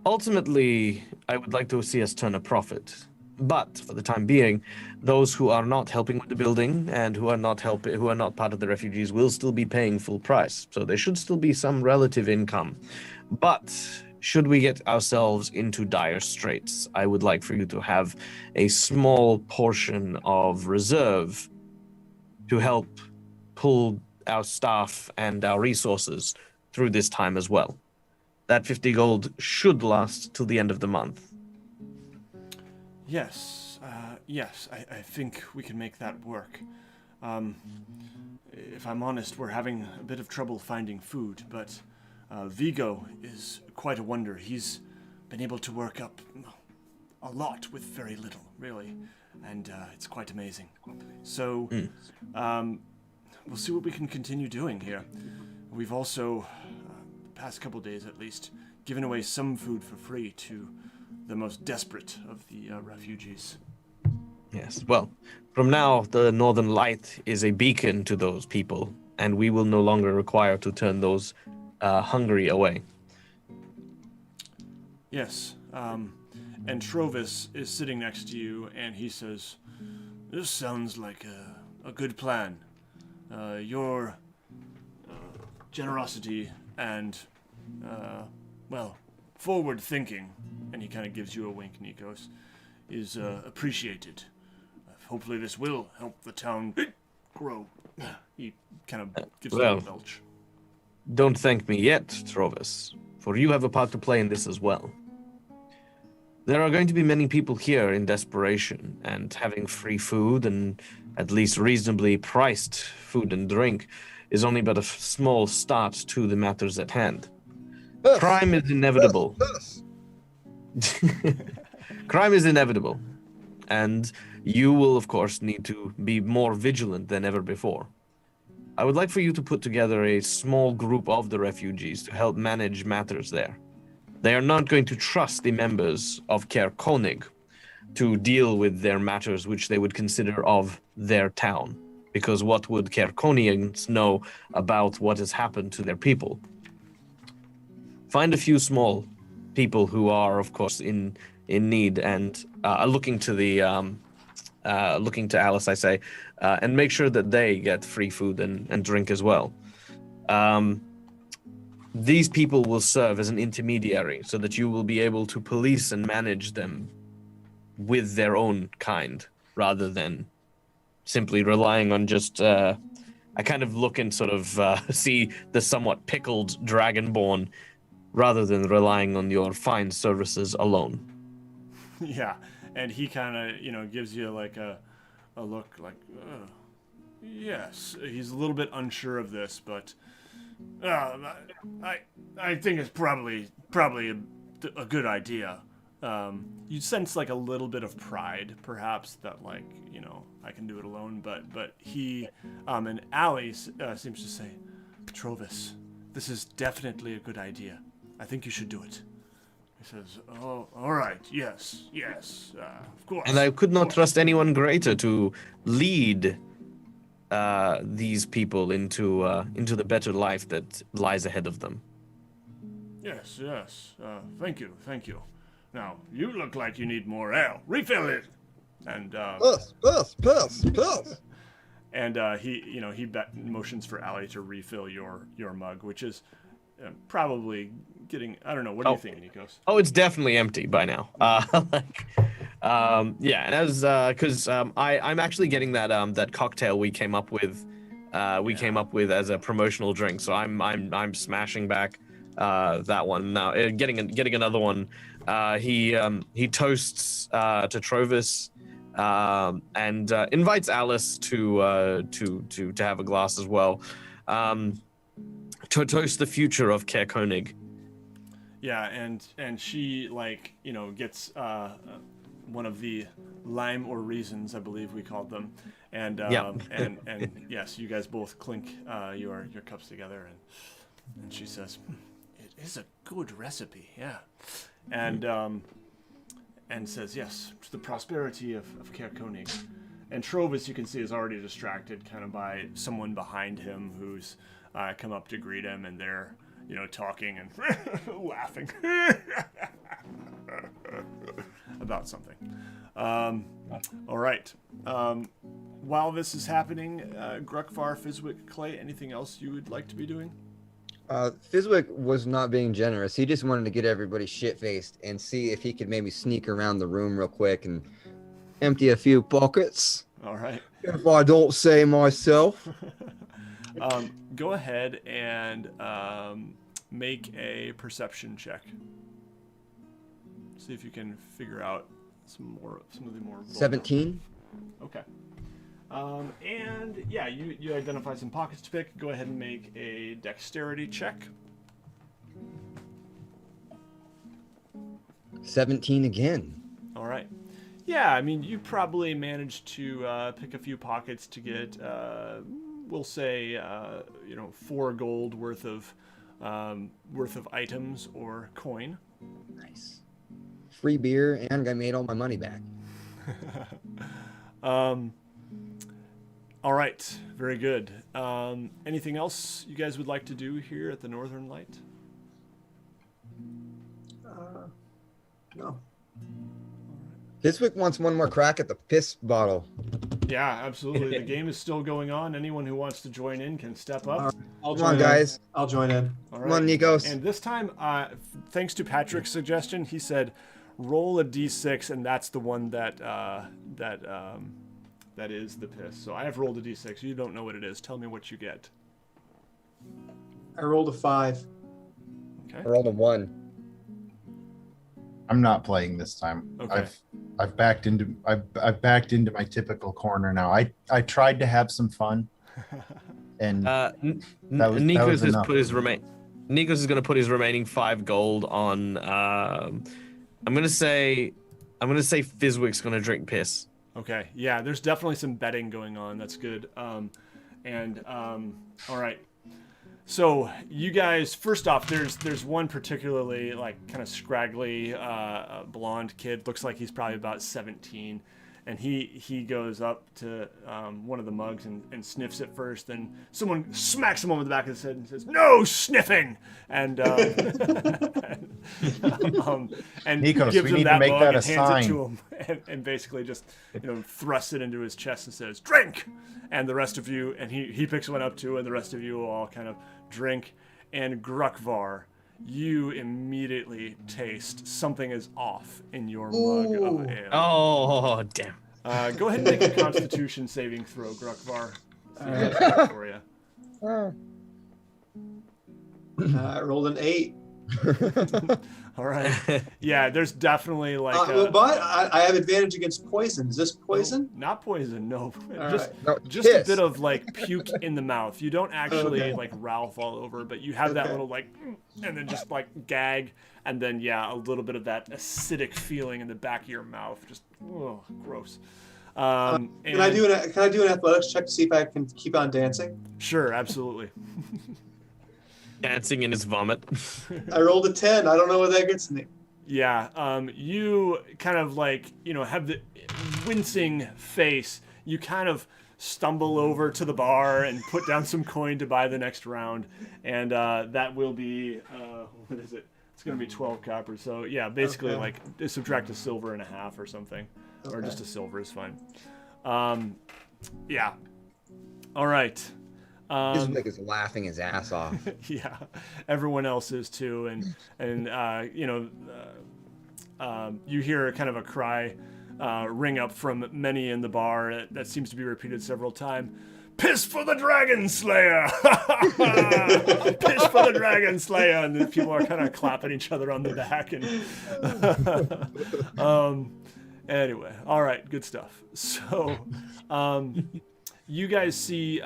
Ultimately, I would like to see us turn a profit. But for the time being, those who are not helping with the building and who are not part of the refugees will still be paying full price. So there should still be some relative income. But should we get ourselves into dire straits, I would like for you to have a small portion of reserve to help pull our staff and our resources through this time as well. That 50 gold should last till the end of the month. Yes, I think we can make that work. If I'm honest, we're having a bit of trouble finding food, but Vigo is quite a wonder. He's been able to work up a lot with very little, really, and it's quite amazing. So, we'll see what we can continue doing here. We've also, the past couple days at least, given away some food for free to the most desperate of the refugees. Yes, well, from now, the Northern Light is a beacon to those people, and we will no longer require to turn those hungry away. Yes, and Trovis is sitting next to you, and he says, "This sounds like a good plan. Your generosity and, forward thinking," and he kind of gives you a wink, Nicos, "is appreciated. Hopefully this will help the town grow." He kind of gives a little belch. Don't thank me yet, Trovis, for you have a part to play in this as well. There are going to be many people here in desperation, and having free food and at least reasonably priced food and drink is only but a small start to the matters at hand. Crime is inevitable. Crime is inevitable, and you will, of course, need to be more vigilant than ever before. I would like for you to put together a small group of the refugees to help manage matters there. They are not going to trust the members of Caer-Konig to deal with their matters which they would consider of their town, because what would Caer-Konians know about what has happened to their people? Find a few small people who are, of course, in need and looking to Alice, I say, and make sure that they get free food and drink as well. These people will serve as an intermediary so that you will be able to police and manage them with their own kind rather than simply relying on just I kind of look and sort of see the somewhat pickled dragonborn rather than relying on your fine services alone. Yeah, and he kind of, gives you like a look like, yes, he's a little bit unsure of this, but I think it's probably a good idea. You sense like a little bit of pride, perhaps, that like, I can do it alone, but he, and Allie seems to say, "Trovis, this is definitely a good idea. I think you should do it." He says, "Oh, all right, yes, of course." And I could not trust anyone greater to lead these people into the better life that lies ahead of them. Yes. Thank you. Now, you look like you need more ale. Refill it. And Pass. And he motions for Allie to refill your mug, which is probably getting. I don't know. What do you think, Nicos? Oh, it's definitely empty by now. Yeah, and as because I'm actually getting that cocktail we came up with. Came up with as a promotional drink, so I'm smashing back that one now. Getting another one. He toasts to Trovis. And invites Alice to have a glass as well, to toast the future of Caer-Konig. Yeah, and she gets one of the lime or reasons, I believe we called them, and and yes, you guys both clink your cups together, and she says, "It is a good recipe, yeah," and says, yes, to the prosperity of Caer-Konig. And Trovis, you can see, is already distracted kind of by someone behind him who's come up to greet him, and they're, talking and laughing about something. All right. While this is happening, Gruckvar, Fizwick, Clay, anything else you would like to be doing? Fizwick was not being generous. He just wanted to get everybody shit-faced and see if he could maybe sneak around the room real quick and empty a few pockets. All right. If I don't say myself. Go ahead and make a perception check. See if you can figure out some of the more. 17. Okay. And yeah, you identify some pockets to pick. Go ahead and make a dexterity check. 17 again. All right. Yeah, I mean, you probably managed to pick a few pockets to get, we'll say, 4 gold worth of items or coin. Nice. Free beer, and I made all my money back. All right, very good. Anything else you guys would like to do here at the Northern Light? No. Fizwick wants one more crack at the piss bottle. Yeah, absolutely. The game is still going on. Anyone who wants to join in can step up. Right, Come on, guys. I'll join in. All right. Come on, Nicos. And this time, thanks to Patrick's suggestion, he said, roll a d6, and that's the one that is the piss. So I have rolled a d6. You don't know what it is. Tell me what you get. I rolled a 5. Okay. I rolled a 1. I'm not playing this time. Okay. I've backed into my typical corner now. I tried to have some fun, and Nicos has enough. Nicos is going to put his remaining 5 gold on. I'm going to say Fizwick's going to drink piss. Okay. Yeah, there's definitely some betting going on. That's good. All right. So you guys, first off, there's one particularly kind of scraggly blonde kid. Looks like he's probably about 17, and he goes up to one of the mugs and sniffs it first. Then someone smacks him over the back of the head and says, "No sniffing!" and Nicos, gives we him need that to make mug that a and hands sign. it to him, and basically just thrusts it into his chest and says, "Drink!" And the rest of you, and he picks one up too, and the rest of you will all kind of drink. And Gruckvar, you immediately taste something is off in your mug of ale. Oh, damn. Go ahead and make a Constitution saving throw, Gruckvar. See how that's going for you. I rolled an 8. All right. Yeah, there's definitely But I have advantage against poison. Is this poison? No, not poison, no. All Just right. No, just a piss. bit of puke in the mouth. You don't actually Okay. Ralph all over, but you have that Okay. little and then just gag, and then a little bit of that acidic feeling in the back of your mouth. Just gross. Can I do an athletics check to see if I can keep on dancing? Sure, absolutely. Dancing in his vomit. I rolled a 10. I don't know what that gets me. Yeah, you kind of have the wincing face. You kind of stumble over to the bar and put down some coin to buy the next round, and that will be what is it? It's going to be 12 copper. So yeah, basically Okay. subtract a silver and a half or something, or Okay. just a silver is fine. Yeah. All right. Fizwick is laughing his ass off. Yeah, everyone else is too, and you hear kind of a cry ring up from many in the bar that seems to be repeated several times. Piss for the Dragon Slayer! Piss for the Dragon Slayer! And the people are kind of clapping each other on the back. And anyway, all right, good stuff. So you guys see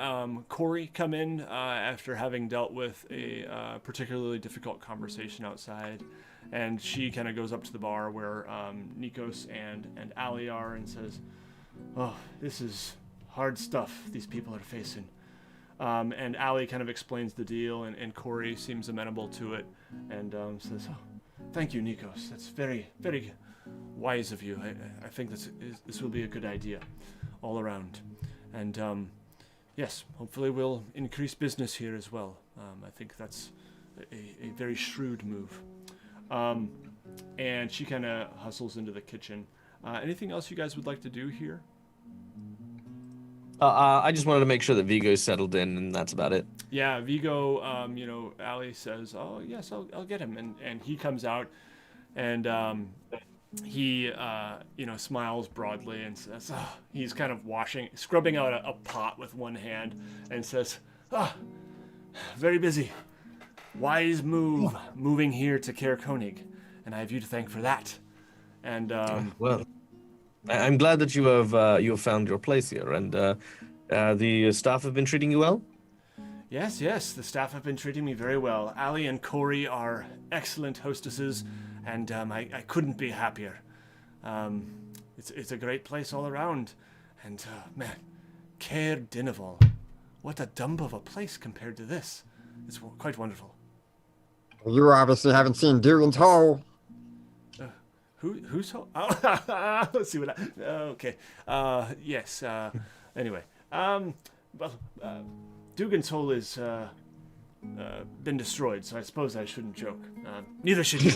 Corey come in after having dealt with a particularly difficult conversation outside. And she kind of goes up to the bar where Nicos and Ali are and says, "Oh, this is hard stuff these people are facing." And Ali kind of explains the deal, and Corey seems amenable to it and says, "Oh, thank you, Nicos. That's very, very wise of you. I think this will be a good idea all around. And yes, hopefully we'll increase business here as well. I think that's a very shrewd move." And she kind of hustles into the kitchen. Anything else you guys would like to do here? I just wanted to make sure that Vigo's settled in, and that's about it. Yeah, Vigo, Ali says, "Oh, yes, I'll get him." And he comes out, and he, smiles broadly and says, he's kind of scrubbing out a pot with one hand and says, "Very busy. Wise move moving here to Caer-Konig, and I have you to thank for that." And well, I'm glad that you have found your place here, and the staff have been treating you well. Yes, the staff have been treating me very well. Ali and Corey are excellent hostesses, and I couldn't be happier. It's a great place all around, and man, Caer-Konig, what a dump of a place compared to this. It's quite wonderful. You obviously haven't seen Dugan's Hole. Who's hole? Oh, let's see what okay. Yes. Anyway. Dugan's Hole is been destroyed, so I suppose I shouldn't joke. Neither should you.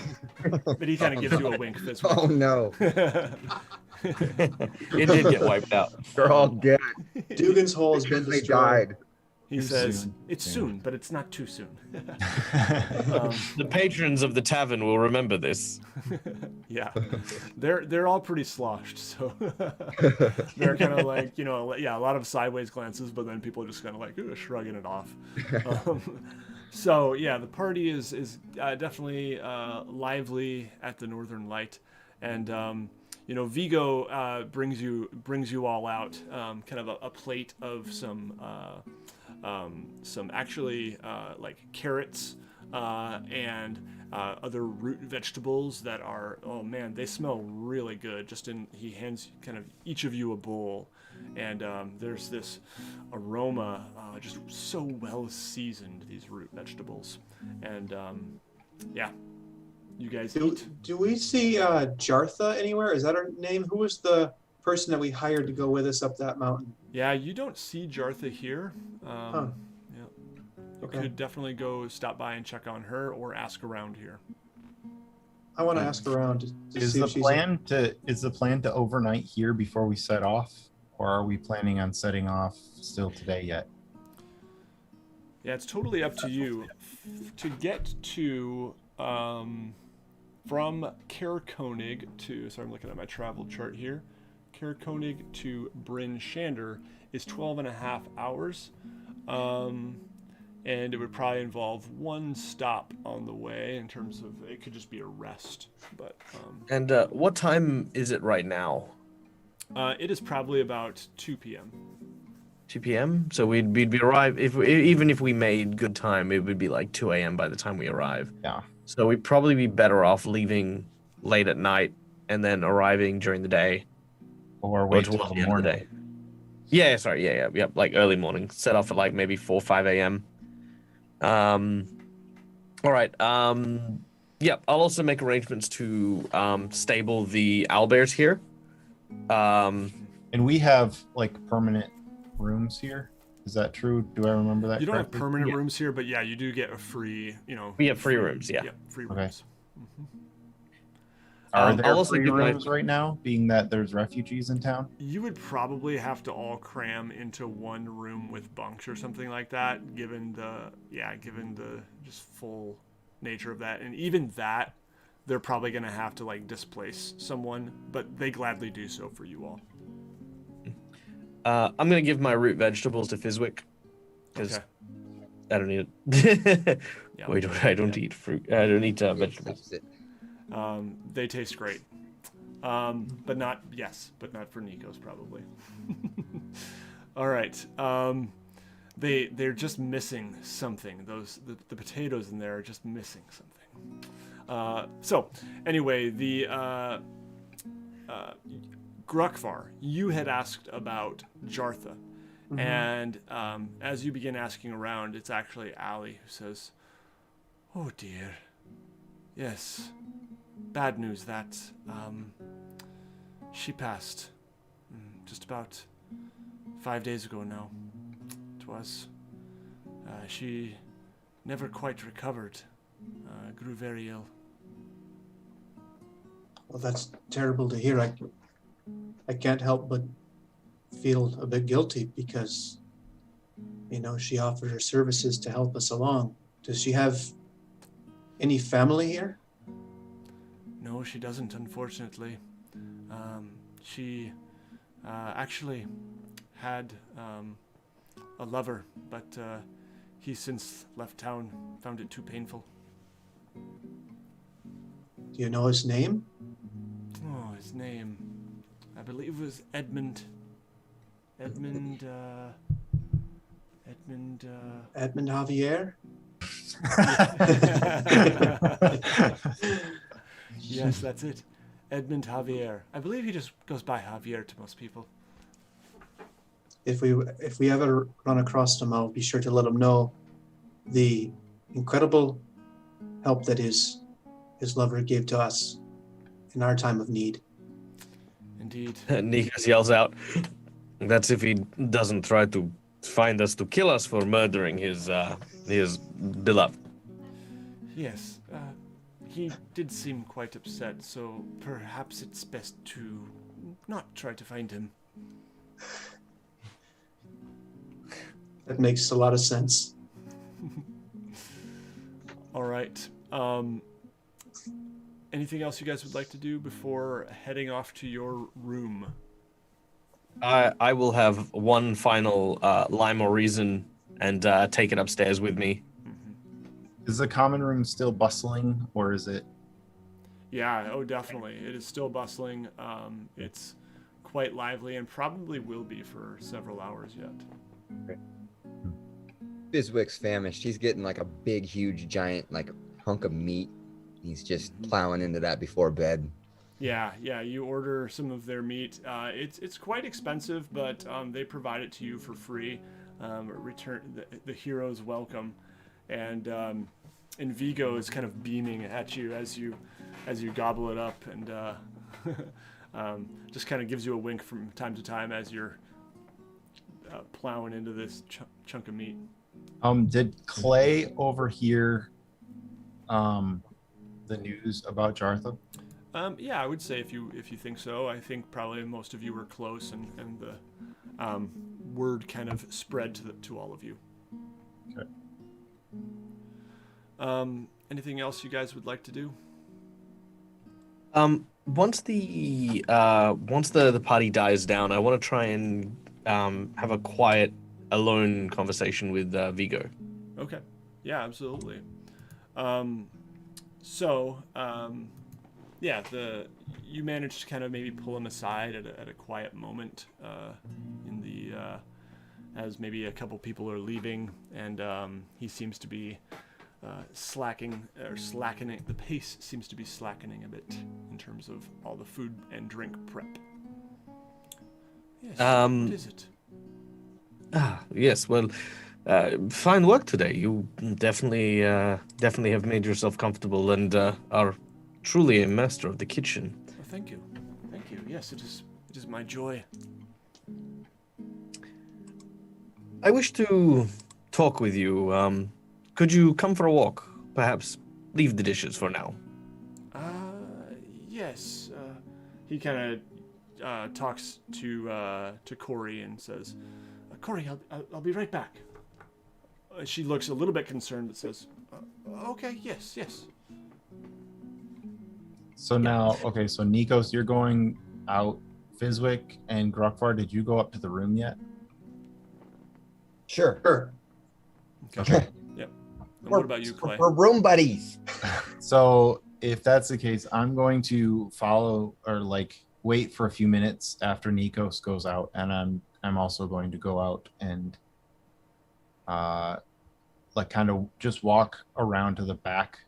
But he kind of gives you a wink. Fizwick. Oh no. It did get wiped out. They're all dead. Dugan's Hole has been They destroyed. died. He says, soon. "It's soon, but it's not too soon." The patrons of the tavern will remember this. Yeah, they're all pretty sloshed, so they're kind of like, a lot of sideways glances, but then people are just kind of like shrugging it off. So yeah, the party is definitely lively at the Northern Light, and Vigo brings you all out kind of a plate of some actually like carrots and other root vegetables that are, oh man, they smell really good. He hands kind of each of you a bowl, and there's this aroma, just so well seasoned, these root vegetables, and yeah, you guys eat. Do we see Jartha anywhere? Is that her name? Who was the person that we hired to go with us up that mountain? Yeah, you don't see Jartha here. Yeah. You Okay. could definitely go stop by and check on her, or ask around here. I want to ask around to Is see the if she's plan to overnight here before we set off, or are we planning on setting off still today yet? Yeah, it's totally up to you. To get to from Caer-Konig to, sorry, I'm looking at my travel chart here. Caer-Konig to Bryn Shander is 12.5 hours. And it would probably involve one stop on the way in terms of, it could just be a rest. But And what time is it right now? it is probably about 2 p.m. 2 p.m. So we'd be arrive even if we made good time, it would be like 2 a.m. by the time we arrive. Yeah. So we'd probably be better off leaving late at night and then arriving during the day. Or wait till towards the the end of the morning. day. Yeah, sorry, yep, like early morning. Set off at like maybe 4 or 5 a.m. All right. Yep, I'll also make arrangements to stable the owlbears here. And we have like permanent rooms here. Is that true? Do I remember that You don't have correctly? permanent Yeah. rooms here, but yeah, you do get a free, We have free rooms, yeah. Free Okay. rooms. Are there I'll also free give my- rooms right now, being that there's refugees in town? You would probably have to all cram into one room with bunks or something like that, given the just full nature of that. And even that, they're probably going to have to like displace someone, but they gladly do so for you all. I'm gonna give my root vegetables to Fizwick because Okay. I don't need it. Yeah. Wait, I don't eat fruit. I don't eat vegetables. They taste great. But not for Nicos probably. All right. They're just missing something. The potatoes in there are just missing something. So anyway, the Grukvar, you had asked about Jartha. And as you begin asking around, it's actually Allie who says, "Oh dear. Yes. Bad news that she passed just about 5 days ago now. It was. She never quite recovered. Grew very ill." Well, that's terrible to hear. I can't help but feel a bit guilty because, she offered her services to help us along. Does she have any family here? No, she doesn't, unfortunately. She actually had a lover, but he since left town, found it too painful. Do you know his name? Oh, his name, I believe it was Edmund. Edmund Javier? Yes, that's it. Edmund Javier. I believe he just goes by Javier to most people. If we ever run across him, I'll be sure to let him know the incredible help that his lover gave to us in our time of need. Indeed. Nicos yells out, "That's if he doesn't try to find us to kill us for murdering his beloved." Yes, he did seem quite upset, so perhaps it's best to not try to find him. That makes a lot of sense. All right. Anything else you guys would like to do before heading off to your room? I will have one final lime or reason and take it upstairs with me. Is the common room still bustling, or is it? Yeah, oh, definitely. It is still bustling. It's quite lively and probably will be for several hours yet. Fizwick's famished. He's getting like a big, huge, giant like hunk of meat. He's just plowing into that before bed. Yeah, you order some of their meat. It's quite expensive, but they provide it to you for free. Return the hero's welcome, and Vigo is kind of beaming at you as you gobble it up, and just kind of gives you a wink from time to time as you're plowing into this chunk of meat. Did Clay overhear the news about Jartha? Yeah, I would say if you think so. I think probably most of you were close, and the word kind of spread to all of you. Okay. Anything else you guys would like to do? Once the party dies down, I want to try and have a quiet, alone conversation with Vigo. Okay. Yeah, absolutely. You managed to kind of maybe pull him aside at a quiet moment as maybe a couple people are leaving, and he seems to be slackening. The pace seems to be slackening a bit in terms of all the food and drink prep. Yes, what is it? Yes, well, fine work today. You definitely have made yourself comfortable and are truly a master of the kitchen. Oh, thank you. Yes, it is my joy. I wish to talk with you. Could you come for a walk? Perhaps leave the dishes for now. yes. He kind of talks to Corey and says, Corey, I'll be right back. She looks a little bit concerned, but says, okay, yes. So now, okay, so Nicos, you're going out. Fizwick and Grokvar, did you go up to the room yet? Sure. Sure. Okay. Yep. And what about you, Clay? We're room buddies. So if that's the case, I'm going to follow or wait for a few minutes after Nicos goes out, and I'm also going to go out and kind of just walk around to the back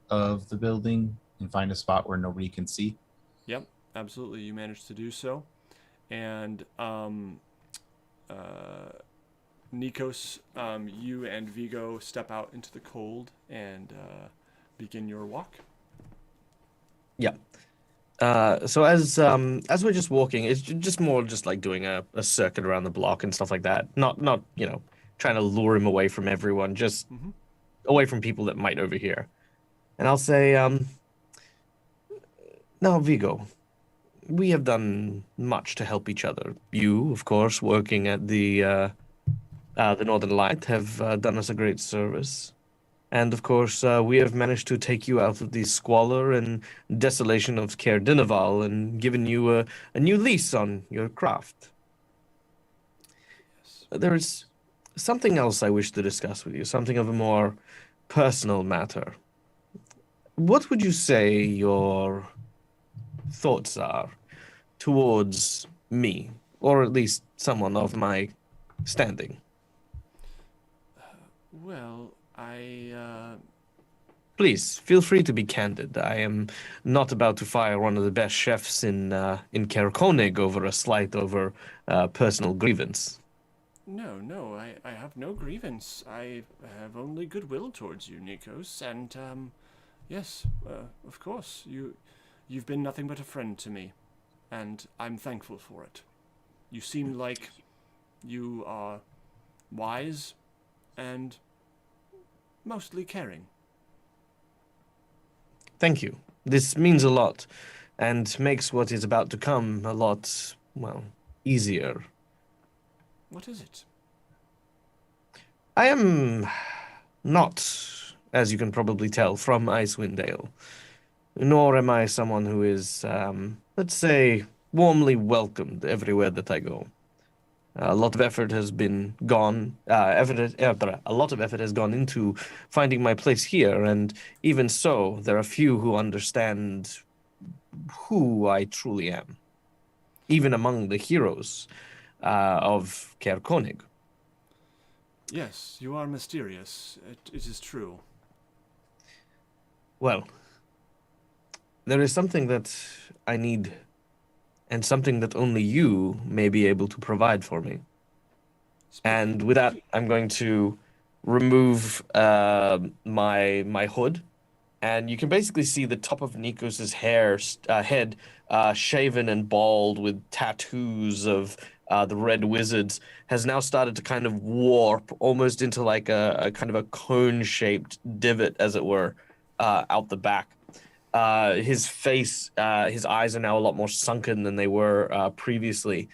of the building and find a spot where nobody can see. Yep, absolutely. You managed to do so. And Nicos, you and Vigo step out into the cold and begin your walk. Yeah. So as we're just walking, it's just more just like doing a circuit around the block and stuff like that. Not trying to lure him away from everyone, just away from people that might overhear. And I'll say, now Vigo, we have done much to help each other. You, of course, working at the Northern Light, have done us a great service. And, of course, we have managed to take you out of the squalor and desolation of Caer-Konig and given you a new lease on your craft. Yes. There is something else I wish to discuss with you, something of a more personal matter. What would you say your thoughts are towards me, or at least someone of my standing? Well, Please, feel free to be candid. I am not about to fire one of the best chefs in Caer-Konig over a slight over personal grievance. No, I have no grievance. I have only goodwill towards you, Nicos, and, yes, of course, you've been nothing but a friend to me, and I'm thankful for it. You seem like you are wise and mostly caring. Thank you. This means a lot, and makes what is about to come a lot, easier. What is it? I am not, as you can probably tell, from Icewind Dale, nor am I someone who is, let's say, warmly welcomed everywhere that I go. A lot of effort has been gone. A lot of effort has gone into finding my place here, and even so, there are few who understand who I truly am, even among the heroes of Caer-Konig. Yes, you are mysterious. It is true. Well, there is something that I need, and something that only you may be able to provide for me. And with that, I'm going to remove my hood, and you can basically see the top of Nikos's head shaven and bald with tattoos of the Red Wizards, has now started to kind of warp almost into like a kind of a cone-shaped divot, as it were, out the back. His face, his eyes are now a lot more sunken than they were previously.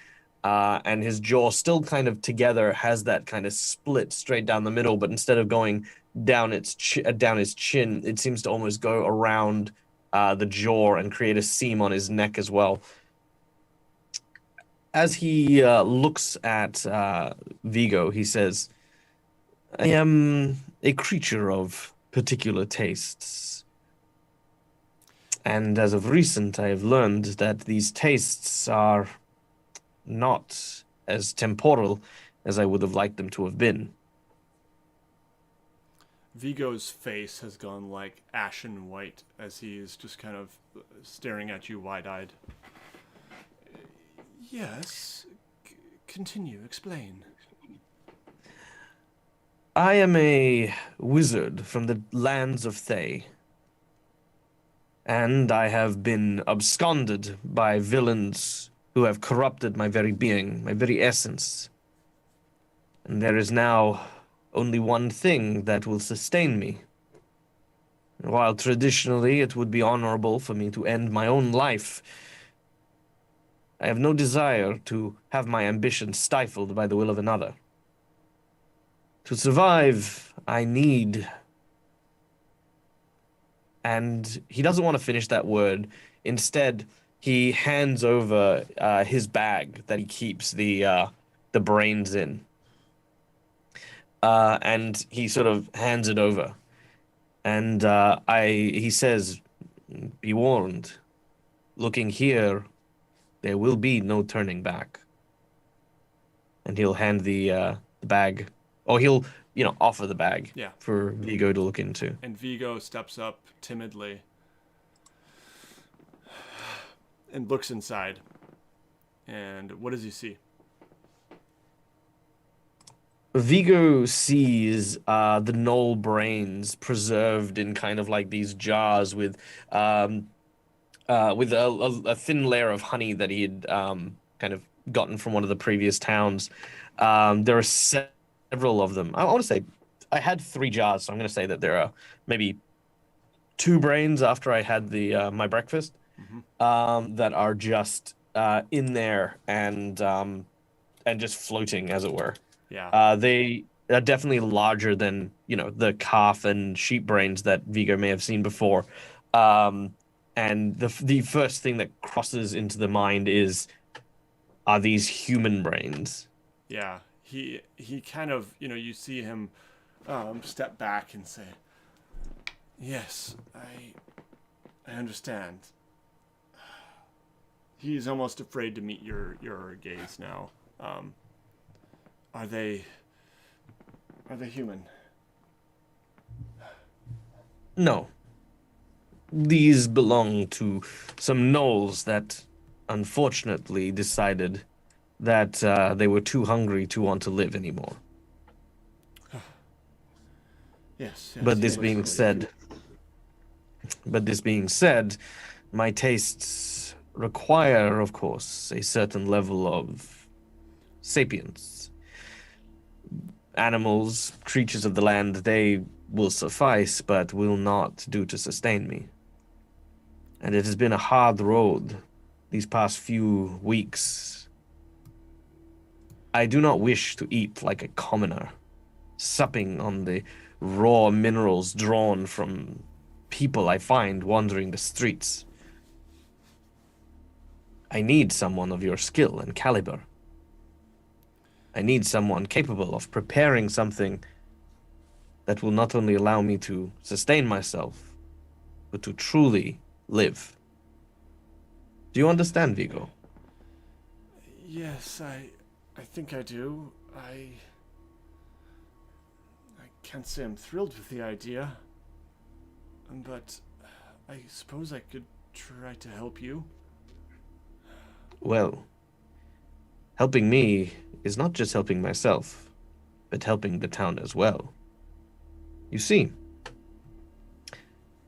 And his jaw still kind of together has that kind of split straight down the middle, but instead of going down down his chin, it seems to almost go around the jaw and create a seam on his neck as well. As he looks at Vigo, he says, I am a creature of particular tastes. And as of recent, I have learned that these tastes are not as temporal as I would have liked them to have been. Vigo's face has gone like ashen white as he is just kind of staring at you wide-eyed. Yes, continue, explain. I am a wizard from the lands of Thay, and I have been absconded by villains who have corrupted my very being, my very essence. And there is now only one thing that will sustain me, While traditionally it would be honorable for me to end my own life, I have no desire to have my ambition stifled by the will of another. To survive, I need... And he doesn't want to finish that word. Instead, he hands over his bag that he keeps the brains in. And he sort of hands it over. And he says, "Be warned. Looking here, there will be no turning back." And he'll hand the bag, or he'll, offer the bag for Vigo to look into. And Vigo steps up timidly and looks inside. And what does he see? Vigo sees the gnoll brains preserved in kind of like these jars with a thin layer of honey that he had kind of gotten from one of the previous towns. There are several of them. I want to say I had 3 jars, so I'm going to say that there are maybe 2 brains after I had the my breakfast that are just in there and just floating, as it were. Yeah. They are definitely larger than, the calf and sheep brains that Vigo may have seen before. And the first thing that crosses into the mind is, are these human brains? Yeah. He kind of, you see him step back and say, "Yes, I understand." He's almost afraid to meet your gaze now. Are they human? No. These belong to some gnolls that unfortunately decided that they were too hungry to want to live anymore. Yes. But this being said, my tastes require, of course, a certain level of sapience. Animals, creatures of the land, they will suffice, but will not do to sustain me. And it has been a hard road these past few weeks. I do not wish to eat like a commoner, supping on the raw minerals drawn from people I find wandering the streets. I need someone of your skill and caliber. I need someone capable of preparing something that will not only allow me to sustain myself, but to truly live. Do you understand, Vigo? Yes, I think I do. I can't say I'm thrilled with the idea, but I suppose I could try to help you. Well, helping me is not just helping myself, but helping the town as well. You see,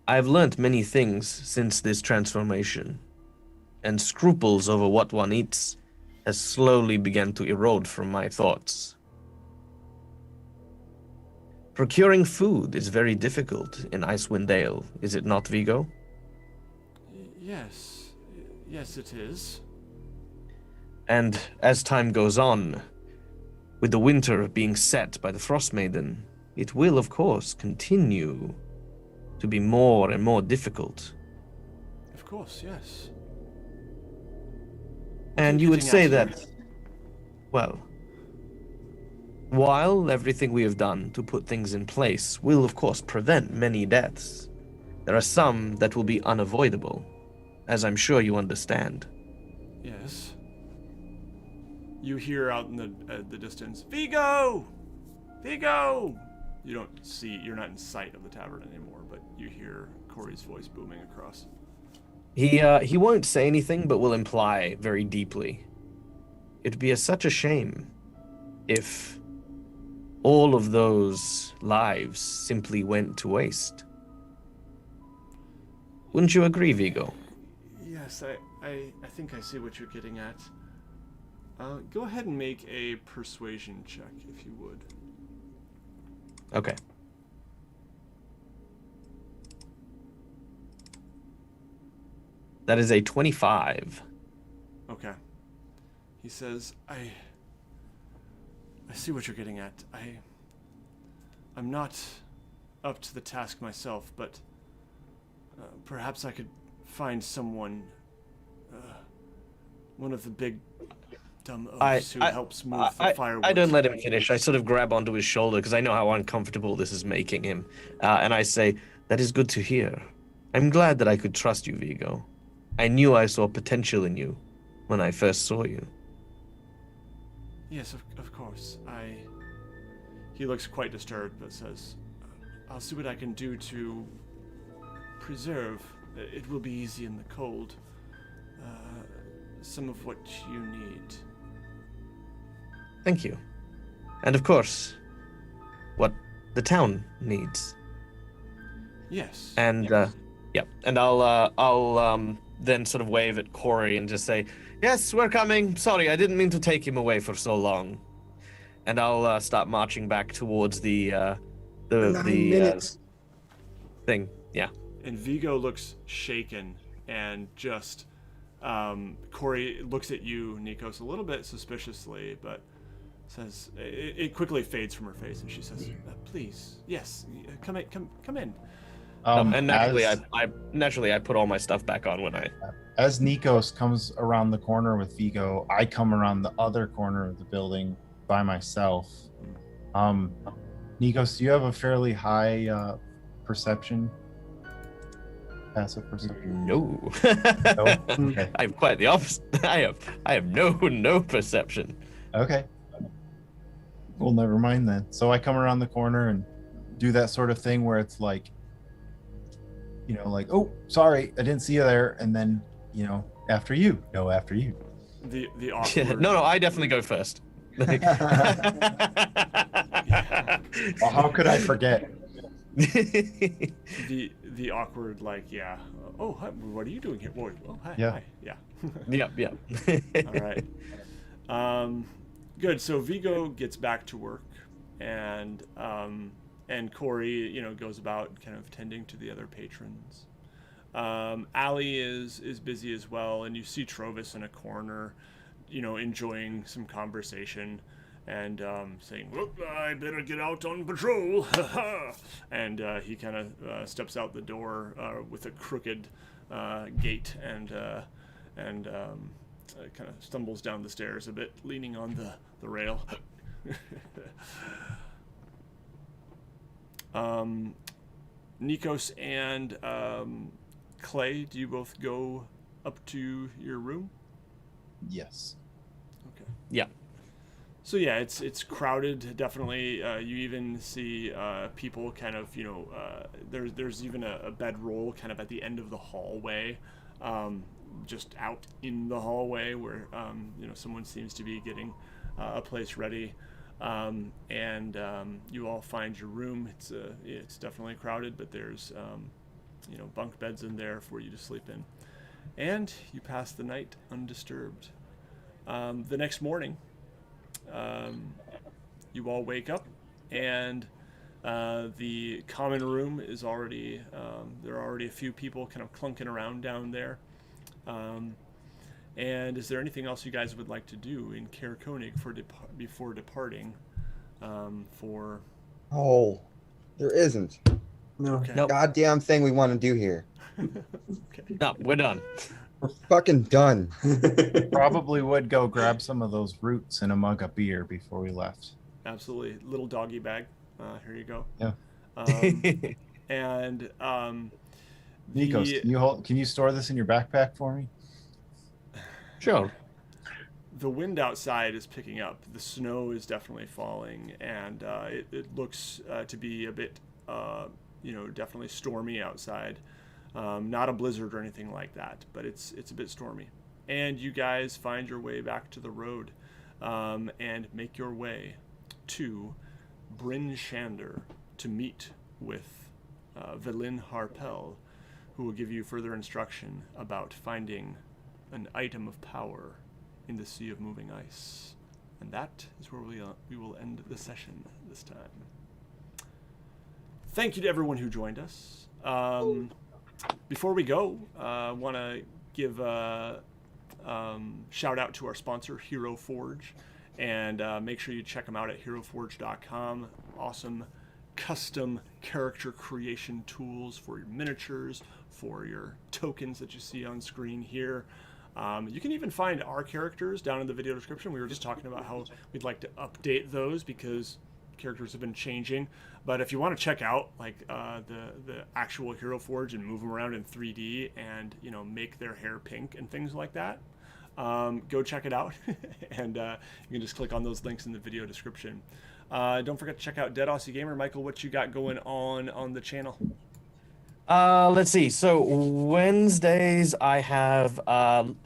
I've learnt many things since this transformation, and scruples over what one eats has slowly begun to erode from my thoughts. Procuring food is very difficult in Icewind Dale, is it not, Vigo? Yes, it is. And as time goes on, with the winter being set by the Frost Maiden, it will, of course, continue to be more and more difficult. Of course, yes. And you would say that, well, while everything we have done to put things in place will, of course, prevent many deaths, there are some that will be unavoidable, as I'm sure you understand. Yes. You hear out in the distance, "Vigo! Vigo!" You're not in sight of the tavern anymore, but you hear Corey's voice booming across. He won't say anything, but will imply very deeply. It'd be such a shame if all of those lives simply went to waste. Wouldn't you agree, Vigo? Yes, I think I see what you're getting at. Go ahead and make a persuasion check, if you would. Okay. That is a 25. Okay. He says, I see what you're getting at. I'm not up to the task myself, but perhaps I could find someone, one of the big dumb oafs who helps move the firewood. I don't let him finish. I sort of grab onto his shoulder because I know how uncomfortable this is making him. And I say, that is good to hear. I'm glad that I could trust you, Vigo. I knew I saw potential in you when I first saw you. Yes, of course. He looks quite disturbed, but says, I'll see what I can do to preserve. It will be easy in the cold. Some of what you need. Thank you. And of course, what the town needs. Yes. And yeah, and I'll then sort of wave at Corey and just say, "Yes, we're coming. Sorry, I didn't mean to take him away for so long." And I'll start marching back towards the 9 minutes. thing. Yeah. And Vigo looks shaken and just Corey looks at you, Nicos, a little bit suspiciously, but says it quickly fades from her face, and she says, "Please, yes, come in." And naturally, I put all my stuff back on when I. As Nicos comes around the corner with Vigo, I come around the other corner of the building by myself. Nicos, do you have a fairly high perception? Passive perception? No. No? Okay. I'm quite the opposite. I have no perception. Okay. Well, never mind then. So I come around the corner and do that sort of thing where it's like, like, oh, sorry, I didn't see you there, and then, after you. No, after you. The awkward. No, I definitely go first. Well, how could I forget? the awkward, like, yeah. Oh, hi, what are you doing here? Oh, hi. Yeah. Hi. Yeah. Yeah. All right. Good. So Vigo gets back to work, and Corey, goes about kind of tending to the other patrons. Allie is busy as well, and you see Trovis in a corner, enjoying some conversation, and saying, "Well, I better get out on patrol." And he kind of steps out the door with a crooked gait, and kind of stumbles down the stairs a bit, leaning on the rail. Nicos and Clay, do you both go up to your room? Yes. Okay. Yeah. So yeah, it's crowded, definitely. You even see people kind of, there's even a bedroll kind of at the end of the hallway, just out in the hallway where, someone seems to be getting a place ready. And you all find your room. It's definitely crowded, but there's, bunk beds in there for you to sleep in. And you pass the night undisturbed. The next morning, you all wake up, and the common room is already, there are already a few people kind of clunking around down there. And is there anything else you guys would like to do in Caer-Konig before departing? Oh, there isn't. No. Okay. Nope. Goddamn thing we want to do here. Okay. No, we're done. We're fucking done. Probably would go grab some of those roots and a mug of beer before we left. Absolutely. Little doggy bag. Here you go. Yeah. And Nicos, can you store this in your backpack for me? Sure. the wind outside is picking up. The snow is definitely falling, and it looks to be a bit, definitely stormy outside. Not a blizzard or anything like that, but it's a bit stormy. And you guys find your way back to the road, and make your way to Bryn Shander to meet with Velin Harpel, who will give you further instruction about finding an item of power in the Sea of Moving Ice. And that is where we will end the session this time. Thank you to everyone who joined us. Before we go, I want to give a shout out to our sponsor, Hero Forge, and make sure you check them out at heroforge.com. Awesome custom character creation tools for your miniatures, for your tokens that you see on screen here. You can even find our characters down in the video description. We were just talking about how we'd like to update those because characters have been changing. But if you want to check out like the actual Hero Forge and move them around in 3D and make their hair pink and things like that, go check it out. And you can just click on those links in the video description. Don't forget to check out Dead Aussie Gamer. Michael, what you got going on the channel? Let's see. So Wednesdays I have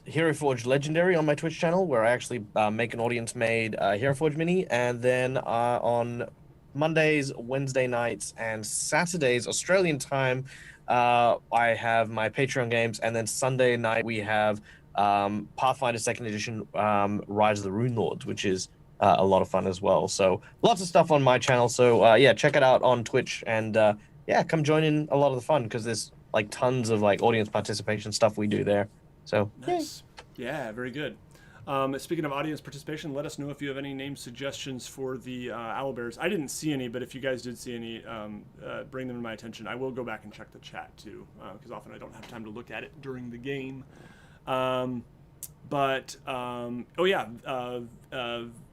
Hero Forge Legendary on my Twitch channel, where I actually make an audience-made Hero Forge mini, and then on Mondays, Wednesday nights, and Saturdays Australian time, I have my Patreon games, and then Sunday night we have Pathfinder 2nd Edition Rise of the Rune Lords, which is a lot of fun as well. So lots of stuff on my channel. So yeah, check it out on Twitch, and yeah, come join in a lot of the fun, because there's like tons of like audience participation stuff we do there. So nice. Yeah, very good. Speaking of audience participation, let us know if you have any name suggestions for the owlbears. I didn't see any, but if you guys did see any, bring them to my attention. I will go back and check the chat too, because often I don't have time to look at it during the game. Oh yeah,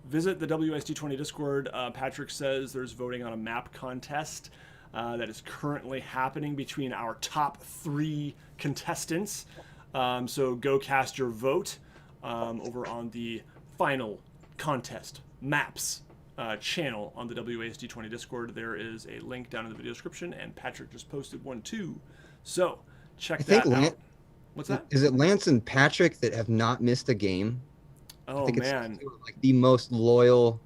visit the WSD20 Discord. Patrick says there's voting on a map contest that is currently happening between our top 3 contestants. So go cast your vote over on the final contest maps channel on the WASD20 Discord. There is a link down in the video description, and Patrick just posted one too. So check that out. What's that? Is it Lance and Patrick that have not missed a game? Oh, I think man. it's like the most loyal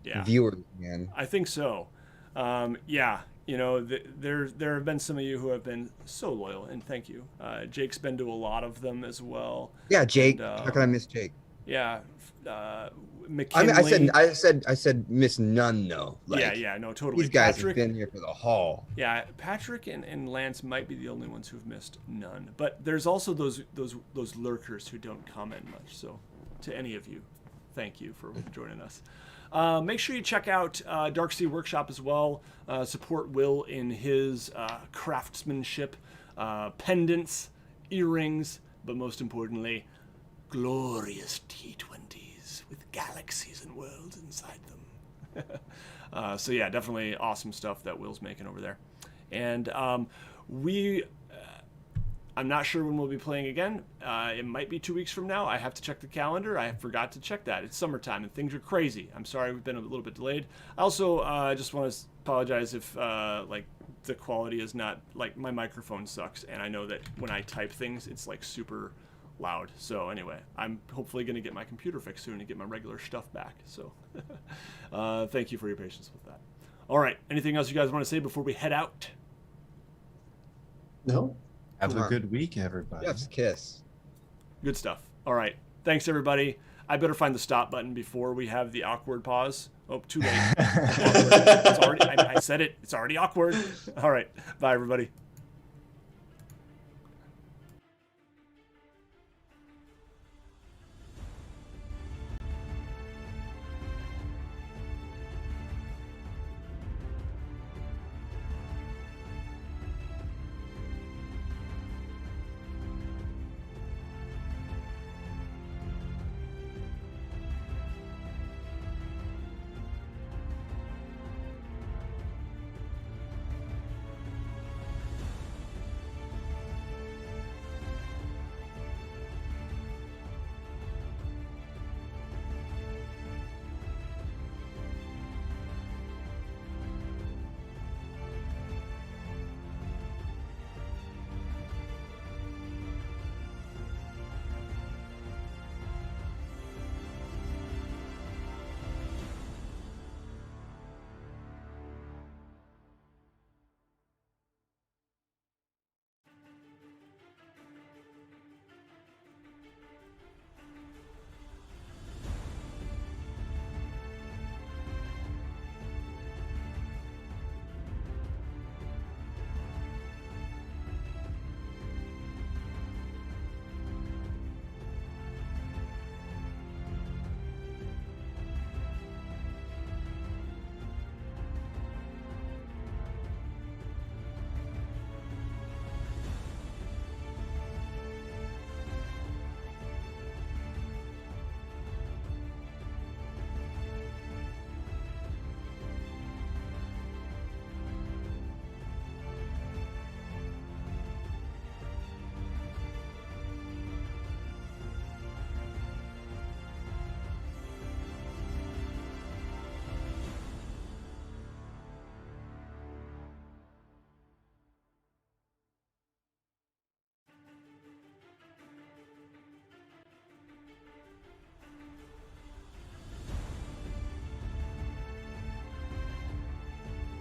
Yeah. viewers, man. I think so. Yeah, there have been some of you who have been so loyal, and thank you. Jake's been to a lot of them as well. Yeah, Jake. And, how can I miss Jake? Yeah, I McKinley. mean, I said miss none though. Like, yeah, no, totally. these guys Patrick, have been here for the haul. Yeah, Patrick and Lance might be the only ones who've missed none. But there's also those lurkers who don't comment much. So to any of you, thank you for joining us. Make sure you check out Darksea Workshop as well. Support Will in his craftsmanship, pendants, earrings, but most importantly, glorious T20s with galaxies and worlds inside them. So yeah, definitely awesome stuff that Will's making over there. And I'm not sure when we'll be playing again. It might be 2 weeks from now. I have to check the calendar. I forgot to check that. It's summertime and things are crazy. I'm sorry we've been a little bit delayed. I also just want to apologize if like the quality is not, like, my microphone sucks, and I know that when I type things it's like super loud. So anyway, I'm hopefully going to get my computer fixed soon and get my regular stuff back. So thank you for your patience with that. All right, anything else you guys want to say before we head out? No. Have a good week, everybody. Jeff's kiss. Good stuff. All right. Thanks, everybody. I better find the stop button before we have the awkward pause. Oh, too late. It's already, I said it. It's already awkward. All right. Bye, everybody.